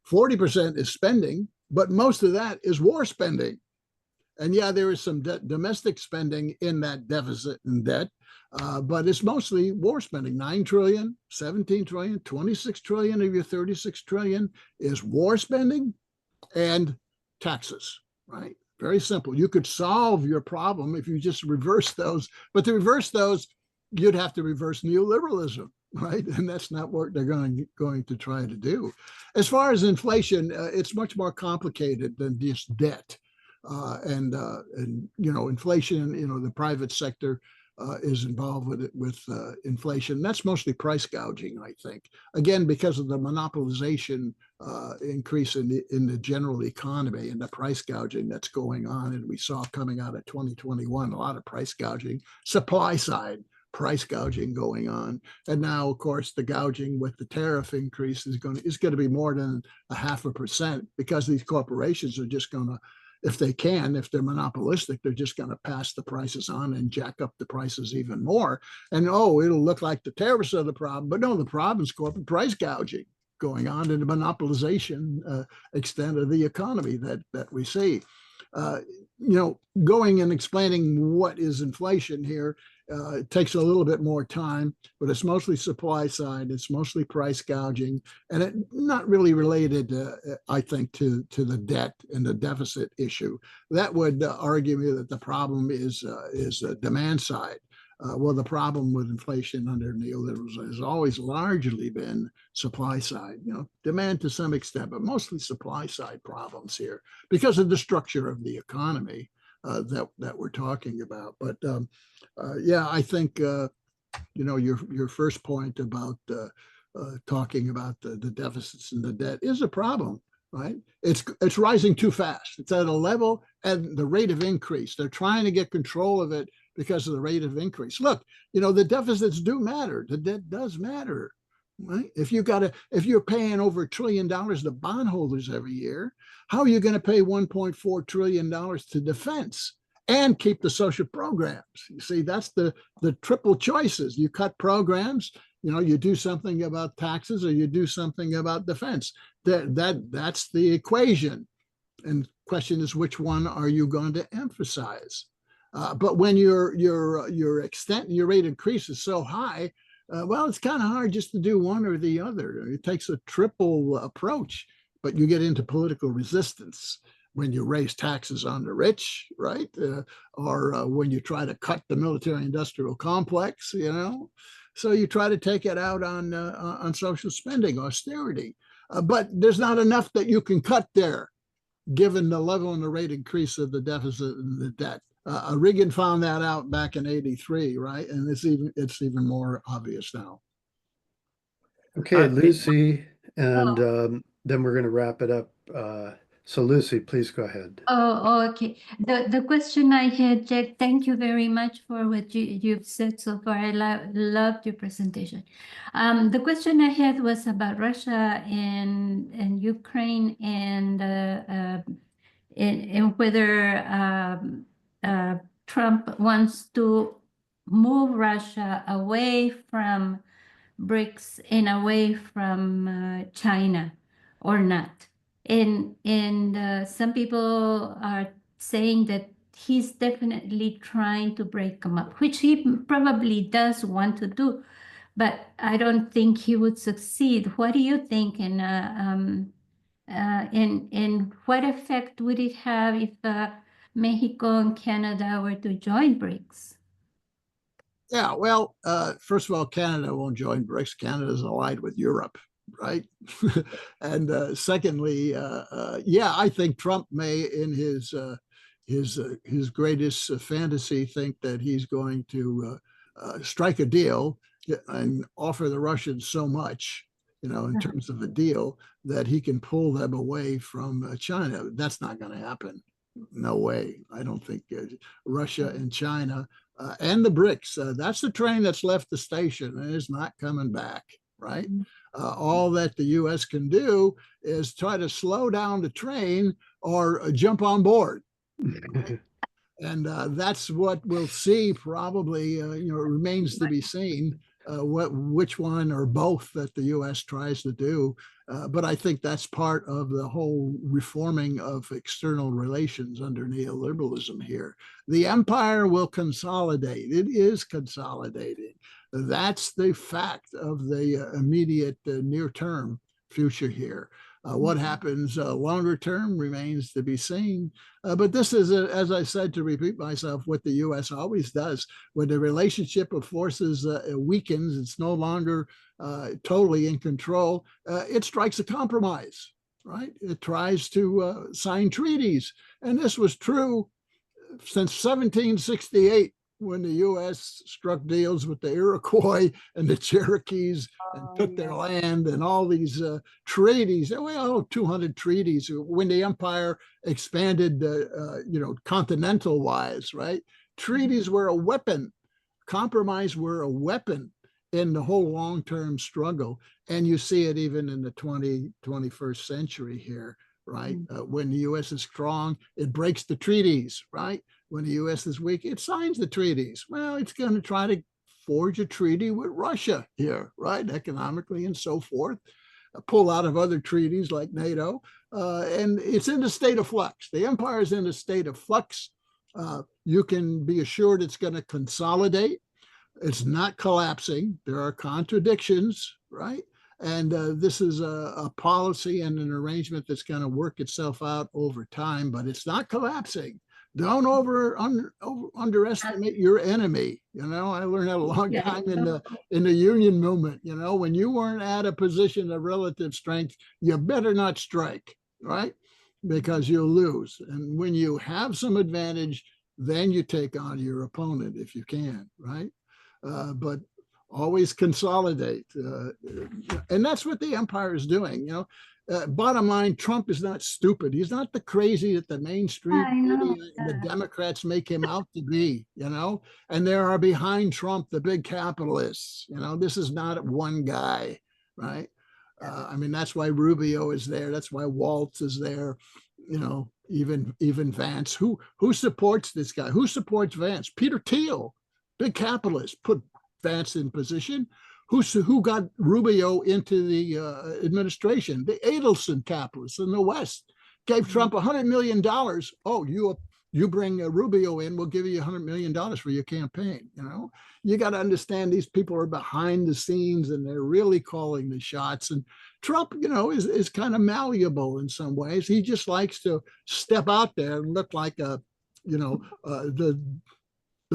40% is spending, but most of that is war spending. And yeah, there is some domestic spending in that deficit and debt, but it's mostly war spending. 9 trillion, 17 trillion, 26 trillion of your 36 trillion is war spending and taxes, right? Very simple. You could solve your problem if you just reverse those, but to reverse those, you'd have to reverse neoliberalism, right? And that's not what they're going to try to do. As far as inflation, it's much more complicated than just debt. and inflation. The private sector is involved with inflation. That's mostly price gouging, I think. Again, because of the monopolization increase in the general economy and the price gouging that's going on, and we saw coming out of 2021 a lot of price gouging, supply side price gouging going on, and now of course the gouging with the tariff increase is going to be more than 0.5%, because these corporations are just going to, if they're monopolistic, they're just going to pass the prices on and jack up the prices even more. And it'll look like the tariffs are the problem, but no, the problem is corporate price gouging going on in the monopolization extent of the economy that we see. Going and explaining what is inflation here, it takes a little bit more time, but it's mostly supply side, it's mostly price gouging, and it's not really related, I think, to the debt and the deficit issue. That would argue me that the problem is demand side. Well, the problem with inflation under neoliberalism has always largely been supply side, demand to some extent, but mostly supply side problems here because of the structure of the economy that we're talking about. But yeah, I think your first point about talking about the deficits and the debt is a problem, right? It's rising too fast. It's at a level and the rate of increase. They're trying to get control of it because of the rate of increase. Look, the deficits do matter. The debt does matter, right? If you're paying over $1 trillion to bondholders every year, how are you going to pay $1.4 trillion to defense and keep the social programs? You see, that's the triple choices. You cut programs, you do something about taxes, or you do something about defense. That's the equation. And the question is, which one are you going to emphasize? But when your rate increase is so high, well, it's kind of hard just to do one or the other. It takes a triple approach, but you get into political resistance when you raise taxes on the rich, right? Or when you try to cut the military-industrial complex, So you try to take it out on social spending, austerity. But there's not enough that you can cut there, given the level and the rate increase of the deficit and the debt. Reagan found that out back in '83, right? And it's even more obvious now. Okay, Lucy, and then we're going to wrap it up. So Lucy, please go ahead. Oh, okay. The question I had, Jack, thank you very much for what you've said so far. I loved your presentation. The question I had was about Russia and Ukraine and whether Trump wants to move Russia away from BRICS and away from China or not. And some people are saying that he's definitely trying to break them up, which he probably does want to do, but I don't think he would succeed. What do you think? And what effect would it have if Mexico and Canada were to join BRICS? Yeah, well, first of all, Canada won't join BRICS. Canada's allied with Europe, right? And secondly, yeah, I think Trump may, in his greatest fantasy, think that he's going to strike a deal and offer the Russians so much, in terms of a deal, that he can pull them away from China. That's not going to happen. No way. I don't think Russia and China and the BRICS, that's the train that's left the station and is not coming back, right? All that the U.S. can do is try to slow down the train or jump on board. And that's what we'll see probably, it remains to be seen which one or both that the U.S. tries to do. But I think that's part of the whole reforming of external relations under neoliberalism here. The empire will consolidate. It is consolidating. That's the fact of the immediate near-term future here. What happens longer term remains to be seen. But this is, as I said, to repeat myself, what the U.S. always does. When the relationship of forces weakens, it's no longer totally in control, it strikes a compromise. right? It tries to sign treaties. And this was true since 1768, when the U.S. struck deals with the Iroquois and the Cherokees and took their land, and all these treaties. Well, 200 treaties. When the empire expanded, continental wise, right? Treaties were a weapon. Compromise were a weapon in the whole long-term struggle. And you see it even in the 21st century here, right? When the U.S. is strong, it breaks the treaties, right? When the U.S. is weak, it signs the treaties. Well, it's going to try to forge a treaty with Russia here, right? Economically and so forth. Pull out of other treaties like NATO. And it's in a state of flux. The empire is in a state of flux. You can be assured it's going to consolidate. It's not collapsing. There are contradictions, right? And this is a policy and an arrangement that's going to work itself out over time, but it's not collapsing. Don't underestimate your enemy. I learned that a long time in the union movement. When you weren't at a position of relative strength, you better not strike, right? Because you'll lose. And when you have some advantage, then you take on your opponent if you can, right? But always consolidate. And that's what the empire is doing. Bottom line, Trump is not stupid. He's not the crazy that the mainstream media and the Democrats make him out to be, and there are behind Trump the big capitalists. This is not one guy, right? That's why Rubio is there. That's why Waltz is there. Even Vance. Who supports this guy? Who supports Vance? Peter Thiel, big capitalist, put Vance in position. Who got Rubio into the administration? The Adelson capitalists in the West gave Trump $100 million. Oh, you bring Rubio in, we'll give you $100 million for your campaign. You got to understand these people are behind the scenes and they're really calling the shots. And Trump, is kind of malleable in some ways. He just likes to step out there and look like the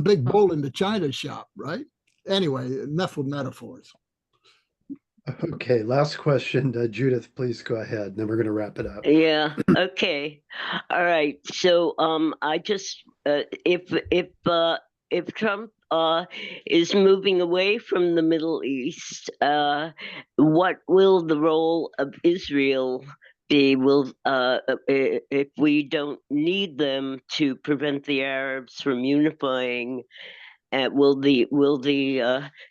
big bull in the china shop, right? Anyway, enough with metaphors. Okay, last question, Judith, please go ahead. Then we're going to wrap it up. Yeah. Okay. All right. So, I just if Trump is moving away from the Middle East, what will the role of Israel be? Will if we don't need them to prevent the Arabs from unifying? Will the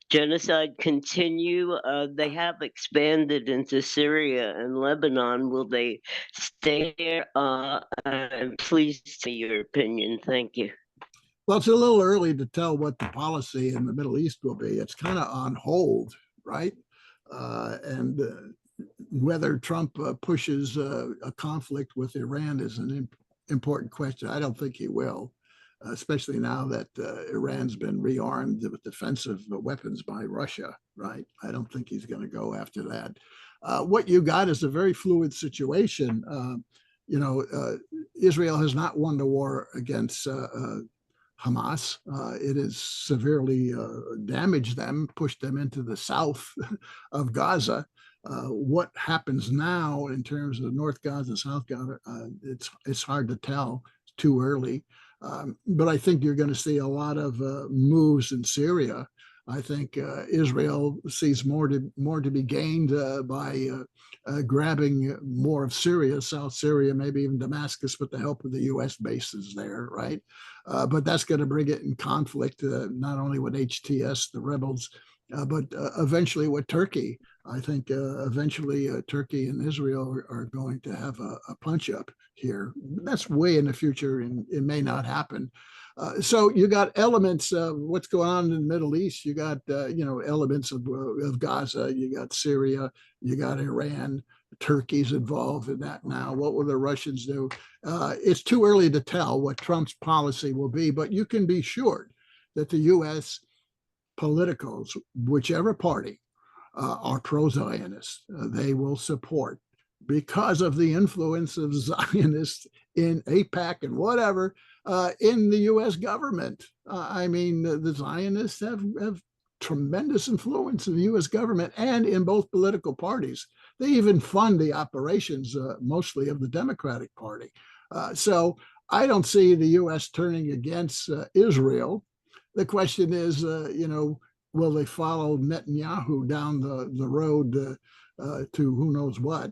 genocide continue? They have expanded into Syria and Lebanon. Will they stay there? Please say your opinion. Thank you. Well, it's a little early to tell what the policy in the Middle East will be. It's kind of on hold, right? And whether Trump pushes a conflict with Iran is an important question. I don't think he will. Especially now that Iran's been rearmed with defensive weapons by Russia, right? I don't think he's going to go after that. What you got is a very fluid situation. Israel has not won the war against Hamas. It has severely damaged them, pushed them into the south of Gaza. What happens now in terms of North Gaza, South Gaza, it's hard to tell. It's too early. But I think you're going to see a lot of moves in Syria. I think Israel sees more to be gained by grabbing more of Syria, South Syria, maybe even Damascus, with the help of the U.S. bases there, right? But that's going to bring it in conflict, not only with HTS, the rebels, but eventually with Turkey. I think eventually Turkey and Israel are going to have a punch up here. That's way in the future, and it may not happen. So you got elements of what's going on in the Middle East. You got elements of Gaza. You got Syria. You got Iran. Turkey's involved in that now. What will the Russians do? It's too early to tell what Trump's policy will be, but you can be sure that the U.S. politicals, whichever party, are pro-Zionist. They will support, because of the influence of Zionists in AIPAC and whatever, in the U.S. government. The Zionists have tremendous influence in the U.S. government and in both political parties. They even fund the operations mostly of the Democratic Party. So I don't see the U.S. turning against Israel. The question is, will they follow Netanyahu down the road to who knows what,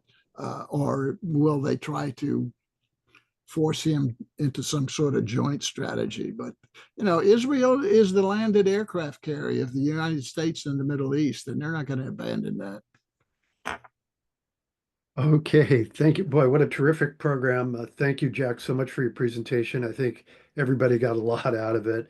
or will they try to force him into some sort of joint strategy? But, Israel is the landed aircraft carrier of the United States in the Middle East, and they're not going to abandon that. Okay, thank you. Boy, what a terrific program. Thank you, Jack, so much for your presentation. I think everybody got a lot out of it.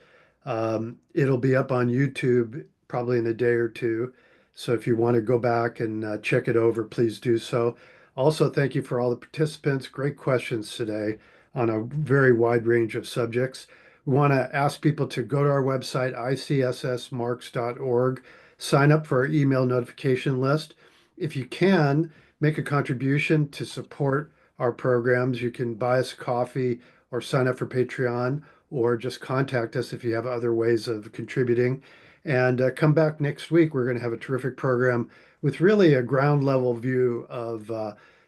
It'll be up on YouTube probably in a day or two. So if you want to go back and check it over, please do so. Also, thank you for all the participants. Great questions today on a very wide range of subjects. We want to ask people to go to our website, ICSSmarks.org, sign up for our email notification list. If you can, make a contribution to support our programs. You can buy us coffee or sign up for Patreon, or just contact us if you have other ways of contributing. And come back next week. We're going to have a terrific program with really a ground level view of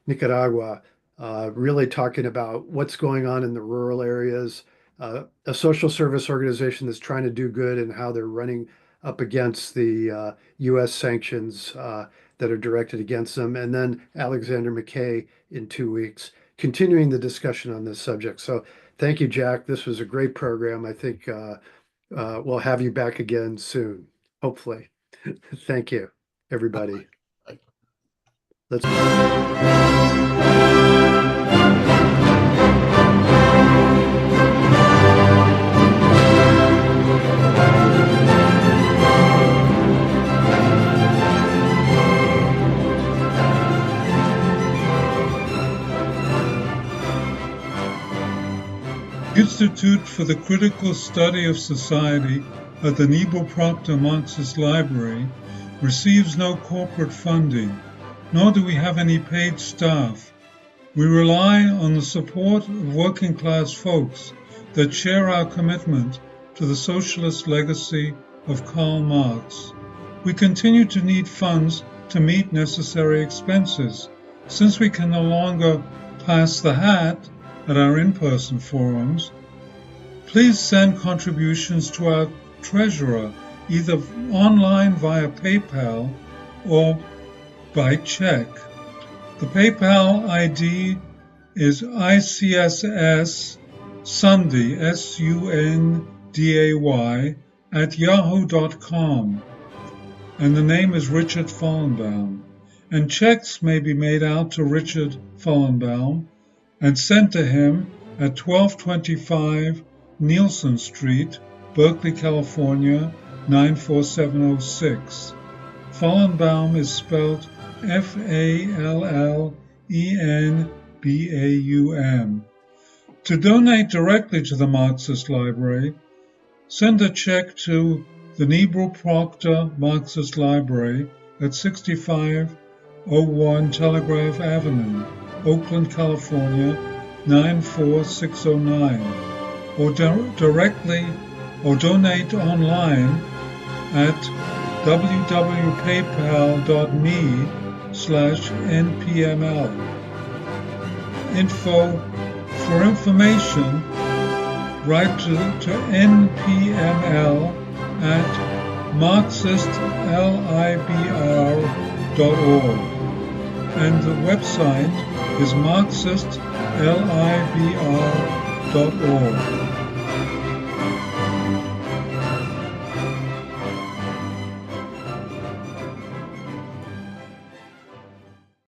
Nicaragua, really talking about what's going on in the rural areas, a social service organization that's trying to do good and how they're running up against the U.S. sanctions that are directed against them, and then Alexander McKay in 2 weeks, continuing the discussion on this subject. So thank you, Jack. This was a great program. I think we'll have you back again soon, hopefully. Thank you, everybody. Let's. Institute for the Critical Study of Society at the Nebel Proctor Marxist Library receives no corporate funding, nor do we have any paid staff. We rely on the support of working class folks that share our commitment to the socialist legacy of Karl Marx. We continue to need funds to meet necessary expenses. Since we can no longer pass the hat at our in-person forums, please send contributions to our treasurer, either online via PayPal or by check. The PayPal ID is ICSS Sunday, SUNDAY, @yahoo.com, and the name is Richard Fallenbaum. And checks may be made out to Richard Fallenbaum and sent to him at 1225 Nielsen Street, Berkeley, California, 94706. Fallenbaum is spelled Fallenbaum. To donate directly to the Marxist Library, send a check to the Nebel Proctor Marxist Library at 6501 Telegraph Avenue, Oakland, California, 94609, or directly or donate online at www.paypal.me/npml. For information, write to npml at marxistlibr.org, and the website is marxistlibr.org.